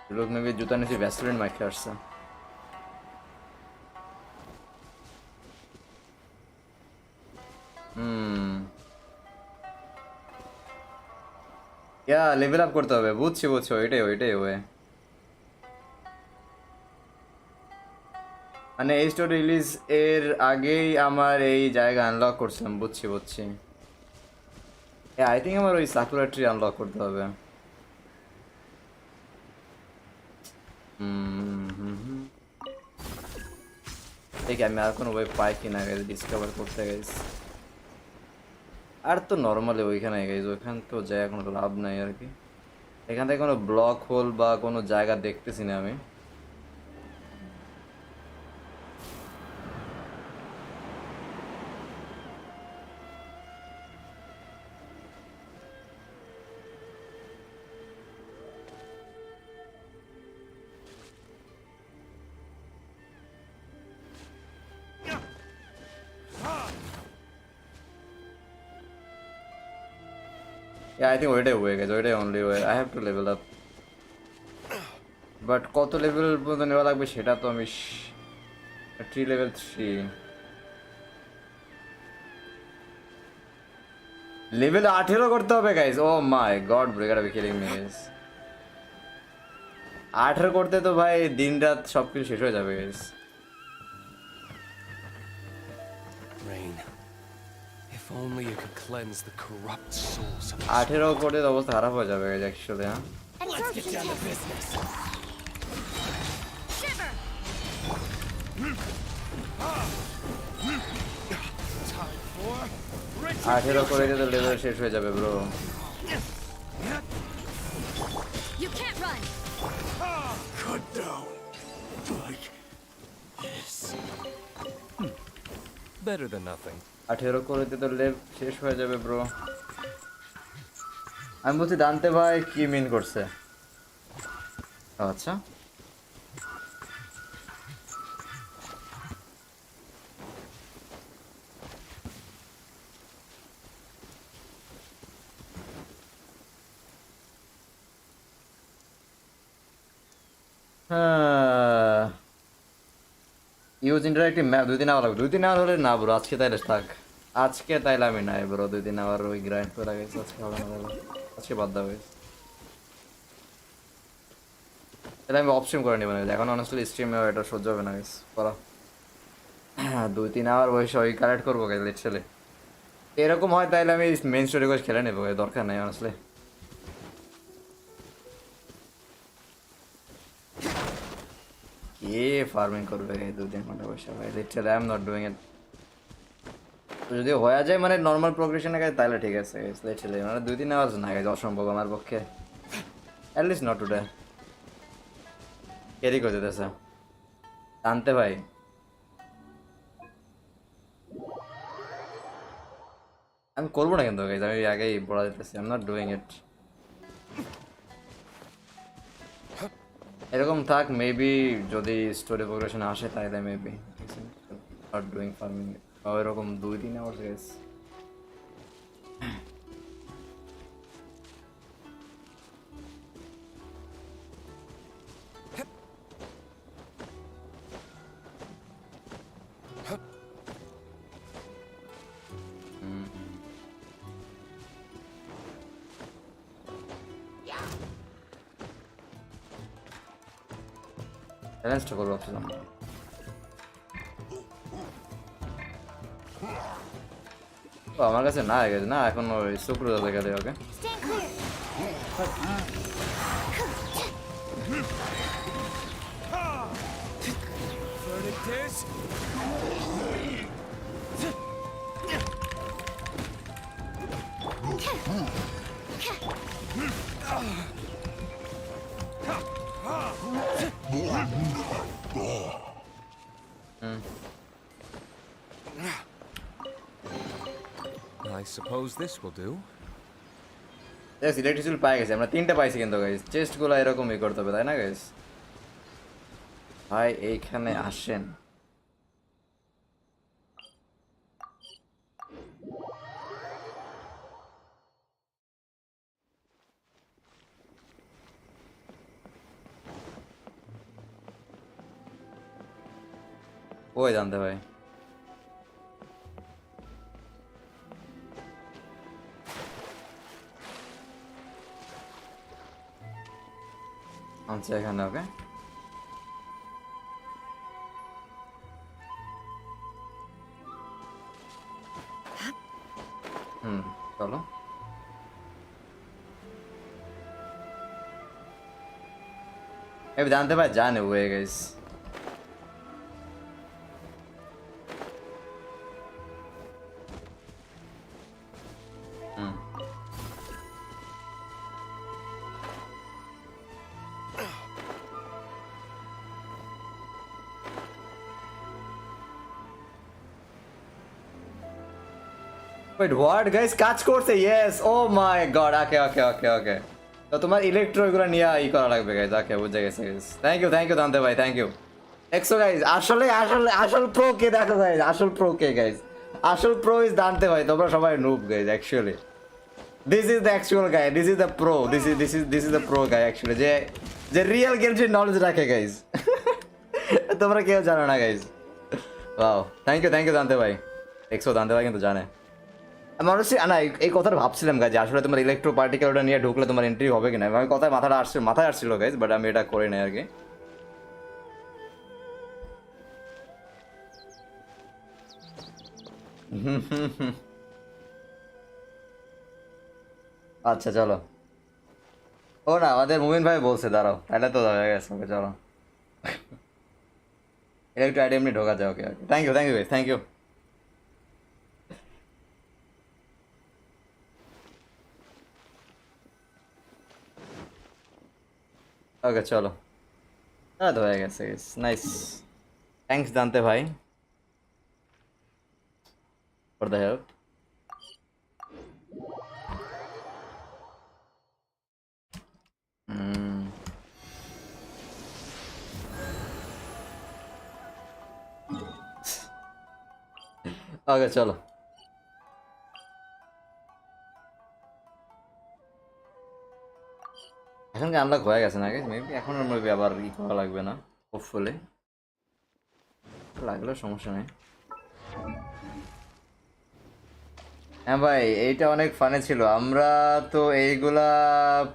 ডিডুক মেবি জুতা নিচে ভ্যাসলিন মাইকে আসছে। ইয়া লেভেল আপ করতে হবে, বুঝছি বুঝছি, ওইটাই ওইটাই ওয়ে। মানে এই স্টোরি রিলিজ এর আগেই আমার এই জায়গা আনলক করছিলাম, বুঝছি বুঝছি। আই থিঙ্ক আমার ওই সাকুরা ট্রি আনলক করতে হবে। দেখি আমি আর কোনো ওয়ে পাই কিনা গাইজ ডিসকভার করতে গাইজ। আর তো নর্মালি ওইখানে গাইজ, ওইখান তো যায় কোনো লাভ নাই আর কি। এখান থেকে কোনো ব্লক হোল বা কোনো জায়গা দেখতেছি না আমি। Yeah, I think ওইটাই way guys, ওইটাই only way. I have to level up. But কত লেভেল পর্যন্ত নেওয়া লাগবে সেটা তো আমি 3 level 3 লেভেল 18 করতে হবে গাইস। ও মাই গড ব্রো, এটা কিলিং মি গাইস। 18 করতে তো ভাই দিন রাত সবকিছু শেষ হয়ে যাবে guys. Rain. If only you could cleanse the corrupt souls of 18 করতে তো অবস্থা খারাপ হয়ে যাবে গাইস অ্যাকচুয়ালি। হ্যাঁ Let's get down to business. Shiver! Time for 18 করে দিলে লেভেল শেষ হয়ে যাবে bro. You can't run! Cut down. Like this. Better than nothing. 18 করে দিলে তো লেভেল শেষ হয়ে যাবে ব্রো। আমি বলছি দান্তে ভাই কি মিন করছে? আচ্ছা ইউজ ইন্টারেক্টিভ ম্যাপ 2-3 আওয়ার লাগবে। 2-3 আওয়ার হলে না ব্রো, আজকে তাইলে থাক। আজকে তাইলে আমি নাই ব্রো, 2-3 আওয়ার ওই গ্রাইন্ড করে গেছে। আজকে হবে না তাহলে, আজকে বাদ দাও গেছে। তাহলে আমি অপশন করে নেব না, এখন অনেস্টলি স্ট্রিমে এটা সহ্য হবে না গেছে করা। 2-3 আওয়ার বসে ওই কালেক্ট করবো গেছে লিটারালি। এরকম হয় তাইলে আমি মেইন স্টোরি করে খেলে নেবো, দরকার নাই অনেস্টলি। কে ফার্মিং করবে 2-3 ঘন্টা বসে ভাই? Literally I am not doing it. যদি হয়ে যায় মানে নর্মাল প্রোগ্রেশনে গেছে তাহলে ঠিক আছে লিটারালি, মানে 2-3 আওয়ার না গেছে অসম্ভব আমার পক্ষে, অ্যাটলিস্ট নট টুডে। ক্যারি করে দিতেছে জানতে ভাই। আমি করবো না কিন্তু গাইজ, আমি আগেই বলা দিতেছি I am not doing it. এরকম থাক মেবি, যদি স্টোরি প্রোগ্রেশন আসে তাহলে মেবি নট ডুইং ফার্মিং এরকম 2-3 আওয়ার গাইজ। চ্যালেঞ্জটা করবো ভাবছিলাম। ও আমার কাছে না হয়ে গেছে না, এখন ওই শুক্রবার গেলে ওকে। Stand clear! verdict is I suppose this will do. Select হিসেবে পাই গেছে, আমরা 3টা পাইছি কিন্তু গাইস। চেস্টগুলো এরকমই করতে হবে তাই না গাইস? ভাই এইখানে আসেন। ওই জানতে ভাই আচ্ছা এখানে ওকে। চলো এবার জানতে পাই জানে হয়ে গেছে। Wait, what guys? কাজ করছে, yes. Oh my god. Okay. তো তোমার ইলেকট্রো এগুলো নিয়ে ই করা লাগবে গাইজ। ওকে, বুঝে গেছে গাইজ। থ্যাংক ইউ দান্তে ভাই, থ্যাংক ইউ। দেখছো গাইজ, আসল প্রো কে দেখো গাইজ, আসল প্রো কে গাইজ, আসল প্রো ইজ দান্তে ভাই। তোমরা সবাই noob guys actually. This is the actual guy, this is the pro, this is the pro guy actually, যে রিয়েল গেমসের নলেজ রাখে গাইজ। তোমরা কেউ জানো না guys. Wow, thank you Dante ভাই। দেখছো দান্তে ভাই কিন্তু জানে। মানুষ না এই কথাটা ভাবছিলাম গাইজ, আসলে তোমার ইলেকট্রো পার্টিকেল ওটা নিয়ে ঢুকলে তোমার এন্ট্রি হবে কিনা। আমি কথায় মাথায় আসছিল গাইজ, বাট আমি এটা করি নাই আর কি। আচ্ছা চলো। ও না, আমাদের মুমিন ভাই বলছে, দাঁড়াও তাহলে তো হয়ে গেছে। ওকে চলো, ইলেকট্রো আইডি এমনি ঢোকা যায়। Okay thank you guys, thank you. Okay চলো, তো হয়ে গেছে। নাইস, থ্যাংকস দান্তে ভাই ফর দ্য হেল্প। ওকে চলো, এখন কি আনলক হয়ে গেছে না? মেবি এখন মেবি আবার ই করা লাগবে না, হোপফুলি। লাগলেও সমস্যা নেই। হ্যাঁ ভাই, এইটা অনেক ফানি ছিল। আমরা তো এইগুলা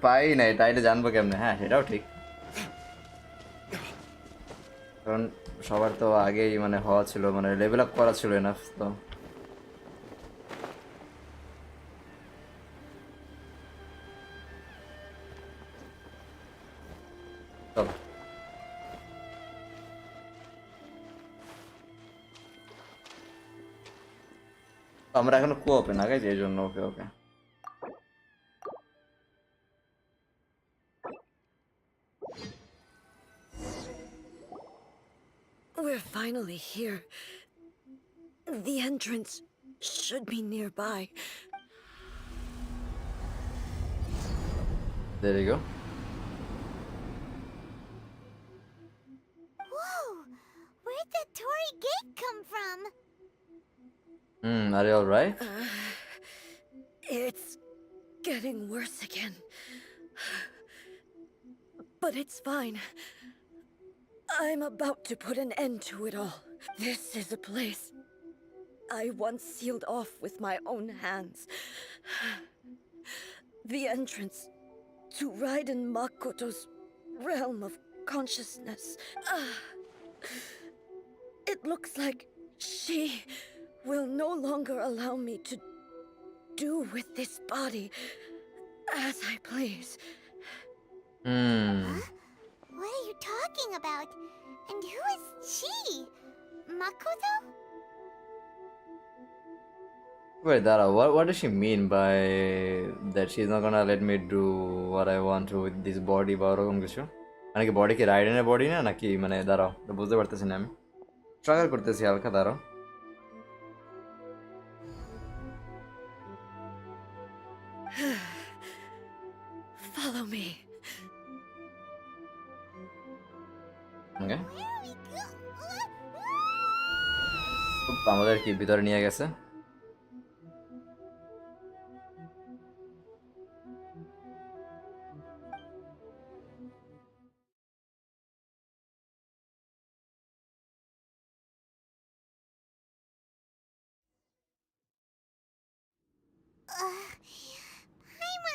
পাই না, এটা এটা জানবো কেমনে? হ্যাঁ সেটাও ঠিক, কারণ সবার তো আগেই মানে হওয়া ছিল, মানে লেভেল আপ করা ছিল এনাফ। তো চলো, আমরা এখনো কোঅপে না গাইজ, এই জন্য। ওকে We're finally here. The entrance should be nearby. there you go. Whoa! Where'd that Tory gate come from? Are you alright? It's getting worse again. But it's fine. I'm about to put an end to it all. This is a place I once sealed off with my own hands. The entrance to Raiden Makoto's realm of consciousness. It looks like she will no longer allow me to do with this body as I please. What are you talking about? And who is she? Makoto? Wait, Dara, what does she mean by that she's not gonna let me do what I want to with this body বা ওরকম কিছু? মানে কি body কি রাইডেনের body না নাকি? মানে দাঁড়াও, বুঝতে পারতেছি না, আমি স্ট্রাগল করতেছি হালকা, দাঁড়াও। Follow me. Okay, Where are we আমাদের কি ভিতরে নিয়ে গেছে?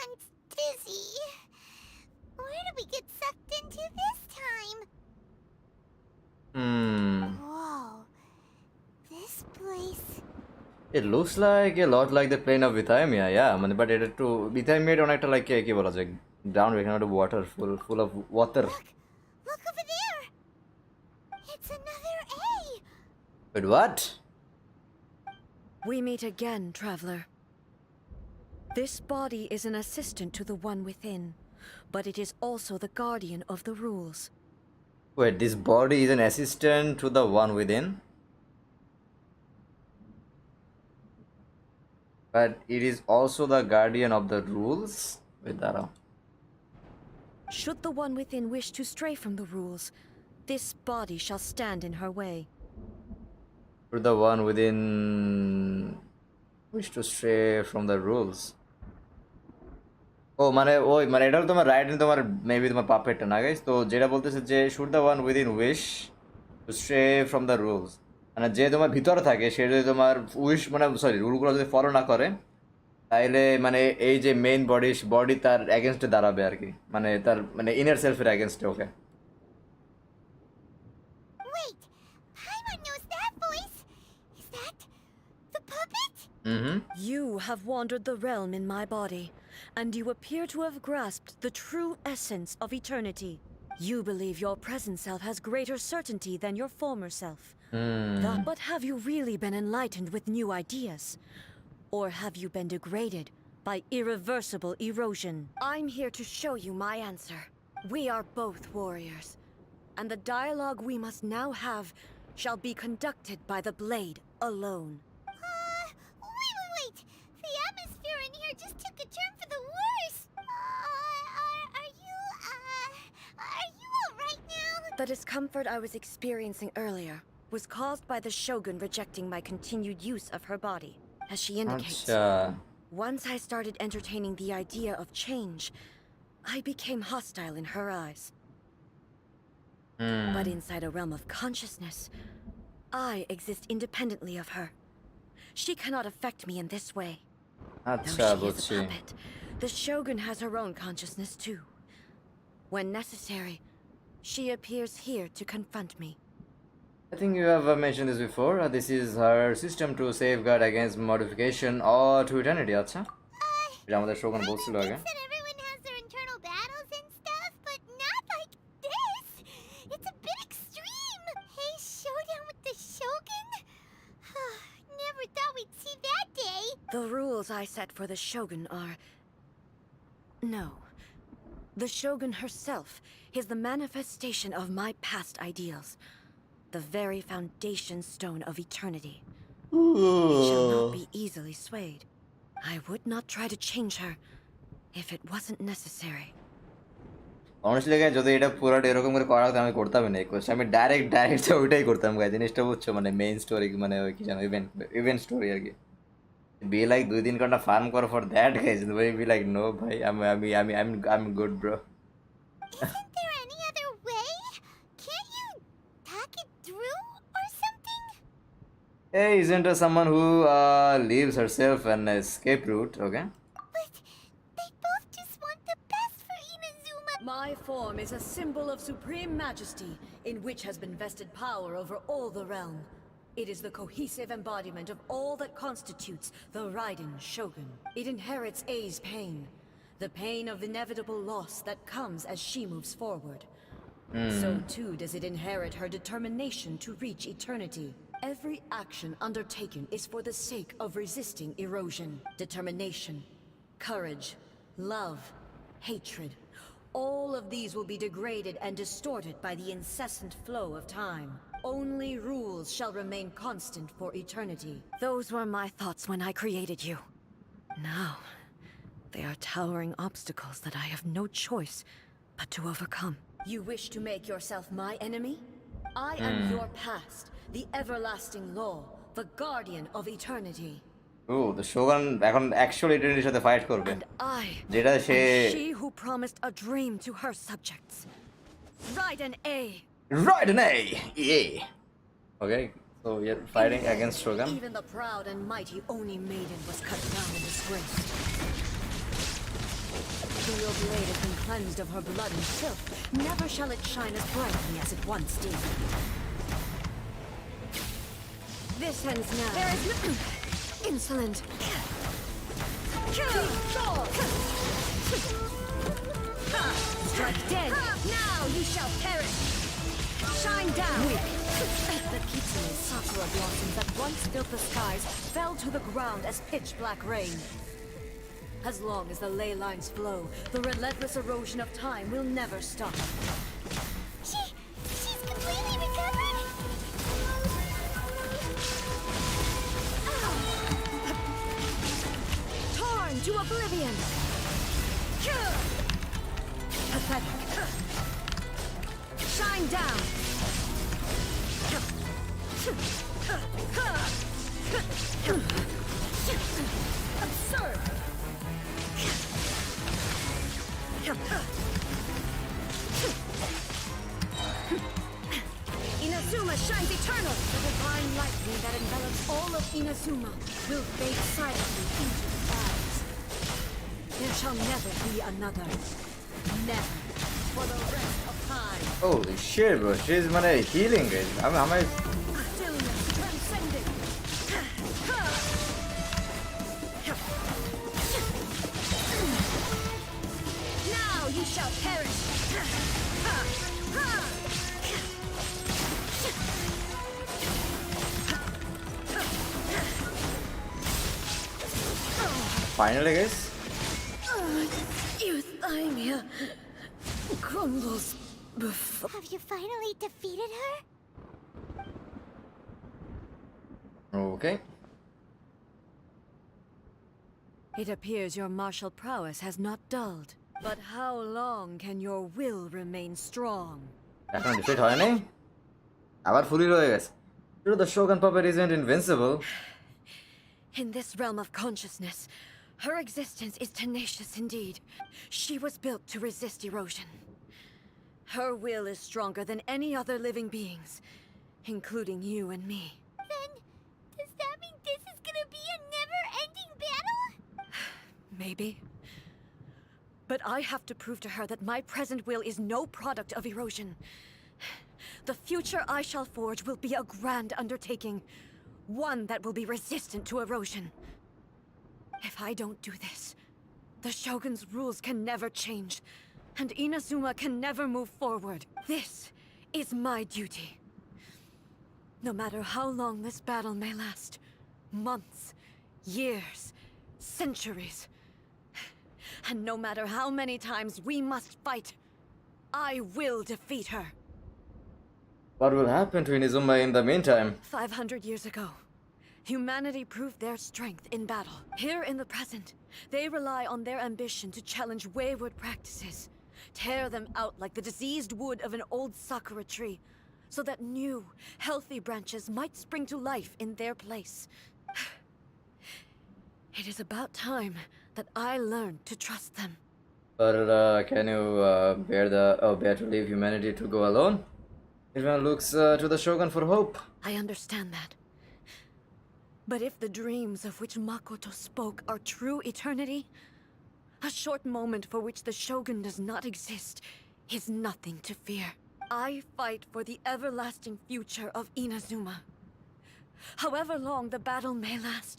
I'm dizzy. Where did we get sucked into this time? Whoa. This place. It looks like a lot like the plane of Vithymia, yeah. মানে but এটা একটু Vithymia অনেকটা like কি বলা যায়, down এখানে একটা water, full of water. Look over there. It's another A. Wait, what? We meet again, traveler. This body is an assistant to the one within, but it is also the guardian of the rules. Wait, this body is an assistant to the one within? But it is also the guardian of the rules? Wait, that. Should the one within wish to stray from the rules, this body shall stand in her way. Should the one within wish to stray from the rules? ও মানে ওই মানে এটা তোমার right in তোমার maybe তোমার পাপেটটা না guys তো যেটা বলতেছে যে should the one within wish to স্ট্রে from the rules মানে যে তোমার ভিতরে থাকে সে যদি তোমার উইশ মানে সরি রুলগুলো যদি ফলো না করে তাইলে মানে এই যে মেইন বডি তার এগেনস্টে দাঁড়াবে আর কি মানে তার মানে ইনার সেলফের এগেনস্টে ওকে Wait, Paimon knows that voice. Is that the puppet? You have wandered the realm in my body, and you appear to have grasped the true essence of eternity. You believe your present self has greater certainty than your former self. But have you really been enlightened with new ideas? Or have you been degraded by irreversible erosion? I'm here to show you my answer. We are both warriors, and the dialogue we must now have shall be conducted by the blade alone. Wait. The atmosphere in here just took a turn for the worse. Are you alright now? The discomfort I was experiencing earlier was caused by the Shogun rejecting my continued use of her body, as she indicates. Once I started entertaining the idea of change, I became hostile in her eyes. But inside a realm of consciousness, I exist independently of her. She cannot affect me in this way. Though she is a puppet, the Shogun has her own consciousness too. When necessary, she appears here to confront me. I think you have mentioned this before. This is her system to safeguard against modification or to eternity. আচ্ছা এটা আমাদের Shogun বলছিল আগে Said everyone has their internal battles and stuff, but not like this. It's a bit extreme. Hey, showdown with the Shogun? Never thought we'd see that day. The rules I set for the Shogun are... No. The Shogun herself is the manifestation of my past ideals. The very foundation stone of eternity. She shall not be easily swayed. I would not try to change her if it wasn't necessary. Honestly guys যদি এটা পুরোটা এরকম করে করা হতো আমি করতামই না এই কোর্স আমি ডাইরেক্ট ওইটাই করতাম গাইস জিনিসটা বুঝছো মানে মেইন স্টোরি মানে ওই কি জানো ইভেন্ট স্টোরি আর কি বি লাইক 2-3 ঘন্টা ফার্ম করো for that guys be like no ভাই আমি good bro Isn't there any other way? Can't you talk it through or something? Hey, isn't there someone who leaves herself an escape route, okay? But they both just want the best for Inazuma. My form is a symbol of supreme majesty, in which has been vested power over all the realm. It is the cohesive embodiment of all that constitutes the Ryzen Shogun. It inherits A's pain, the pain of inevitable loss that comes as she moves forward. So too does it inherit her determination to reach eternity. Every action undertaken is for the sake of resisting erosion. Determination, courage, love, hatred. All of these will be degraded and distorted by the incessant flow of time. Only rules shall remain constant for eternity. Those were my thoughts when I created you. Now, they are towering obstacles that I have no choice but to overcome. You wish to make yourself my enemy? I am your past, the everlasting law, the guardian of eternity. Oh, the Shogun এখন actually এটার সাথে fight করবে And I যেটা সে am she who promised a dream to her subjects. Ryzen A. Ryzen A. Yeah. Okay, so you're fighting against Shogun. Even the proud and mighty Oni maiden was cut down and disgraced. Though your blade has been cleansed of her blood and filth, never shall it shine as brightly as it once did. This ends now. There is no... Insolent. Kill! Strike dead. Now you shall perish. Shine down. The kitsune sakura blossoms that once filled the skies fell to the ground as pitch black rain. As long as the ley lines flow, the relentless erosion of time will never stop. She's completely recovered? Torn to oblivion! Pathetic. Shine down! Absurd! Inazuma shines eternal! The divine lightning that envelops all of Inazuma will fade silently into the clouds. There shall never be another. Never. For the rest of time. Holy shit, bro. She's healing guys. I'm Stillness transcending. Now you shall perish. finally guys. Euthymia crumbles before. Have you finally defeated her? Okay. It appears your martial prowess has not dulled. But how long can your will remain strong? এখন defeat হয়নি আবার ফুলি রয়ে গেছে the Shogun puppet isn't invincible. In this realm of consciousness, her existence is tenacious indeed. She was built to resist erosion. Her will is stronger than any other living beings, including you and me. Then, does that mean this is gonna be a never-ending battle? Maybe. But I have to prove to her that my present will is no product of erosion. The future I shall forge will be a grand undertaking, one that will be resistant to erosion. If I don't do this, the Shogun's rules can never change, and Inazuma can never move forward. This is my duty. No matter how long this battle may last, months, years, centuries, and no matter how many times we must fight, I will defeat her. What will happen to Inazuma in the meantime? 500 years ago, humanity proved their strength in battle. Here in the present, they rely on their ambition to challenge wayward practices, tear them out like the diseased wood of an old sakura tree, so that new, healthy branches might spring to life in their place. It is about time that I learned to trust them. But can you bear to leave humanity to go alone? Everyone looks to the Shogun for hope. I understand that. But if the dreams of which Makoto spoke are true eternity, a short moment for which the Shogun does not exist is nothing to fear. I fight for the everlasting future of Inazuma. However long the battle may last,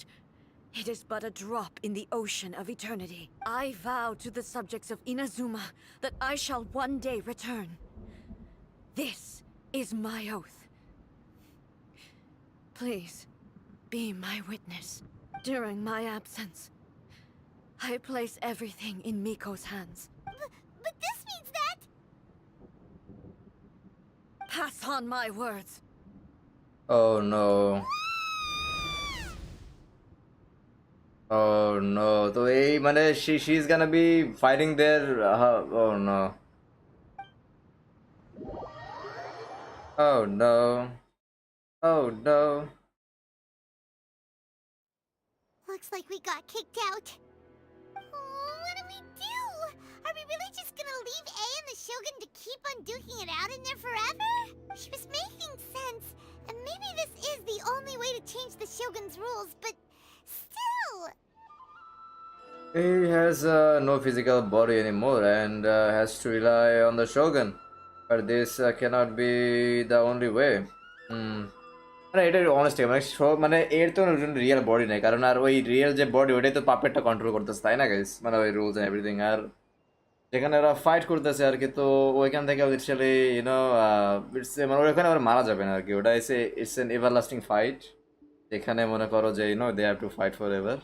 it is but a drop in the ocean of eternity. I vow to the subjects of Inazuma that I shall one day return. This is my oath. Please, be my witness. During my absence, I place everything in Miko's hands. But this means that... Pass on my words. Oh no. Oh no. So she's gonna be fighting there. Oh no. Oh no. Oh no. Looks like we got kicked out. Oh, what do we do? Are we really just gonna leave A and the Shogun to keep on duking it out in there forever? She was making sense, and maybe this is the only way to change the Shogun's rules, but still... He has no physical body anymore and has to rely on the Shogun. But this cannot be the only way. এটা honestly এর তো real body নেই, কারণ আর ওই real যে body ওটাই তো পাপেটটা control করতেছে, তাই না গাইস? ওই রুলস এন্ড এভরিথিং। আর যেখানে ওরা ফাইট করতেছে আর কি, তো ওইখান থেকে লিটারালি ইটস ওখানে ওরা মারা যাবে না আর কি। ওটা ইটস এন এভারলাস্টিং ফাইট, যেখানে মনে করো যে they have to fight forever.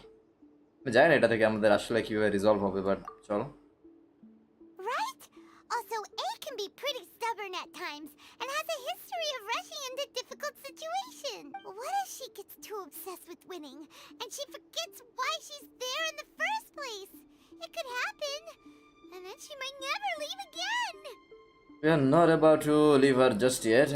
আমি জানি না এটা থেকে আমাদের আসলে কিভাবে রিজলভ হবে, বাট চলো। Right? Also, A can be pretty stubborn at times and has a history of rushing into difficult situations. What if she gets too obsessed with winning and she forgets why she's there in the first place? It could happen, and then she might never leave again. We are not about to leave her just yet.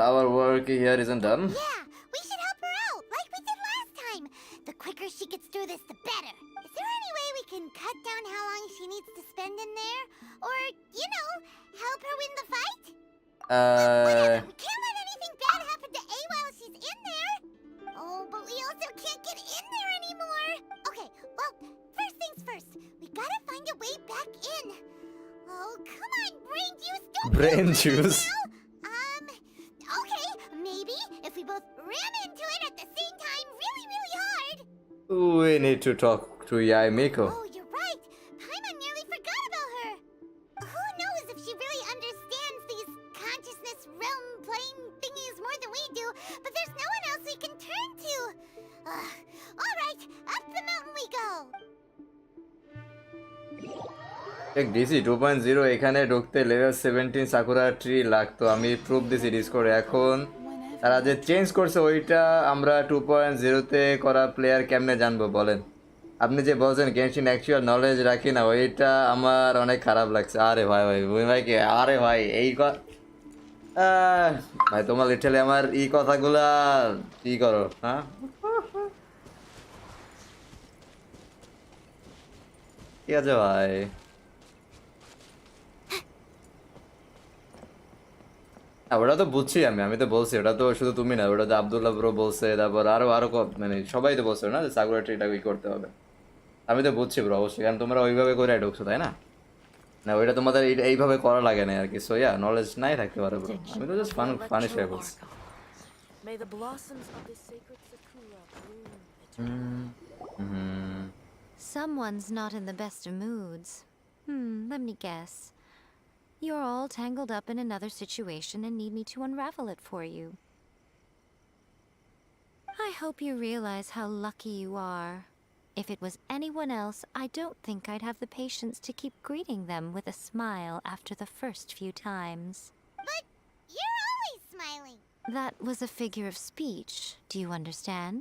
Our work here isn't done. Yeah, we should help her out, like we did last time. The quicker she gets through this, the better. Is there any way we can cut down how long she needs to spend in there? Or, you know, help her win the fight? Whatever, we can't let anything bad happen to A while she's in there. Oh, but we also can't get in there anymore. Okay, well, first things first. We gotta find a way back in. Oh, come on, brain juice, don't be Brain afraid juice. now. Okay, maybe if we both ram into it at the same time really, really hard. We need to talk to Yai Miko. Oh, you're right. Paimon nearly forgot about her. Who knows if she really understands these consciousness realm plane thingies more than we do, but there's no one else we can turn to. All right, up the mountain we go. এক DC 2.0 এখানে ঢুকতে level 17 sakura tree লাগতো। আমি proof দিছি ডিসকর্ডে। এখন তারা যে change করছে ওইটা আমরা 2.0 করা প্লেয়ার কেমনে জানবো বলেন? আপনি যে বলছেন গেনশিন অ্যাকচুয়াল নলেজ রাখি না, ওইটা আমার অনেক খারাপ লাগছে। আরে ভাই ভাইকে আরে ভাই এই ভাই তোমার লিটারালি আমার এই কথাগুলা কি করো, হ্যাঁ? ঠিক আছে ভাই। ওটা তো বুঝছি আমি তো বলছি, ওটা তো শুধু তুমি না, ওটা তো আব্দুল্লাহ ব্রো বলছে, তারপর আরো মানে সবাই তো বলছে না যে সাকুরা ট্রিটা করতে হবে। আমি তো বুঝছি ব্রো অবশ্যই, কারণ তোমরা ওইভাবে করে ঢুকছো তাই না? না ওইটা তোমাদের এইভাবে করা লাগে না আর কি। সো ইয়া, নলেজ নাই থাকতে পারে ব্রো, আমি তো জাস্ট ফানিশ হয়ে বলছি। May the blossoms of this sacred sakura bloom eternally. Someone's not in the best of moods. Let me guess. You're all tangled up in another situation and need me to unravel it for you. I hope you realize how lucky you are. If it was anyone else, I don't think I'd have the patience to keep greeting them with a smile after the first few times. But you're always smiling. That was a figure of speech, do you understand?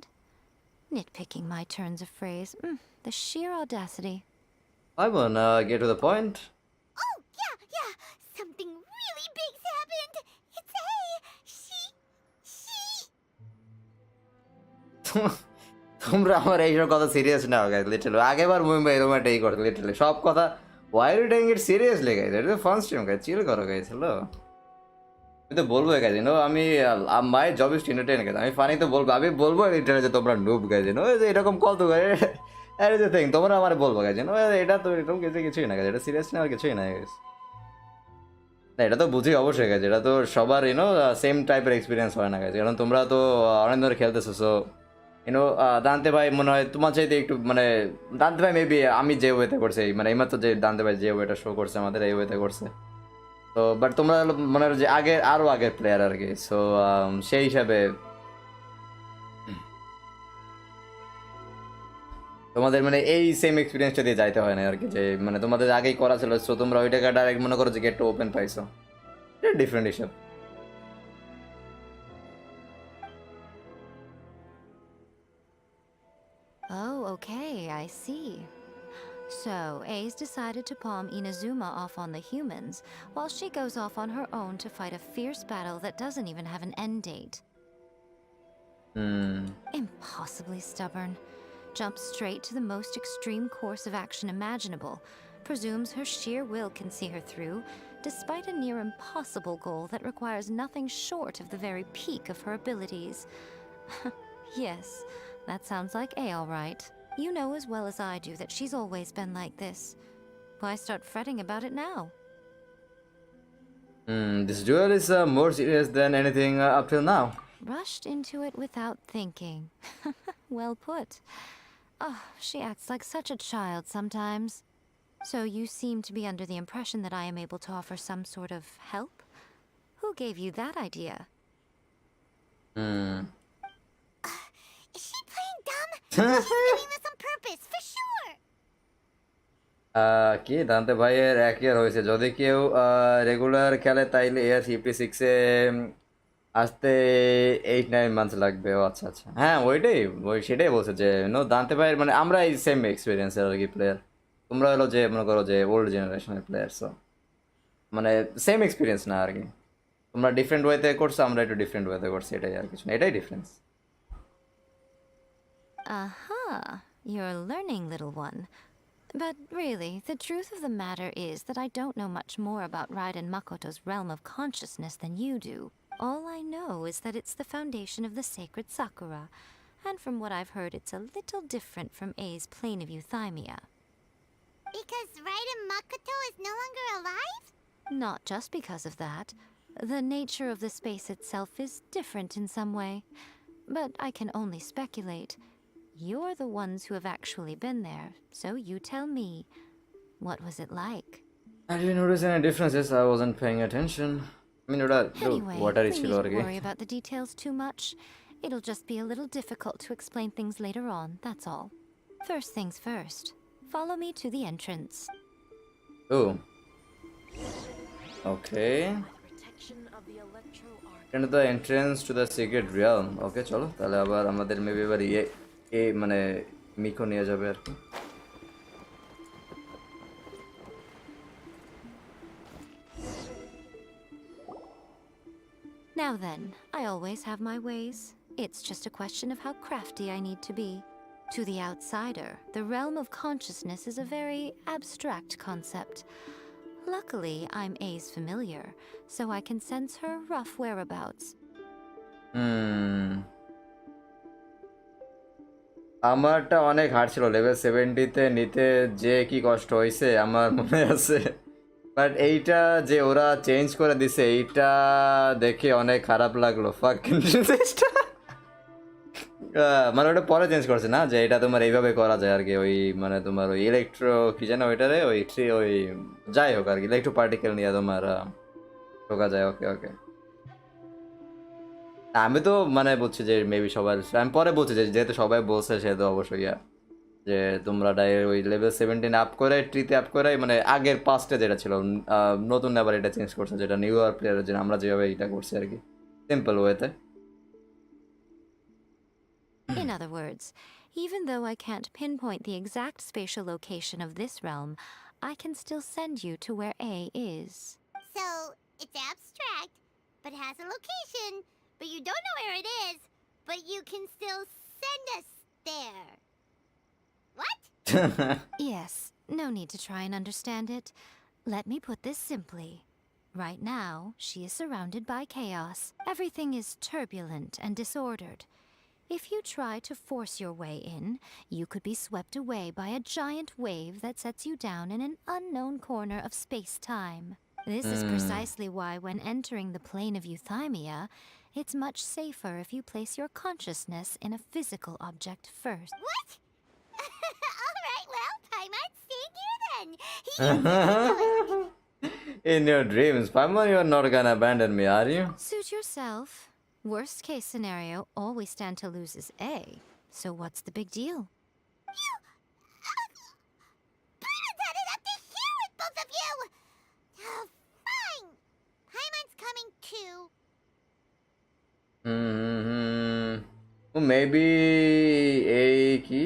Nitpicking my turns of phrase. The sheer audacity. I wanna get to the point. Oh, yeah. Something really big's happened. It's she. তোমরা আমার এইসব কথা serious না guys, literally আগেবার Mumbai এরকম একটা এই করতো literally সব কথা why you taking it seriously guys, এটা তো ফান স্ট্রিম গাইজ, চিল করো গাইজ। হ্যালো, আমি তো বলবো গাইজ, আমি my job is two entertain guys, আমি ফানি তো বলবো, আমি বলবো লিটারালি যে তোমরা নুব গাইজ, ওই যে এরকম কল তো গাইজ, আরে যে থিং তোমরা আমার বলবো গাইজ, এটা তো এরকম কিছুই না গাইজ, এটা সিরিয়াস নেওয়ার কিছুই না গাইজ। না এটা তো বুঝি অবশ্যই গাইজ, এটা তো সবার সেম টাইপের এক্সপিরিয়েন্স হয় না গাইজ, কারণ তোমরা তো অনেক ধরে খেলতেছো। সো দান্তে ভাই মনে হয় তোমার চাইতে একটু মানে দান্তে ভাই মেবি আমি যে ওয়েতে করছে মানে এইমাত্র যে দান্তে ভাই যে ওয়েটা শো করছে আমাদের এই ওয়েতে করছে। তো বাট তোমরা মনে হয় যে আরও আগের প্লেয়ার আর কি। সো সেই হিসাবে তোমাদের মানে এই সেম এক্সপিরিয়েন্সটা দিয়ে যাইতে হয় না আর কি, যে মানে তোমাদের আগেই করা ছিল। সো তোমরা ওইটাকে ডাইরেক্ট মনে করো যে গেটটা ওপেন পাইছো, এটা ডিফারেন্ট হিসাব। Oh, okay, I see. So, A's decided to palm Inazuma off on the humans, while she goes off on her own to fight a fierce battle that doesn't even have an end date. Impossibly stubborn. Jumps straight to the most extreme course of action imaginable, presumes her sheer will can see her through, despite a near impossible goal that requires nothing short of the very peak of her abilities. Yes, that sounds like A all right. You know as well as I do that she's always been like this. Why start fretting about it now? This duel is more serious than anything up till now. Rushed into it without thinking. Well put. Oh, she acts like such a child sometimes. So you seem to be under the impression that I am able to offer some sort of help? Who gave you that idea? Is she playing dumb? She's doing this on purpose, for sure. কি দান্তে ভাইয়ের 1 ইয়ার হয়েছে, যদি কেউ regular খেলে তাইলে air 56-এ আসতে 8-9 months লাগবে। ও আচ্ছা আচ্ছা, হ্যাঁ ওইটাই, সেটাই বলছে যে নো দান্তে ভাইয়ের মানে আমরা এই সেম এক্সপিরিয়েন্সের আর কি প্লেয়ার, তোমরা হলো যে মনে করো যে ওল্ড জেনারেশনের প্লেয়ার, সো মানে সেম এক্সপিরিয়েন্স না আর কি, তোমরা ডিফারেন্ট ওয়েতে করছো, আমরা একটু ডিফারেন্ট ওয়েতে করছি, এটাই আর কিছু না, এটাই difference. Aha, you're learning, little one. But really, the truth of the matter is that I don't know much more about Raiden Makoto's realm of consciousness than you do. All I know is that it's the foundation of the sacred Sakura, and from what I've heard, it's a little different from A's plane of euthymia. Because Raiden Makoto is no longer alive? Not just because of that. The nature of the space itself is different in some way. But I can only speculate. You're the ones who have actually been there, so you tell me. What was it like? I didn't notice any differences, I wasn't paying attention. I mean, ওটা Anyway, ওয়াটারই we ছিল আর needn't কি। worry about the details too much. It'll just be a little difficult to explain things later on, that's all. First things first. Follow me to the entrance. Oh. Okay. Into the entrance to the secret realm. Okay, চলো তাহলে আবার আমাদের maybe এবার মানে মিকো নিয়ে যাবে আর কি। Now then, I always have my ways. It's just a question of how crafty I need to be. To the outsider, the realm of consciousness is a very abstract concept. Luckily, I'm A's familiar, so I can sense her rough whereabouts. আমারটা অনেক hard ছিল, level 70-তে নিতে যে কি কষ্ট হয়েছে আমার মনে আছে, বাট এইটা যে ওরা চেঞ্জ করে দিছে এইটা দেখে অনেক খারাপ লাগলো। ফাকিং জিনিসটা মানে ওটা পরে চেঞ্জ করছে না, যে এটা তোমার এইভাবে করা যায় আর কি, ওই মানে তোমার ওই ইলেকট্রো কি জানো ওইটারে ওই যাই হোক আর কি, ইলেকট্রো পার্টিকেল নিয়ে তোমার ঢোকা যায়। ওকে ওকে, আমি তো মানে বলছি যে মেবি সবার, আমি পরে বলছি যে যেহেতু সবাই বলছে সেহেতু অবশ্যই যে তোমরা ওই লেভেল 17 আপ করে ট্রিতে আপ করে মানে আগের পাস্টে যেটা ছিল নতুন আবার এটা চেঞ্জ করছে, যেটা নিউ ইয়ার প্লেয়ারের জন্য আমরা যেভাবে এটা করছি আর কি, সিম্পল ওয়েতে। In other words, even though I can't pinpoint the exact spatial location of this realm, I can still send you to where A is. So, it's abstract, but has a location, but you don't know where it is, but you can still send us there. What? Yes, no need to try and understand it. Let me put this simply. Right now, she is surrounded by chaos. Everything is turbulent and disordered. If you try to force your way in, you could be swept away by a giant wave that sets you down in an unknown corner of space-time. This is precisely why when entering the plane of euthymia, it's much safer if you place your consciousness in a physical object first. What? Alright, well, Paimon's staying here then. In your dreams, Paimon, you're not gonna abandon me, are you? Suit yourself. Worst case scenario, all we stand to lose is A. So what's the big deal? Paimon's had it up to here with both of you! Oh, fine. Paimon's coming too. Maybe এই কি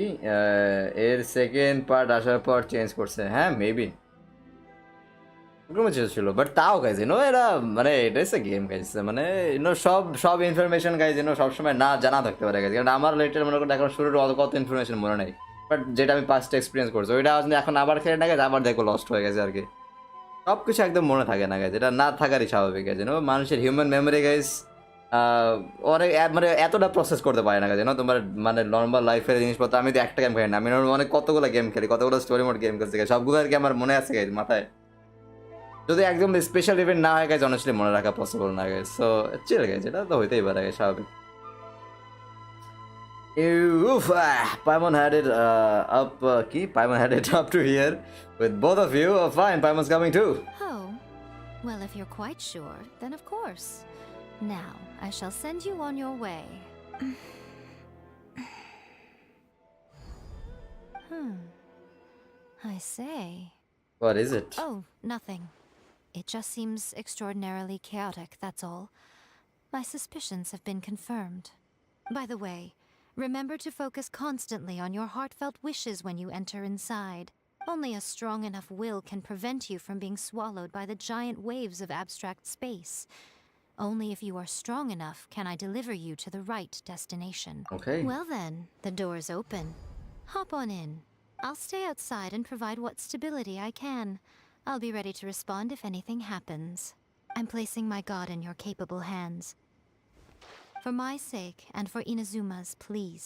এর second part আসার পর change করছে, হ্যাঁ maybe ছিল, but তাও guys এরা মানে এটা হচ্ছে গেম গাইজ, মানে সব ইনফরমেশন গাইজ সবসময় না জানা থাকতে পারে গাইজ, কারণ আমার লেটের মনে করেন এখন শুরুর কত ইনফরমেশন মনে নেই, বাট যেটা আমি পাস্টে এক্সপিরিয়েন্স করছি ওইটা এখন আবার খেলে না গেছে, আবার দেখো লস্ট হয়ে গেছে আর কি, সব কিছু একদম মনে থাকে না গাইজ, এটা না থাকারই স্বাভাবিক গাইজ, মানুষের হিউম্যান মেমোরি গাইজ অনেক মানে এতটা প্রসেস করতে পারে না গাইজ, তোমার মানে নর্মাল লাইফের জিনিসপত্র, আমি তো একটা গেম খেলি না, আমি অনেক কতগুলো গেম খেলি, কতগুলো স্টোরি মোড গেম খেলছি গাইজ, সবগুলো আর কি আমার মনে আছে গাইজ মাথায়, যদি একদম স্পেশাল ইভেন্ট না হয় গাইজ অনেস্টলি মনে রাখা পসিবল না গাইজ, সো চিল গাইজ, এটা তো হইতেই পারে গাইজ স্বাভাবিক। Paimon had it up Paimon had it up to here with both of you. Fine, Paimon's coming too. Oh, well, if you're quite sure, then of course. Now, I shall send you on your way. I say, What is it? Oh, nothing. It just seems extraordinarily chaotic, that's all. My suspicions have been confirmed. By the way, remember to focus constantly on your heartfelt wishes when you enter inside. Only a strong enough will can prevent you from being swallowed by the giant waves of abstract space. Only if you are strong enough can I deliver you to the right destination. Okay. Well then, the door's open. Hop on in. I'll stay outside and provide what stability I can. I'll be ready to respond if anything happens. I'm placing my god in your capable hands. For my sake and for Inazuma's, please.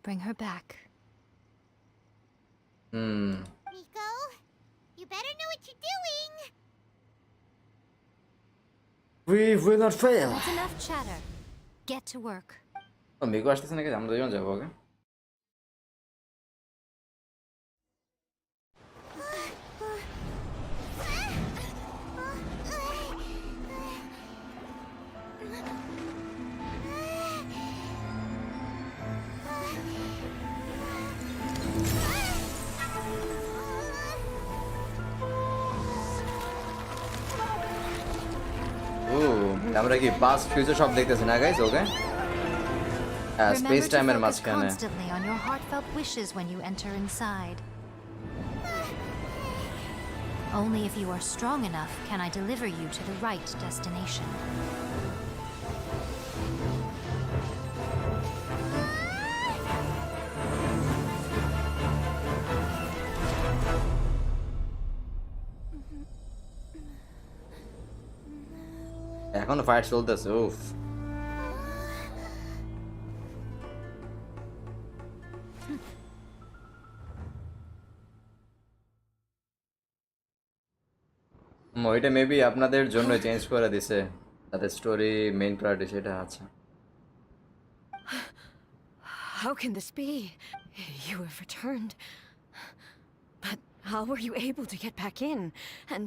Bring her back. Rico, you better know what you're doing. We will not fail. That's enough chatter. Get to work. মিকো আসতেছে নাকি? আমরা দুজন যাবো ওকে। আমরা কি past future সব দেখতেছি না গাইস? ওকে, স্পেস টাইমের মাঝখানে। Constantly on your heartfelt wishes when you enter inside. Only if you are strong enough can I deliver you to the right destination. এখনো ফাইট চলতেছে। উফ, ওইটা মেবি আপনাদের জন্য চেঞ্জ করে দিছে, তাদের স্টোরি মেইন প্রায়োরিটি সেটা আছে। How can this be? You have returned. But how were you able to get back in? And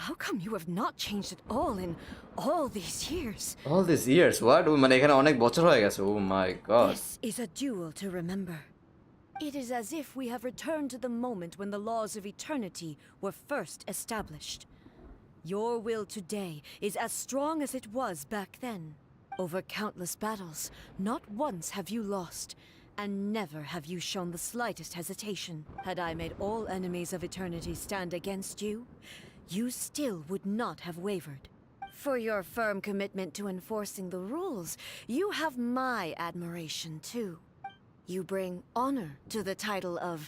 how come you have not changed at all in all these years? All these years? What? মানে এখানে অনেক বছর হয়ে গেছে। Oh my god. This is a duel to remember. It is as if we have returned to the moment when the laws of eternity were first established. Your will today is as strong as it was back then. Over countless battles, not once have you lost, and never have you shown the slightest hesitation. Had I made all enemies of eternity stand against you, you still would not have wavered. For your firm commitment to enforcing the rules, you have my admiration too. You bring honor to the title of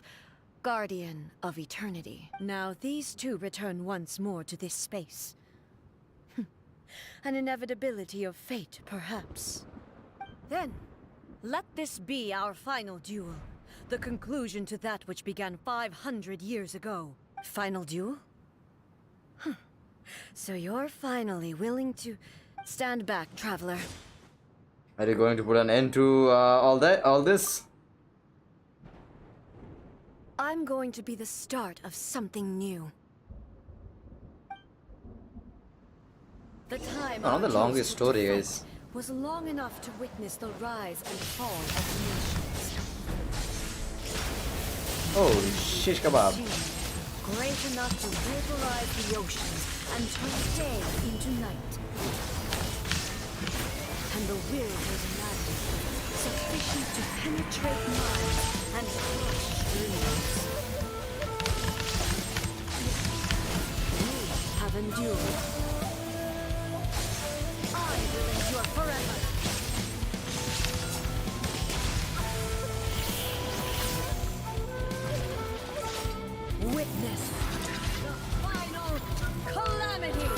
Guardian of Eternity. Now these two return once more to this space. An inevitability of fate, perhaps. Then, let this be our final duel. The conclusion to that which began 500 years ago. Final duel? So you're finally willing to stand back, traveler. Are you going to put an end to all this? I'm going to be the start of something new. The time Not the longest story, guys. was long enough to witness the rise and fall of nations. Oh, shish kebab. Great enough to vaporize the oceans and turn day into night. And the will was madness, sufficient to penetrate minds and crush dreams. We have endured. I will endure forever. Witness the final calamity.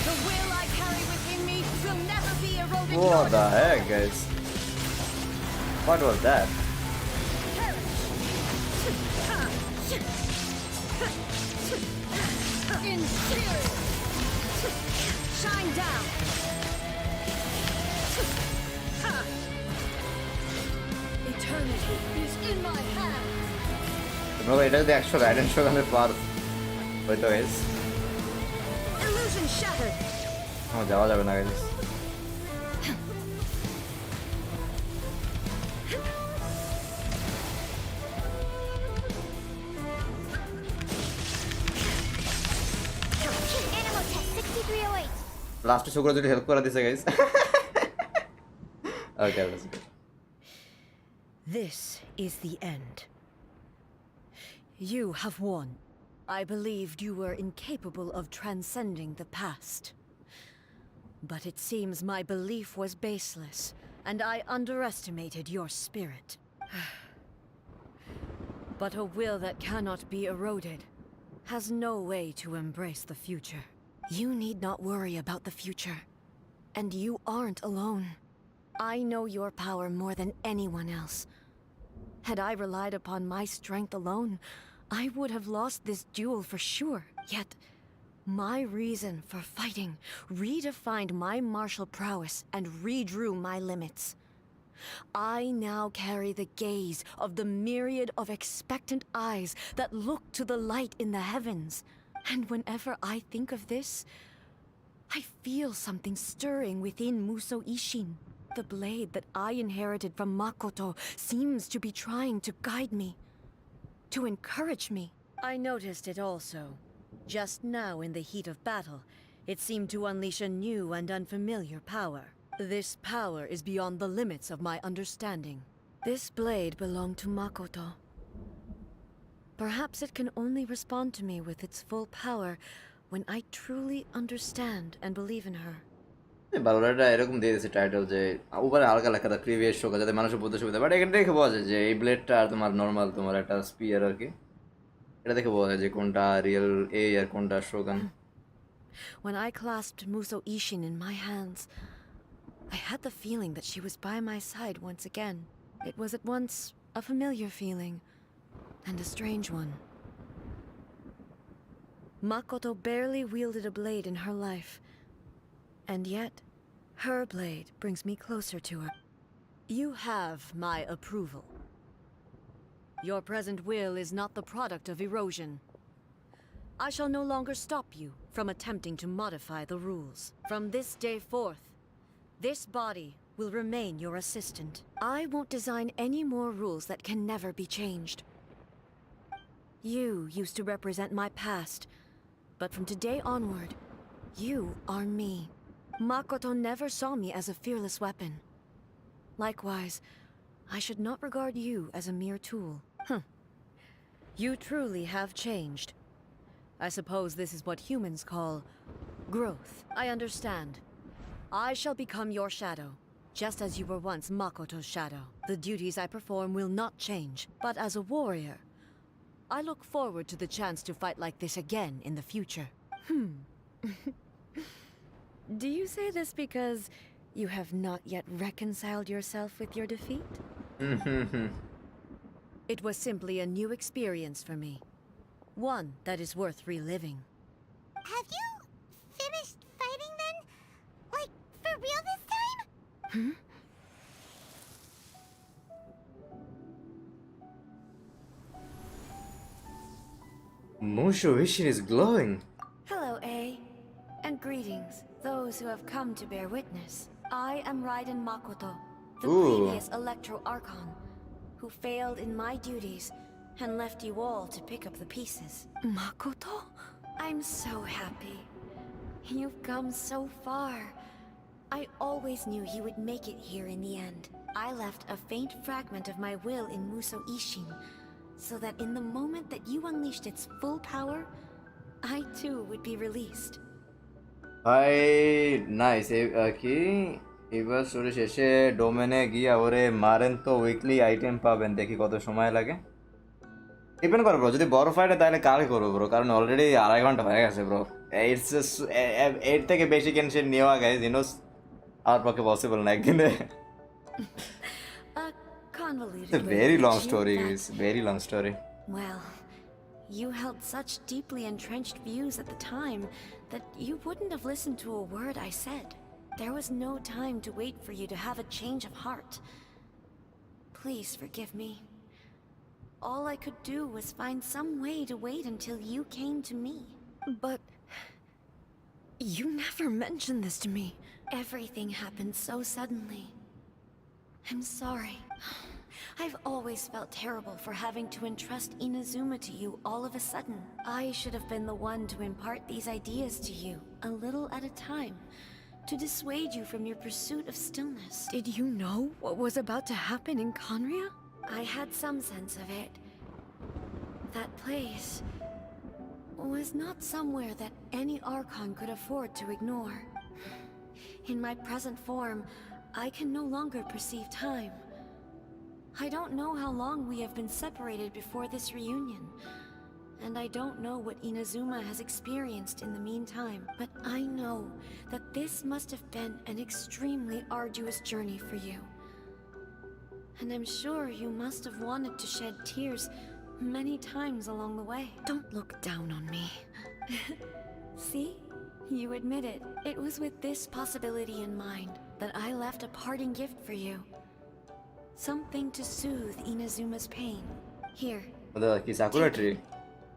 The will I carry within me will never be eroded. What the heck, guys? What was that? In spirit, shine down. Eternity is in my hands. তোমরা এটা যদি 100 guidance শোকানোর পার হয়তো guys, Illusion shattered. আমার যাওয়া যাবে না guys. লাস্টে শুক্র যদি হেল্প করে দিছে guys. Okay let's go. This is the end. You have won. I believed you were incapable of transcending the past. But it seems my belief was baseless, and I underestimated your spirit. But a will that cannot be eroded has no way to embrace the future. You need not worry about the future. And you aren't alone. I know your power more than anyone else. Had I relied upon my strength alone, I would have lost this duel for sure. Yet, my reason for fighting redefined my martial prowess and redrew my limits. I now carry the gaze of the myriad of expectant eyes that look to the light in the heavens. And whenever I think of this, I feel something stirring within Muso Ishin. The blade that I inherited from Makoto seems to be trying to guide me, to encourage me. I noticed it also. Just now in the heat of battle, it seemed to unleash a new and unfamiliar power. This power is beyond the limits of my understanding. This blade belonged to Makoto. Perhaps it can only respond to me with its full power when I truly understand and believe in her. বালোরাটা এরকম দিয়ে দিয়েছে title যে উপরে হালকা লেখা থাকে previous শোকা যাতে মানুষের বুঝতে সুবিধা, বাট এখানে দেখে বোঝা যায় যে এই ব্লেডটা আর তোমার নর্মাল তোমার একটা স্পিয়ার আর কি, এটা দেখে বোঝা যায় যে কোনটা রিয়েল এ আর কোনটা Shogun. When I clasped Muso Ishin in my hands, I had the feeling that she was by my side once again. It was at once a familiar feeling and a strange one. Makoto barely wielded a blade in her life, and yet her blade brings me closer to her. You have my approval. Your present will is not the product of erosion. I shall no longer stop you from attempting to modify the rules. From this day forth, this body will remain your assistant. I won't design any more rules that can never be changed. You used to represent my past, but from today onward, you are me. Makoto never saw me as a fearless weapon. Likewise, I should not regard you as a mere tool. You truly have changed. I suppose this is what humans call growth. I understand. I shall become your shadow, just as you were once Makoto's shadow. The duties I perform will not change, but as a warrior, I look forward to the chance to fight like this again in the future. Do you say this because you have not yet reconciled yourself with your defeat? It was simply a new experience for me. One that is worth reliving. Have you finished fighting then? Like, for real this time? Musho Ishin is glowing. Hello, A. And greetings, those who have come to bear witness. I am Raiden Makoto, the previous Electro Archon, who failed in my duties and left you all to pick up the pieces. Makoto? I'm so happy. You've come so far. I always knew you would make it here in the end. I left a faint fragment of my will in Muso Ishin, so that in the moment that you unleashed its full power, I too would be released. ভাই nice. কি এবার শুরু শেষে ডোমেনে গিয়ে ওরে মারেন তো উইকলি আইটেম পাবেন, দেখি কত সময় লাগে। ডিপেন্ড করে ব্রো, যদি বড় ফাইটে তাহলে কালকে করবো ব্রো, কারণ অলরেডি 2.5 ঘন্টা হয়ে গেছে ব্রো। এর থেকে বেশি গেনশিন নেওয়া গাইজ জিনিস আমার পক্ষে পসিবল না একদিনে। Convoluted. It's a very long story, guys. Very long story. Well, you held such deeply entrenched views at the time that you wouldn't have listened to a word I said. There was no time to wait for you to have a change of heart. Please forgive me. All I could do was find some way to wait until you came to me. But you never mentioned this to me. Everything happened so suddenly. I'm sorry. I've always felt terrible for having to entrust Inazuma to you all of a sudden. I should have been the one to impart these ideas to you, a little at a time. to dissuade you from your pursuit of stillness. Did you know what was about to happen in Conria? I had some sense of it. That place was not somewhere that any Archon could afford to ignore. In my present form, I can no longer perceive time. I don't know how long we have been separated before this reunion, and I don't know what Inazuma has experienced in the meantime, but I know that this must have been an extremely arduous journey for you. And I'm sure you must have wanted to shed tears many times along the way. Don't look down on me. See? You admit it. It was with this possibility in mind that I left a parting gift for you. Something to soothe Inazuma's pain. Here. কি sakura tree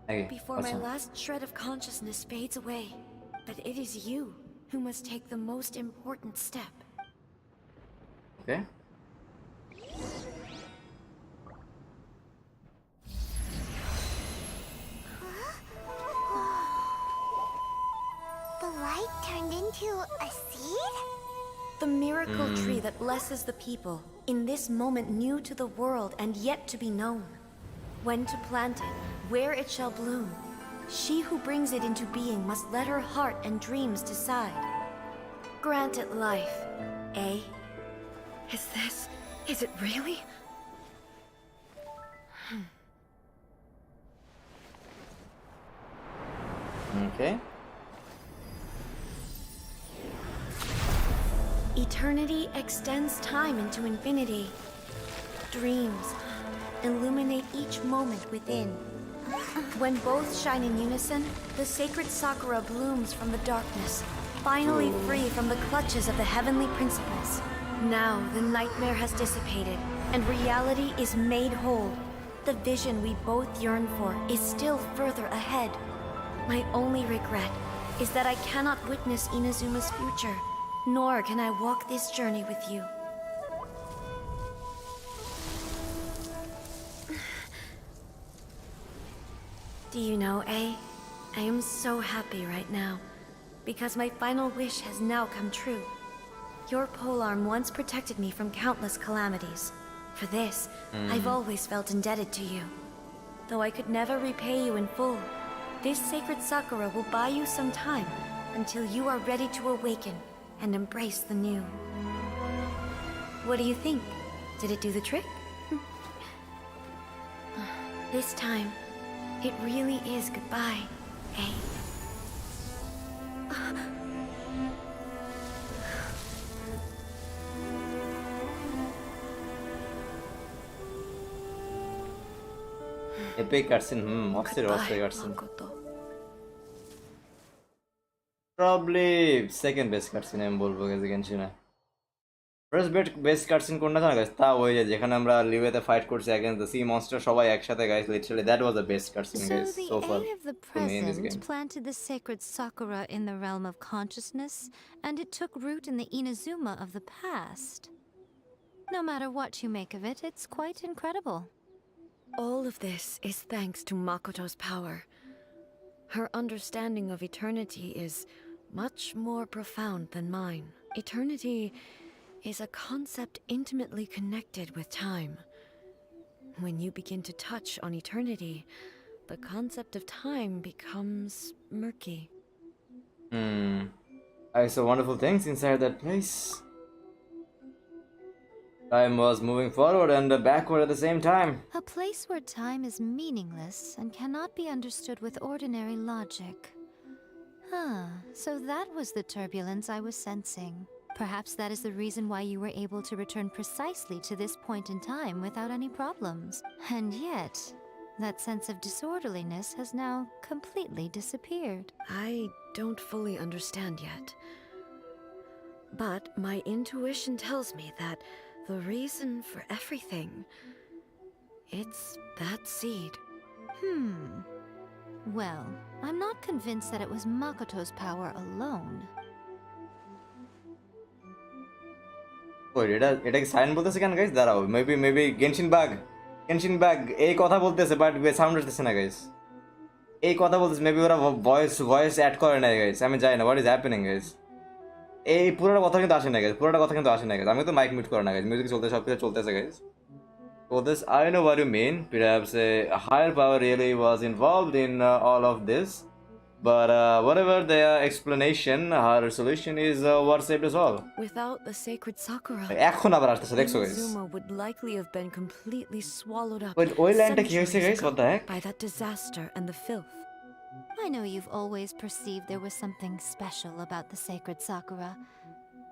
নাকি Before my last shred of consciousness fades away. But it is you who must take the most important step. Okay. The light turned into a seed? The miracle tree that blesses the people, in this moment new to the world and yet to be known. When to plant it, where it shall bloom. She who brings it into being must let her heart and dreams decide. Grant it life, eh? Is it really? Okay. Eternity extends time into infinity. Dreams illuminate each moment within. When both shine in unison, the sacred Sakura blooms from the darkness, finally free from the clutches of the heavenly principles. Now the nightmare has dissipated, and reality is made whole. The vision we both yearn for is still further ahead. My only regret is that I cannot witness Inazuma's future, nor can I walk this journey with you. Do you know, I am so happy right now, because my final wish has now come true. Your polearm once protected me from countless calamities. For this, I've always felt indebted to you. Though I could never repay you in full, this sacred Sakura will buy you some time until you are ready to awaken and embrace the new. What do you think? Did it do the trick? This time, it really is goodbye, eh? Epic cutscene, অস্থির cutscene. Makoto. Probably second best cutscene আমি বলবো Genshin. First best cutscene কোনটা জানো guys? তা ওই যে যেখানে আমরা লিভেতে ফাইট করছি against the sea monster সবাই একসাথে guys, literally that was the best cutscene So guys the so far. A of the to me in this present game. planted the sacred Sakura in the realm of consciousness, and it took root in the Inazuma of the past. No matter what you make of it, it's quite incredible. All of this is thanks to Makoto's power. Her understanding of eternity is much more profound than mine. Eternity is a concept intimately connected with time. When you begin to touch on eternity, the concept of time becomes murky. I saw wonderful things inside that place. Time was moving forward and backward at the same time. A place where time is meaningless and cannot be understood with ordinary logic. So that was the turbulence I was sensing. Perhaps that is the reason why you were able to return precisely to this point in time without any problems. And yet, that sense of disorderliness has now completely disappeared. I don't fully understand yet. But my intuition tells me that the reason for everything, it's that seed. Well, I'm not convinced that it was Makoto's power alone. Wait, এটা কি sign বলতেছে কেন guys? দাঁড়াও, maybe Genshin bug এই কথা বলতেছে, but sound আসতেছে না গাইস। এই কথা বলতেছে, মেবি ওরা ভয়েস অ্যাড করে নাই গাইস, আমি জানি না হোয়াট ইজ হ্যাপেনিং গাইস। এই পুরোটা কথা কিন্তু আসে না গাইজ, পুরোটা কথা কিন্তু আসে না গাইজ। আমি তো মাইক মিউট করা না গাইজ, মিউজিক চলতে সব কিছু চলতেছে guys. So this, I know what you mean. Perhaps a higher power really was involved in all of this. But whatever the explanation, her solution is what saved us all. Without the sacred Sakura, এখন আবার আসতেছে, দেখছো guys? Inazuma would likely have been completely swallowed up ওই লাইনটা কি হয়েছে centuries guys? What the ago heck? by that disaster and the filth. I know you've always perceived there was something special about the sacred Sakura,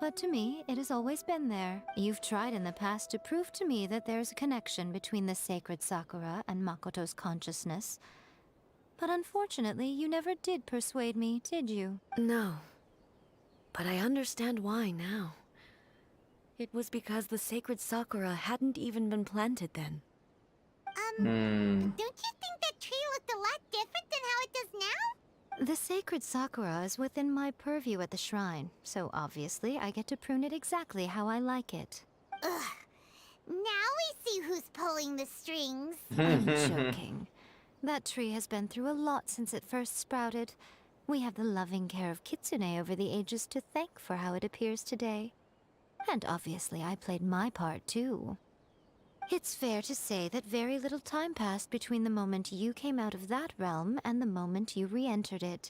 but to me, it has always been there. You've tried in the past to prove to me that there's a connection between the sacred Sakura and Makoto's consciousness. But unfortunately, you never did persuade me, did you? No. But I understand why now. It was because the sacred Sakura hadn't even been planted then. Don't you think that tree looked a lot different than how it does now? The sacred Sakura is within my purview at the shrine, so obviously I get to prune it exactly how I like it. Ugh. Now we see who's pulling the strings. I'm joking. That tree has been through a lot since it first sprouted. We have the loving care of Kitsune over the ages to thank for how it appears today. And obviously I played my part too. It's fair to say that very little time passed between the moment you came out of that realm and the moment you re-entered it.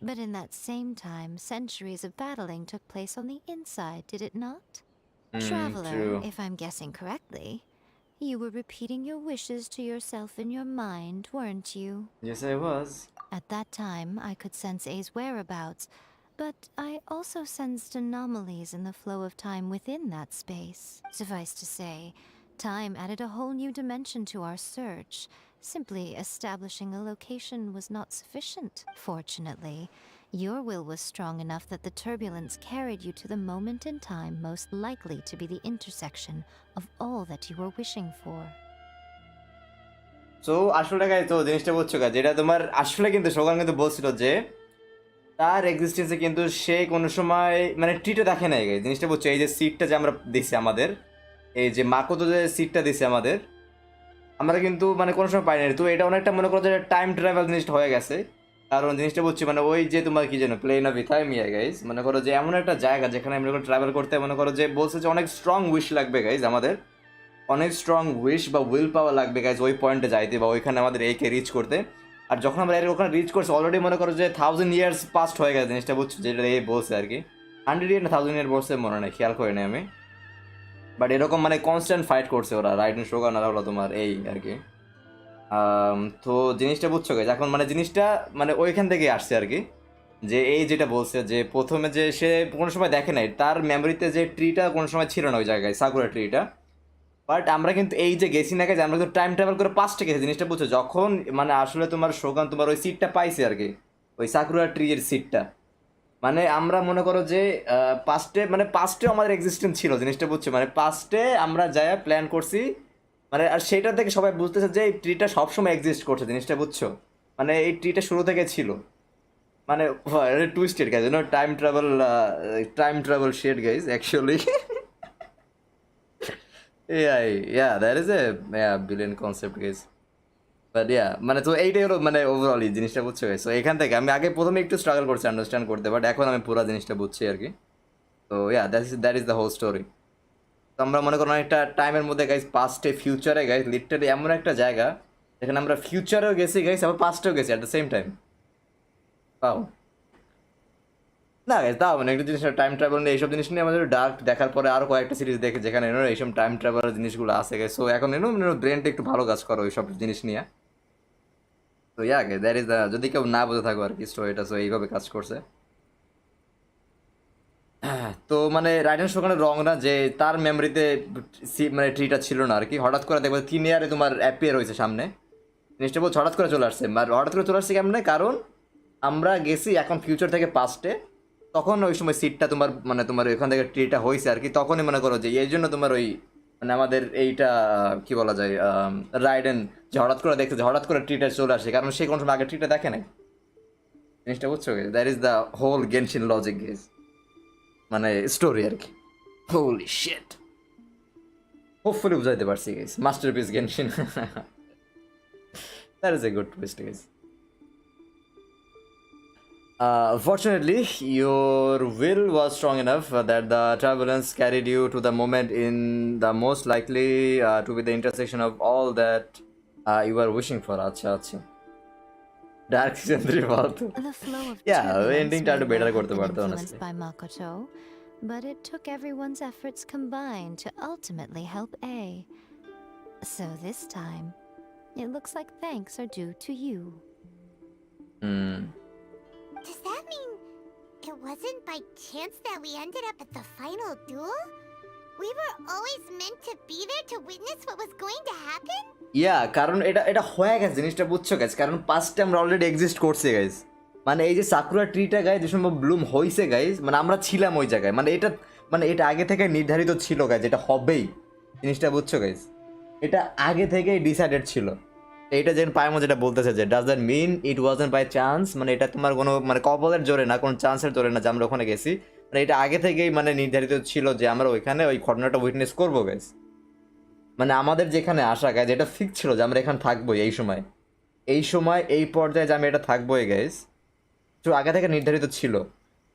But in that same time, centuries of battling took place on the inside, did it not? Traveler, true. if I'm guessing correctly, you were repeating your wishes to yourself in your mind, weren't you? Yes, I was. At that time, I could sense A's whereabouts, but I also sensed anomalies in the flow of time within that space. Suffice to say, time added a whole new dimension to our search. Simply establishing a location was not sufficient. Fortunately, your will was strong enough that the turbulence carried you to the moment in time most likely to be the intersection of all that you were wishing for. So আসলে guys তো জিনিসটা বুঝছো guys, যেটা তোমার আসলে কিন্তু Shogun কিন্তু বলছিল যে তার এক্সিস্টেন্সে কিন্তু সে কোনো সময় মানে ট্রিটে দেখে নাই গাইজ। জিনিসটা বুঝছো, এই যে সিটটা যে আমরা দিছি আমাদের, এই যে মাকোতো যে সিটটা দিছে আমাদের, আমরা কিন্তু মানে কোনো সময় পাইনি। তো এটা অনেকটা মনে করো যে টাইম ট্রাভেল জিনিসটা হয়ে গেছে। কারণ জিনিসটা বুঝছি মানে ওই যে তোমার কি যেন প্লেন অফ ইথাইমিয়া গাইজ, মনে করো যে এমন একটা জায়গা যেখানে মনে করো ট্রাভেল করতে মনে করো যে বলছে যে অনেক স্ট্রং উইশ লাগবে গাইজ, আমাদের অনেক স্ট্রং উইশ বা উইল পাওয়ার লাগবে গাইজ ওই পয়েন্টে যাইতে বা ওইখানে আমাদের এইকে রিচ করতে। আর যখন আমরা ওখানে রিচ করছি অলরেডি মনে করো যে 1000 ইয়ার্স পাস্ট হয়ে গেছে। জিনিসটা বুঝছো, যেটা এই বলছে আর কি 100 ইয়ার না 1000 ইয়ার বলছে মনে নেই, খেয়াল করি না আমি। বাট এরকম মানে কনস্ট্যান্ট ফাইট করছে ওরা, রাইডেন শোগান আর হলো তোমার এই আর কি। তো জিনিসটা বুঝছো গাইজ, এখন মানে জিনিসটা মানে ওইখান থেকে আসছে আর কি, যে এই যেটা বলছে যে প্রথমে যে সে কোনো সময় দেখে নাই, তার মেমোরিতে যে ট্রিটা কোনো সময় ছিল না ওই জায়গায়, সাকুরা ট্রিটা। বাট আমরা কিন্তু এই যে গেছি না গেছি, আমরা কিন্তু টাইম ট্রাভেল করে পাস্টে গেছি। জিনিসটা বুঝছো, যখন মানে আসলে তোমার শোগান তোমার ওই সিটটা পাইছে আর কি, ওই সাকুরা ট্রির সিটটা, মানে আমরা মনে করো যে পাস্টে মানে পাস্টেও আমাদের এক্সিস্টেন্স ছিল। জিনিসটা বুঝছো, মানে পাস্টে আমরা যাই প্ল্যান করছি মানে, আর সেটা থেকে সবাই বুঝতেছে যে এই ট্রিটা সবসময় এক্সিস্ট করছে। জিনিসটা বুঝছো, মানে এই ট্রিটা শুরু থেকে ছিল, মানে twisted guys, time travel shed guys actually. That is a billion concept guys. But মানে তো এইটাই হলো মানে ওভারঅল এই জিনিসটা বুঝছো গাইজ। তো এখান থেকে আমি আগে প্রথমে একটু স্ট্রাগল করছি আন্ডারস্ট্যান্ড করতে, বাট এখন আমি পুরো জিনিসটা বুঝছি আর কি। তো that is the whole story. তো আমরা মনে করো একটা টাইমের মধ্যে গাইজ, পাস্টে ফিউচারে গাইজ, লিটারালি এমন একটা জায়গা যেখানে আমরা ফিউচারেও গেছি গাইজ, আবার পাস্টেও গেছি অ্যাট দ্য সেম টাইম। তাও না গাইজ, তাও মানে একটা জিনিস টাইম ট্রাভেল নিয়ে এইসব জিনিস নিয়ে আমাদের ডার্ক দেখার পরে আরও কয়েকটা সিরিজ দেখে যেখানে এইসব টাইম ট্রাভেলের জিনিসগুলো আসে গাইজ। সো এখন ব্রেনটা একটু ভালো কাজ করো ওইসব জিনিস নিয়ে। তো গাইজ দ্যাট ইজ দ্য, যদি কেউ না বুঝে থাকো আর কি স্টোরিটা, সো এইভাবে কাজ করছে। তো মানে রাইডেন শোগানের রং না যে তার মেমোরিতে মানে ট্রিটা ছিল না আর কি, হঠাৎ করে দেখবো 3 ইয়ারে তোমার অ্যাপিয়ার হয়েছে সামনে। জিনিসটা বলছে হঠাৎ করে চলে আসছে, আর হঠাৎ করে চলে আসছে কেমনে, কারণ আমরা গেছি এখন ফিউচার থেকে পাস্টে, তখন ওই সময় সিটটা তোমার মানে তোমার ওইখান থেকে ট্রিটা হয়েছে আর কি। তখনই মনে করো যে এই জন্য তোমার ওই মানে আমাদের এইটা কি বলা যায়, রাইডেন যে হঠাৎ করে দেখছে যে হঠাৎ করে ট্রিটা চলে আসে, কারণ সে কোনো সময় আগে ট্রিটা দেখে নাই। জিনিসটা বুঝছো গেছে, that is the whole Genshin logic guys, মানে স্টোরি আর কি। হোলি শিট, হোপফুলি বুঝাইতে পারছি guys, masterpiece Genshin. That is a good twist guys. Fortunately, your will was strong enough that the turbulence carried you to the moment in the most likely to be the intersection of all that you were wishing for. আচ্ছা আচ্ছা dark season 3 ফালতু The flow of yeah turbulence এন্ডিংটা may একটু well better have করতে been পারতো influenced honestly. by Makoto, but it took everyone's efforts combined to ultimately help A. So this time, it looks like thanks are due to you. Does that mean it wasn't by chance that we ended up at the final duel? We were always meant to be there to witness what was going to happen? ইয়া কারণ এটা এটা হয়ে গেছে জিনিসটা বুঝছো guys, কারণ পাস্টে আমরা already exist করছে গাইস। মানে এই যে সাকুরা ট্রিটা গাইস যে সময় ব্লুম হইছে গাইস, মানে আমরা ছিলাম ওই জায়গায়, মানে এটা আগে থেকে নির্ধারিত ছিল গাইস, এটা হবেই জিনিসটা বুঝছো গাইস, এটা আগে থেকেই ডিসাইডেড ছিল। এইটা যেন পায়মো যেটা বলতেছে যে does that mean it wasn't by chance, মানে এটা তোমার কোনো মানে কপালের জোরে না, কোনো চান্সের জোরে না যে আমরা ওখানে গেছি, মানে এটা আগে থেকেই মানে নির্ধারিত ছিল যে আমরা ওইখানে ওই ঘটনাটা উইটনেস করবো গাইস। মানে আমাদের যেখানে আসা গাইজ এটা ফিক্স ছিল যে আমরা এখানে থাকবোই এই পর্যায়ে যে আমি এটা থাকবোই গাইজ, তো আগে থেকে নির্ধারিত ছিল।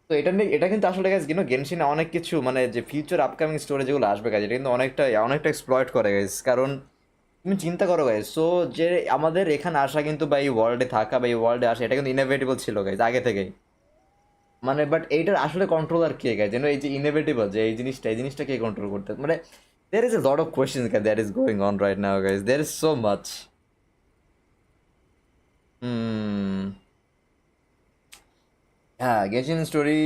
তো এটা নিয়ে এটা কিন্তু আসলে গাইজ গেনশিনে অনেক কিছু মানে যে ফিউচার আপকামিং স্টোরি যেগুলো আসবে গাইজ এটা কিন্তু অনেকটা এক্সপ্লয়েট করে গাইজ। কারণ তুমি চিন্তা করো গাইজ, সো যে আমাদের এখানে আসা কিন্তু বা এই ওয়ার্ল্ডে থাকা বা এই ওয়ার্ল্ডে আসা এটা কিন্তু ইনএভিটেবল ছিল গাইজ আগে থেকেই। মানে বাট এইটার আসলে কন্ট্রোলার কে গাইজ, যেন এই যে ইনএভিটেবল যে এই জিনিসটা কে কন্ট্রোল করতে, মানে there is a lot of questions that is going on right now guys, there is so much. হ্যাঁ গেনশিন স্টোরি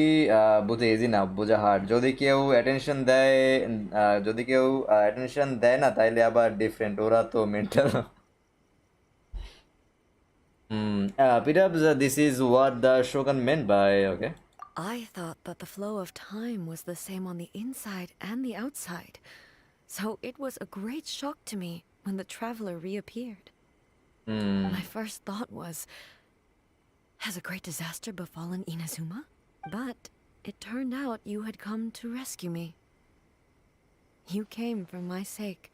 বুঝে ইজি না, বোঝা হার্ড। যদি কেউ অ্যাটেনশন দেয় না তাইলে আবার ডিফারেন্ট, ওরা তো mental. Perhaps this is what the Shogun meant by okay. I thought that the flow of time was the same on the inside and the outside. So it was a great shock to me when the traveler reappeared. My first thought was, has a great disaster befallen Inazuma? But it turned out you had come to rescue me. You came for my sake,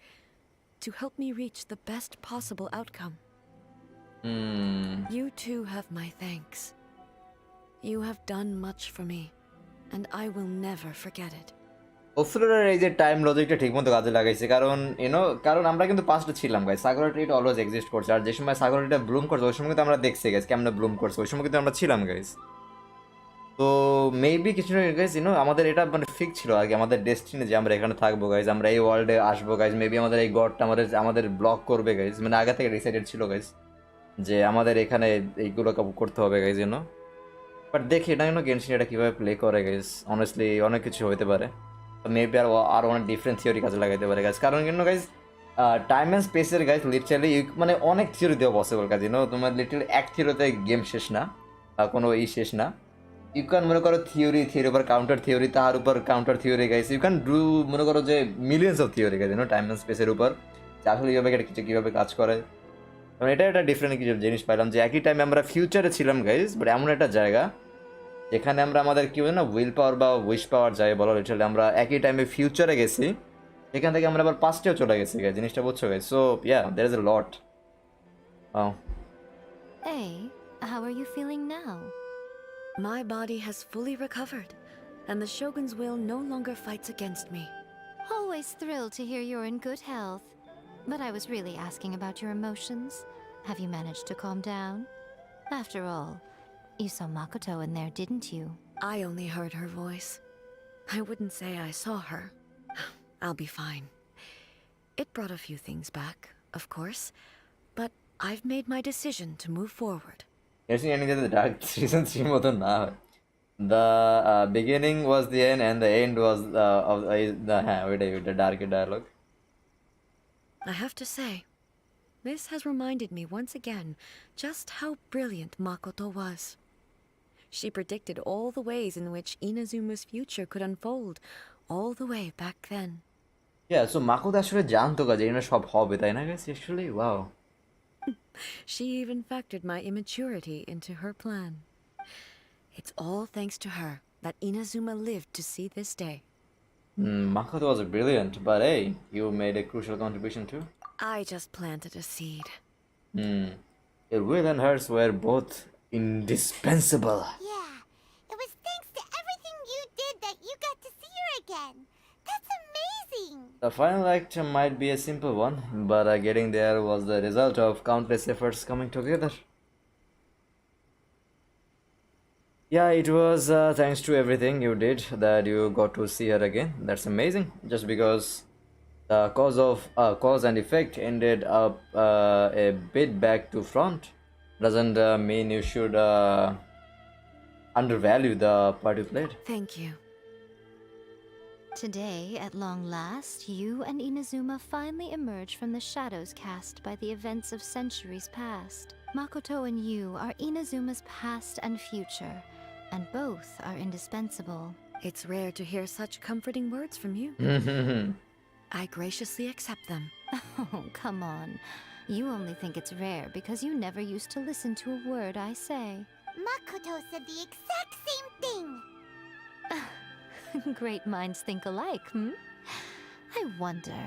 to help me reach the best possible outcome. You too have my thanks. You have done much for me, and I will never forget it. ওফ্লোরের এই যে time লজিকটা ঠিকমতো কাজে লাগাইছে, কারণ আমরা কিন্তু পাস্টে ছিলাম guys, সাগর treat always exist করছে, আর যে সময় সাগর ট্রিটা ব্লুম করছে ওই সময় কিন্তু আমরা দেখছি গাইস কেমনে ব্লুম করছে, ওই সময় কিন্তু আমরা ছিলাম গাইস। তো মেবি কিছু গাইস আমাদের এটা মানে ফিক্স ছিল আর কি, আমাদের ডেস্টিনি যে আমরা এখানে থাকবো গাইস, আমরা এই ওয়ার্ল্ডে আসবো গাইস, মেবি আমাদের এই গডটা আমাদের ব্লক করবে গাইস, মানে আগে থেকে ডিসাইডেড ছিল গাইস যে আমাদের এখানে এইগুলো করতে হবে গাইস বাট দেখি এটা গেনশিন এটা কীভাবে প্লে করে গাইস, অনেস্টলি অনেক কিছু হতে পারে, মেবি আর অনেক ডিফারেন্ট থিওরি কাজে লাগাইতে পারে গাইজ। কারণ গাইজ টাইম অ্যান্ড স্পেসের গাইজ লিটারালি মানে অনেক থিওরি দেওয়া পসিবল কাজ, তোমার লিটারালি এক থিওরিতে গেম শেষ না, কোনো শেষ না। ইউ ক্যান মনে করো থিওরির উপর কাউন্টার থিওরি, তার উপর counter theory guys, you can do মনে করো যে millions of theory guys time and স্পেসের উপর, যে আসলে কীভাবে কাজ করে। এটা একটা ডিফারেন্ট কিছু জিনিস পাইলাম যে একই টাইমে আমরা ফিউচারে ছিলাম গাইজ, বাট এমন একটা জায়গা যেখানে আমরা আমাদের কি হয় না উইল পাওয়ার বা উইশ পাওয়ার যায় বলো, লিটারালি আমরা একই টাইমে ফিউচারে গেছি, এখান থেকে আমরা আবার পাস্টেও চলে গেছি গাইজ, জিনিসটা বুঝছো guys. So yeah there is a lot. Hey, how are you feeling now? My body has fully recovered, and the Shogun's will no longer fights against me. Always thrilled to hear you're in good health. But I was really asking about your emotions. Have you managed to calm down? After all, you saw Makoto in there, didn't you? I only heard her voice. I wouldn't say I saw her. I'll be fine. It brought a few things back, of course, but I've made my decision to move forward. The dark season 3 মতো না হয়, the beginning was the end and the end was of the dark dialogue. I have to say, this has reminded me once again just how brilliant Makoto was. She predicted all the ways in which Inazuma's future could unfold, all the way back then. Yeah, so Makoto আসলে জানতো যে এটা সব হবে, তাই না guys? Actually, wow. She even factored my immaturity into her plan. It's all thanks to her that Inazuma lived to see this day. Makoto was brilliant, but hey, you made a crucial contribution too. I just planted a seed. Your will and hers were both indispensable. Yeah, The final act might be a simple one, but getting there was the result of countless efforts coming together. Yeah, it was thanks to everything you did that you got to see her again. That's amazing. Just because the cause and effect ended up a bit back to front doesn't mean you should undervalue the part you played. Thank you. Today, at long last, you and Inazuma finally emerge from the shadows cast by the events of centuries past. Makoto and you are Inazuma's past and future, and both are indispensable. It's rare to hear such comforting words from you. I graciously accept them. Oh, come on. You only think it's rare because you never used to listen to a word I say. Makoto said the exact same thing. Great minds think alike, hmm? I wonder,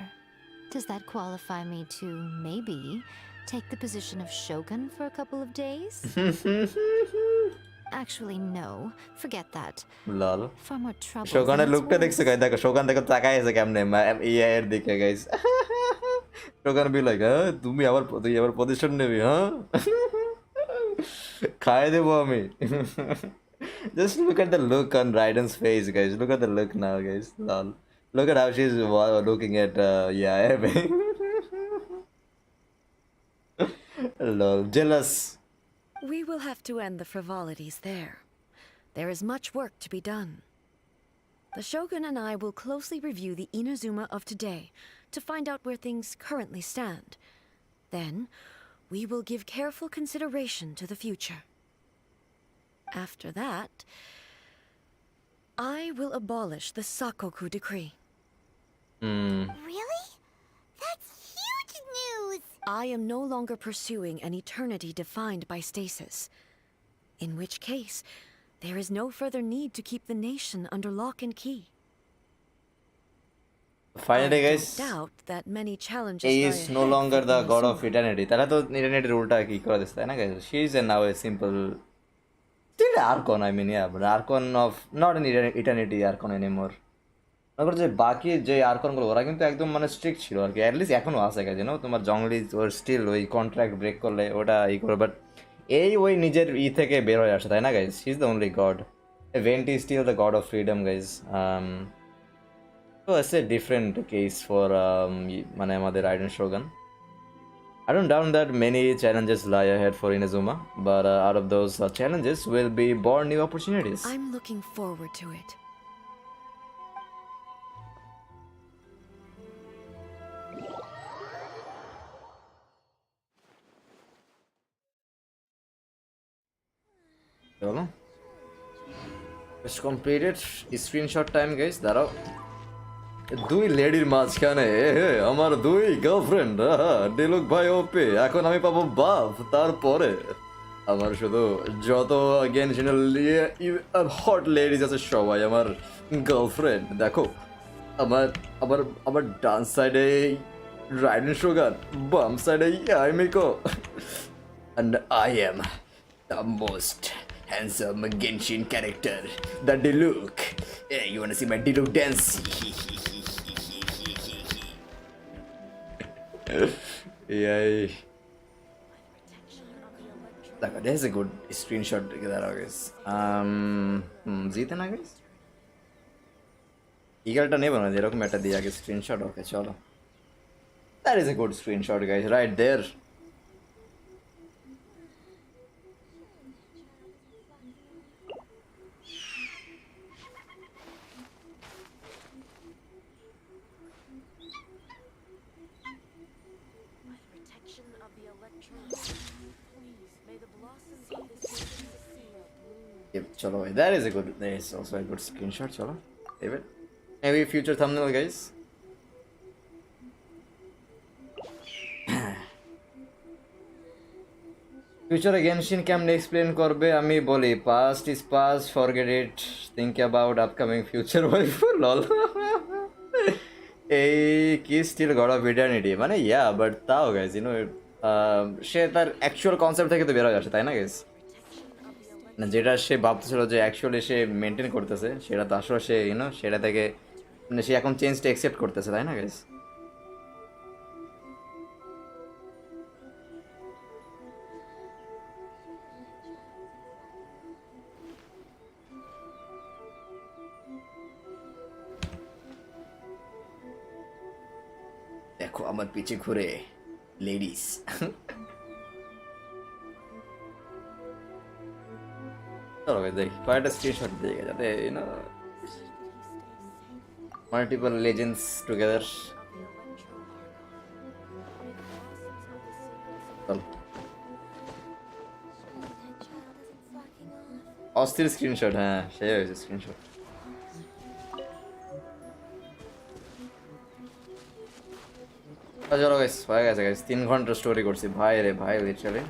does that qualify me to, maybe, take the position of Shogun for a couple of days? Actually, no. Forget that. Lol. Far more trouble. Shogun looked at the Shogun takai is a cam name. Yeah, guys. Shogun be like, huh? Tumi our position nevi, huh? Khai debo ami. Just look at the look on Raiden's face, guys. Look at the look now, guys. Lol. Look at how she's looking at yeah. Lol. Jealous. We will have to end the frivolities there. There is much work to be done. The Shogun and I will closely review the Inazuma of today to find out where things currently stand. Then, we will give careful consideration to the future. After that, I will abolish the Sakoku decree. Really? That's huge news! I am no longer pursuing an eternity defined by stasis. In which case, there is no further need to keep the nation under lock and key. Finally, I guys, don't doubt that many challenges he lie is no ahead longer for the god of Inazuma. eternity. Tara to eternity ulta ki kora desta hai na guys. She is now a simple still Archon, I mean, yeah, but Archon of not an eternity Archon anymore. তারপর যে বাকি যে আর্কনগুলো ওরা কিন্তু একদম মানে strict ছিল আর কি, অ্যাটলিস্ট এখনও আছে গেছে জানো তোমার জংলি ওর স্টিল ওই কন্ট্রাক্ট ব্রেক করলে ওটা ই করে, বাট এই ওই নিজের থেকে বের হয়ে আসে তাই না guys, he is the only god, Venti is still the god of freedom guys. So it's a different case for মানে আমাদের Raiden Shogun. I don't doubt that many challenges lie ahead for Inazuma, but out of those challenges will be born new opportunities. I'm looking forward to it. চলো just completed screenshot time guys, দাঁড়াও দুই লেডির মাঝখানে আমার দুই girlfriend ডিলুক ভাই ওপে, এখন আমি পাবো বাপ, তারপরে আমার শুধু যত Genshin হট লেডিজ আছে সবাই আমার গার্লফ্রেন্ড। দেখো আমার আমার আমার ডান সাইডে Raiden Shogun, বাম সাইডে Aimiko, and I am the most handsome Genshin character, the Diluc. Hey, you wanna see my Diluc dance? Yay. There's a good screenshot that I guess. জিতে না guys? ইগলটা নেব না যেরকম একটা দিয়ে আগে স্ক্রিনশট। ওকে চলো, that is a good screenshot guys, right there. Chalo, that is a good, that is also a good screenshot. Chalo, save it. Maybe future thumbnail guys. Future Genshin কেমনে explain করবে আমি বলি, past is past, forget it, think about upcoming future wife. Lol. এই কি still god of eternity মানে yeah, but তাও guys, you know, সে তার actual concept থেকে তো বের হয়ে আসে তাই না guys, না যেটা সে ভাবতেছিল যে অ্যাকচুয়ালি সে মেনটেন করতেছে সেটা তো আসলে সে ইউনো সেটা থেকে মানে সে এখন চেঞ্জটা অ্যাকসেপ্ট করতেছে, তাই না গাইস? দেখো আমার পিছে ঘুরে লেডিস। চলো গাইস দেখি কয়েকটা স্ক্রিনশট দিয়ে গেছে যাতে মাল্টিপল লেজেন্ডস টুগেদার। চল অস্থির স্ক্রিনশট, হ্যাঁ সে হয়েছে স্ক্রিনশট। চলো গাইস হয়ে গেছে গাইস, 3 ঘন্টা স্টোরি করছি ভাই রে ভাই লিটারালি।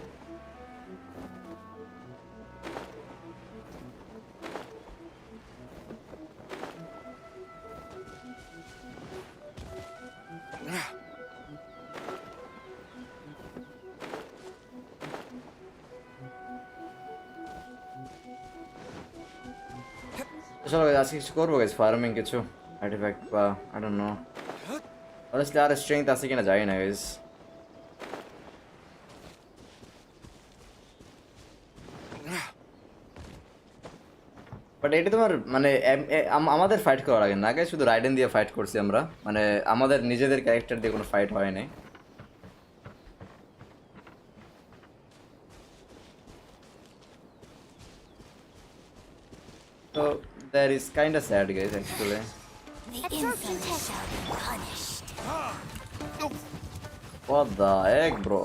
চলো গাইস আজকে কিছু করবো গাইস, ফার্মিং কিছু আর্টিফ্যাক্ট বা আই ডোন্ট নো অনেস্টলি আর স্ট্রেংথ আছে কিনা জানি না গাইস। বাট এটা তোমার মানে আমাদের ফাইট করার আগে না গাইস, শুধু রাইডেন দিয়ে ফাইট করছি আমরা, মানে আমাদের নিজেদের ক্যারেক্টার দিয়ে কোনো ফাইট হয় নাই। So that is kind of sad guys actually. What the heck bro?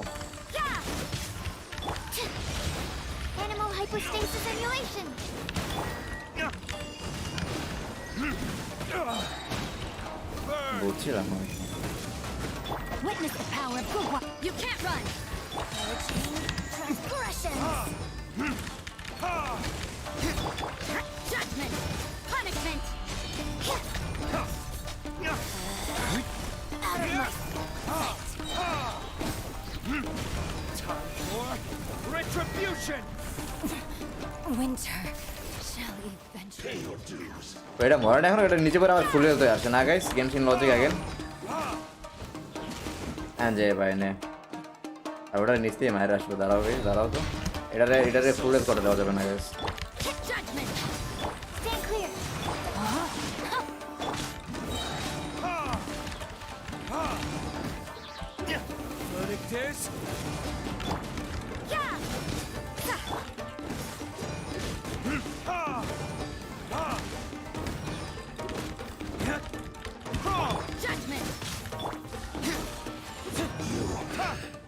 Animal hypostasis emulation. বুঝছিলাম Witness the power of Gugwa. You can't run. Transgressions. Judgment. Punishment. Time for retribution! Winter shall eventually. এটা মরান এখন এটা নিচে পরে আবার ফুলে যেতে আসে না গাইস, গেনশিন লজিক আগেন যে ভাই নে আর ওটা নিচ দিয়ে মায়ের আসবে। দাঁড়াও গাইস দাঁড়াও তো, এটারে ফুলে করে দেওয়া যাবে না guys. Judgment. Stand clear. Verdict is Yeah. Judgment.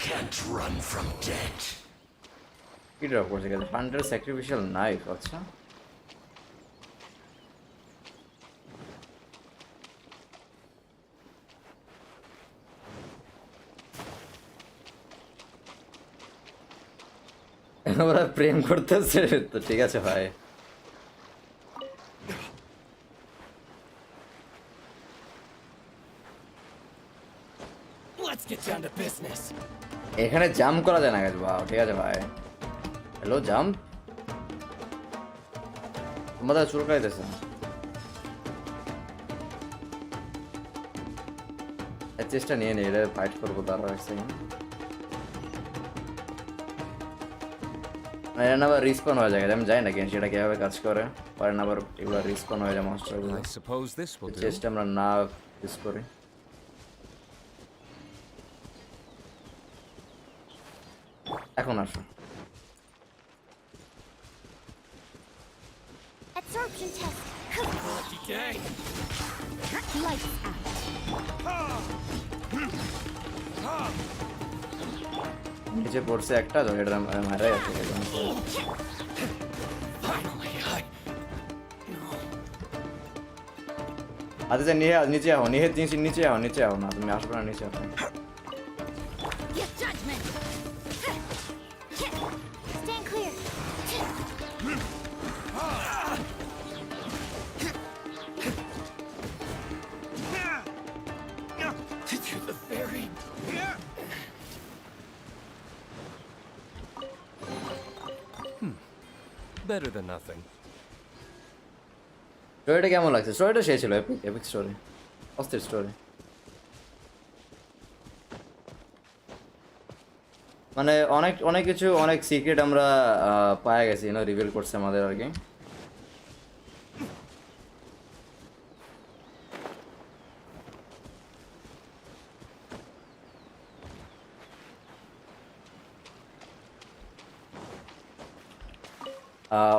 Can't run from death. কি ড্রপ করছে গাইস? হান্টার স্যাক্রিফিশিয়াল নাইফ, আচ্ছা ওরা প্রেম করতেছে তো ঠিক আছে ভাই। Let's get down to business. এখানে জাম্প করা যায় না গাইস, বাহ ঠিক আছে ভাই। হ্যালো জাম্প, তোমাদের চুলকাইতেছে চেষ্টা নিয়ে নেই, এটা ফাইট করবো তারপর এক সেকেন্ড। এটা না আবার রিস্পন হয়ে যায়, আমি জানি না কেন সেটা কিভাবে কাজ করে, পরে না আবার এগুলো রিস্পন হয়ে যায় মনস্টারগুলো। I suppose this will do. চেষ্টা আমরা না ইউজ করি। এখন আসো Absorption test. lucky day. Lights out. নিচে পড়ছে একটা, তো এটা মারাই আছে। Finally, আচ্ছা নিচে আও, নিচে আও না, তুমি আসবে না নিচে আসো। Get judgment. Stand clear. to the very. Better than nothing. স্টোরিটা কেমন লাগছে? স্টোরিটা সেই ছিল, এপিক স্টোরি। অস্থির স্টোরি, মানে অনেক অনেক কিছু, অনেক সিক্রেট আমরা পায়ে গেছি, রিভিল করছে আমাদের আর কি।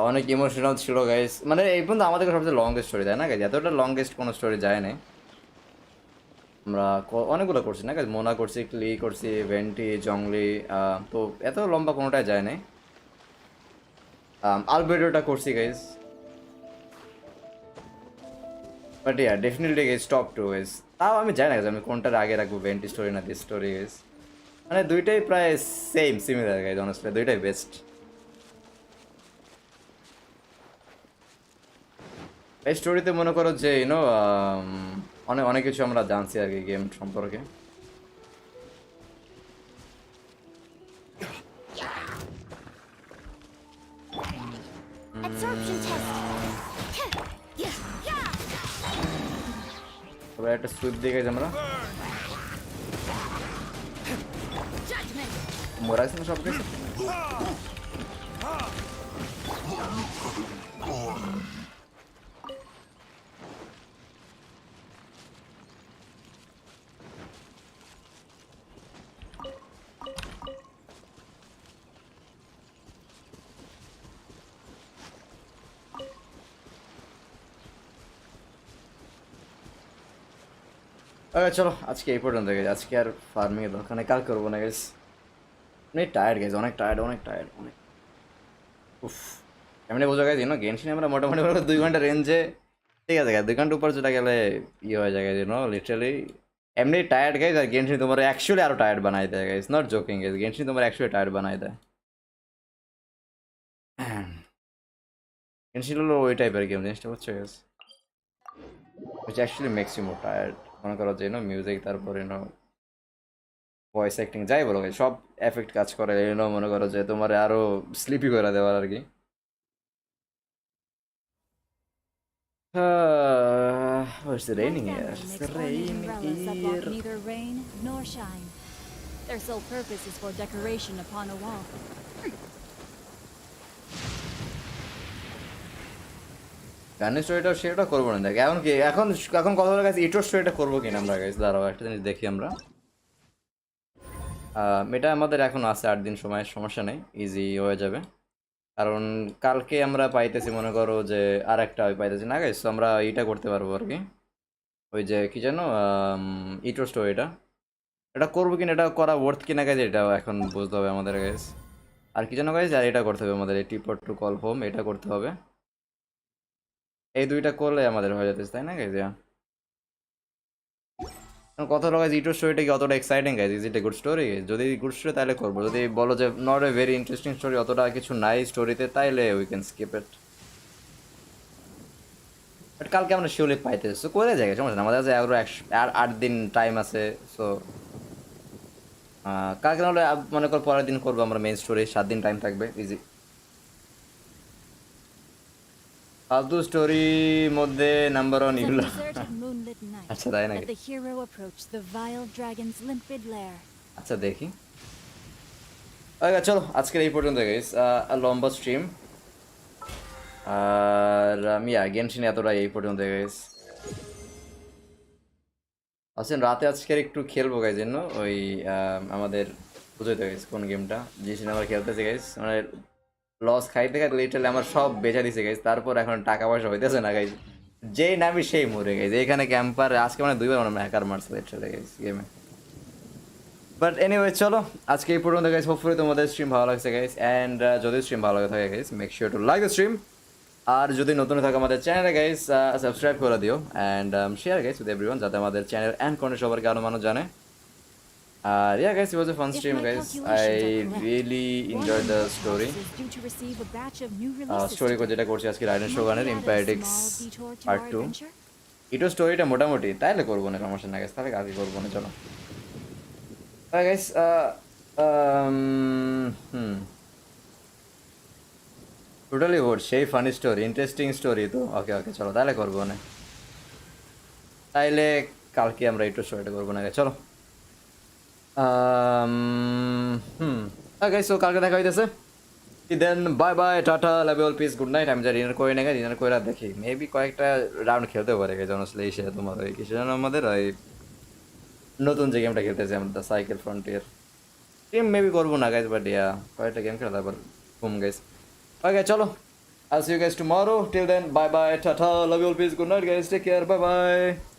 অনেক ইমোশনাল ছিল গাইস, মানে এই পর্যন্ত আমাদের সবচেয়ে লংগেস্ট স্টোরি, তাই না গাইস? এতটা লংগেস্ট কোনো স্টোরি যায় না। আমরা অনেকগুলো করছি না গাইস, মোনা করছি, ক্লি করছি, ভেন্টি, জংলি, তো এত লম্বা কোনোটাই যায় নাই। আলবেডোটা করছি guys, but yeah definitely guys top 2 guys. তাও আমি জানি না গাইস আমি কোনটার আগে রাখবো, ভেন্টি স্টোরি না দিস স্টোরি গাইস। মানে দুইটাই প্রায় সেম সিমিলার গাইস, অনেস্টলি দুইটাই বেস্ট। এই স্টোরিতে মনে করো যে অনেক অনেক কিছু আমরা জানছি আর কি গেম সম্পর্কে। Absorption test. তবে একটা সুইপ দিয়ে গেছি আমরা, মোরাইস না সব কিছু। চলো আজকে এই পর্যন্ত গেছে, আজকে আর ফার্মিং এর দরকার নেই, কাল করবো না গেছে। অনেক টায়ার্ড গেছে, অনেক টায়ার্ড, অনেক টায়ার্ড, অনেক। উফ, এমনি বোঝা গেছে গেমশিনে আমরা মোটামুটি 2 ঘন্টা রেঞ্জে, ঠিক আছে 2 ঘন্টা উপর চলে গেলে ইয়ে হয়ে যায় লিটারালি এমনি টায়ার্ড গাইজ। আর গেমশিন তোমার অ্যাকচুয়ালি আরো টায়ার্ড বানাই দেয় গাইজ, নট জোকিং গাইজ, গেমশিন তোমার অ্যাকচুয়ালি টায়ার্ড বানাই দেয়। গেমশিন হলো ওই টাইপের গেম, জিনিসটা বুঝছো guys, which actually makes you more tired। মনে করো যে মিউজিক, তারপরে ভয়েস অ্যাক্টিং, যাই বলো গাইজ, সব এফেক্ট কাজ করে মনে করো যে তোমার আরো স্লিপি করে দেওয়ার আর কি। It's raining here. It's raining here. Neither rain nor shine. Their sole purpose is for decoration upon a wall. গানের স্টোরিটা সেটা করবো না, দেখ এখন কি, এখন এখন কথা বলে গেছে ইটোর স্টোরিটা করবো কিনা আমরা গাইজ। দাঁড়াও একটা জিনিস দেখি আমরা, এটা আমাদের এখন আছে 8 দিন সময়, সমস্যা নেই, ইজি হয়ে যাবে। কারণ কালকে আমরা পাইতেছি মনে করো যে আর একটা পাইতেছি না গাইজ, তো আমরা এইটা করতে পারবো আর কি। ওই যে কি জানো ইটোর স্টোরিটা, এটা করবো কিনা, এটা করা ওয়ার্থ কিনা গাইজ, এটাও এখন বুঝতে হবে আমাদের গাইজ। আর কি জানো গাইজ, আর এটা করতে হবে আমাদের, এই টিপট টু কল হোম, এটা করতে হবে। এই দুইটা করলে আমাদের হয়ে যেতেছে, তাই না গাইজ? কত গাইজ ইটোর স্টোরিটা কি অতটা exciting guys? Is it a good story? যদি গুড স্টোরি তাহলে করবো, যদি বলো যে not a very interesting story, অতটা কিছু নাই স্টোরিতে, তাইলে we can skip it. But কালকে আমরা শিওরলি পাইতেছি, সো করে যায়, সমস্যা না, আমাদের কাছে আরো 8 দিন টাইম আছে। সো কালকে নাহলে মনে কর পরের দিন করবো আমরা মেইন স্টোরি, 7 দিন টাইম থাকবে, ইজি। ফালতু স্টোরি মধ্যে নাম্বার 1 এগুলো। আচ্ছা তাই নাকি? The hero approached the vile dragon's limpid lair. আচ্ছা দেখি। চলো আজকের এই পর্যন্ত গাইস, লম্বা স্ট্রিম, আর আমি গেমশিন এতটা এই পর্যন্ত গাইস। আসেন রাতে আজকের একটু খেলবো গাইজ, জন্য ওই আমাদের বুঝতে গাইস কোন গেমটা জিসিন আমরা খেলতেছি গাইস, মানে লস খাইতে খাইতে লিটারালি আমার সব বেচা দিছে গাইজ, তারপর এখন টাকা পয়সা হইতেছে না গাইজ, যেই নামি সেই মরে গেছে। এখানে ক্যাম্পার আজকে মানে 2বার মানে হ্যাকার মারছে লিটারালি গাইজ গেমে। বাট এনিওয়ে চলো আজকে এই পর্যন্ত গাইজ, হোপফুলি তোমাদের স্ট্রিম ভালো লাগছে গাইজ, অ্যান্ড যদি স্ট্রিম ভালো লাগে থাকে guys make sure to like the stream, আর যদি নতুন থাকে আমাদের চ্যানেলে গাইজ সাবস্ক্রাইব করে দিও, and share guys with everyone, যাতে আমাদের চ্যানেল অ্যান্ড কন্টেন্ট সবারকে আরও মানুষ জানে। আর yeah guys, it was a fun stream guys, I really enjoyed the story. Story যেটা করছি আজকে রাইডেন শোগানের ইম্প্যারিটিক্স পার্ট 2, এটাও স্টোরিটা মোটামুটি তাইলে করবো না, সমস্যা না গাইজ, তাহলে কাজই করবো না। চলো গাইজ, টোটালি ওর সেই ফানি স্টোরি, ইন্টারেস্টিং স্টোরি তো, ওকে ওকে চলো তাহলে করবো না, তাইলে কালকে আমরা একটু শর্ট করবো না চলো ওকে সো কালকে দেখা হইতেছে then bye bye tata love you all peace good night আমি যা ডিনার করে নেগা ডিনার করে দেখি মেবি কয়েকটা রাউন্ড খেলতে পারে জনসলে এসে তোমার ওই কিছু যেন আমাদের ওই নতুন যে গেমটা খেলতেছি আমরা সাইকেল ফ্রন্টিয়ার টিম মেবি করবো না গাইজ বাট ইয়া কয়েকটা গেম খেলা তারপর ঘুম গাইজ ওকে চলো I'll see you guys tomorrow. Till then, bye bye, tata, love you all, peace, good night, guys. Take care, bye bye.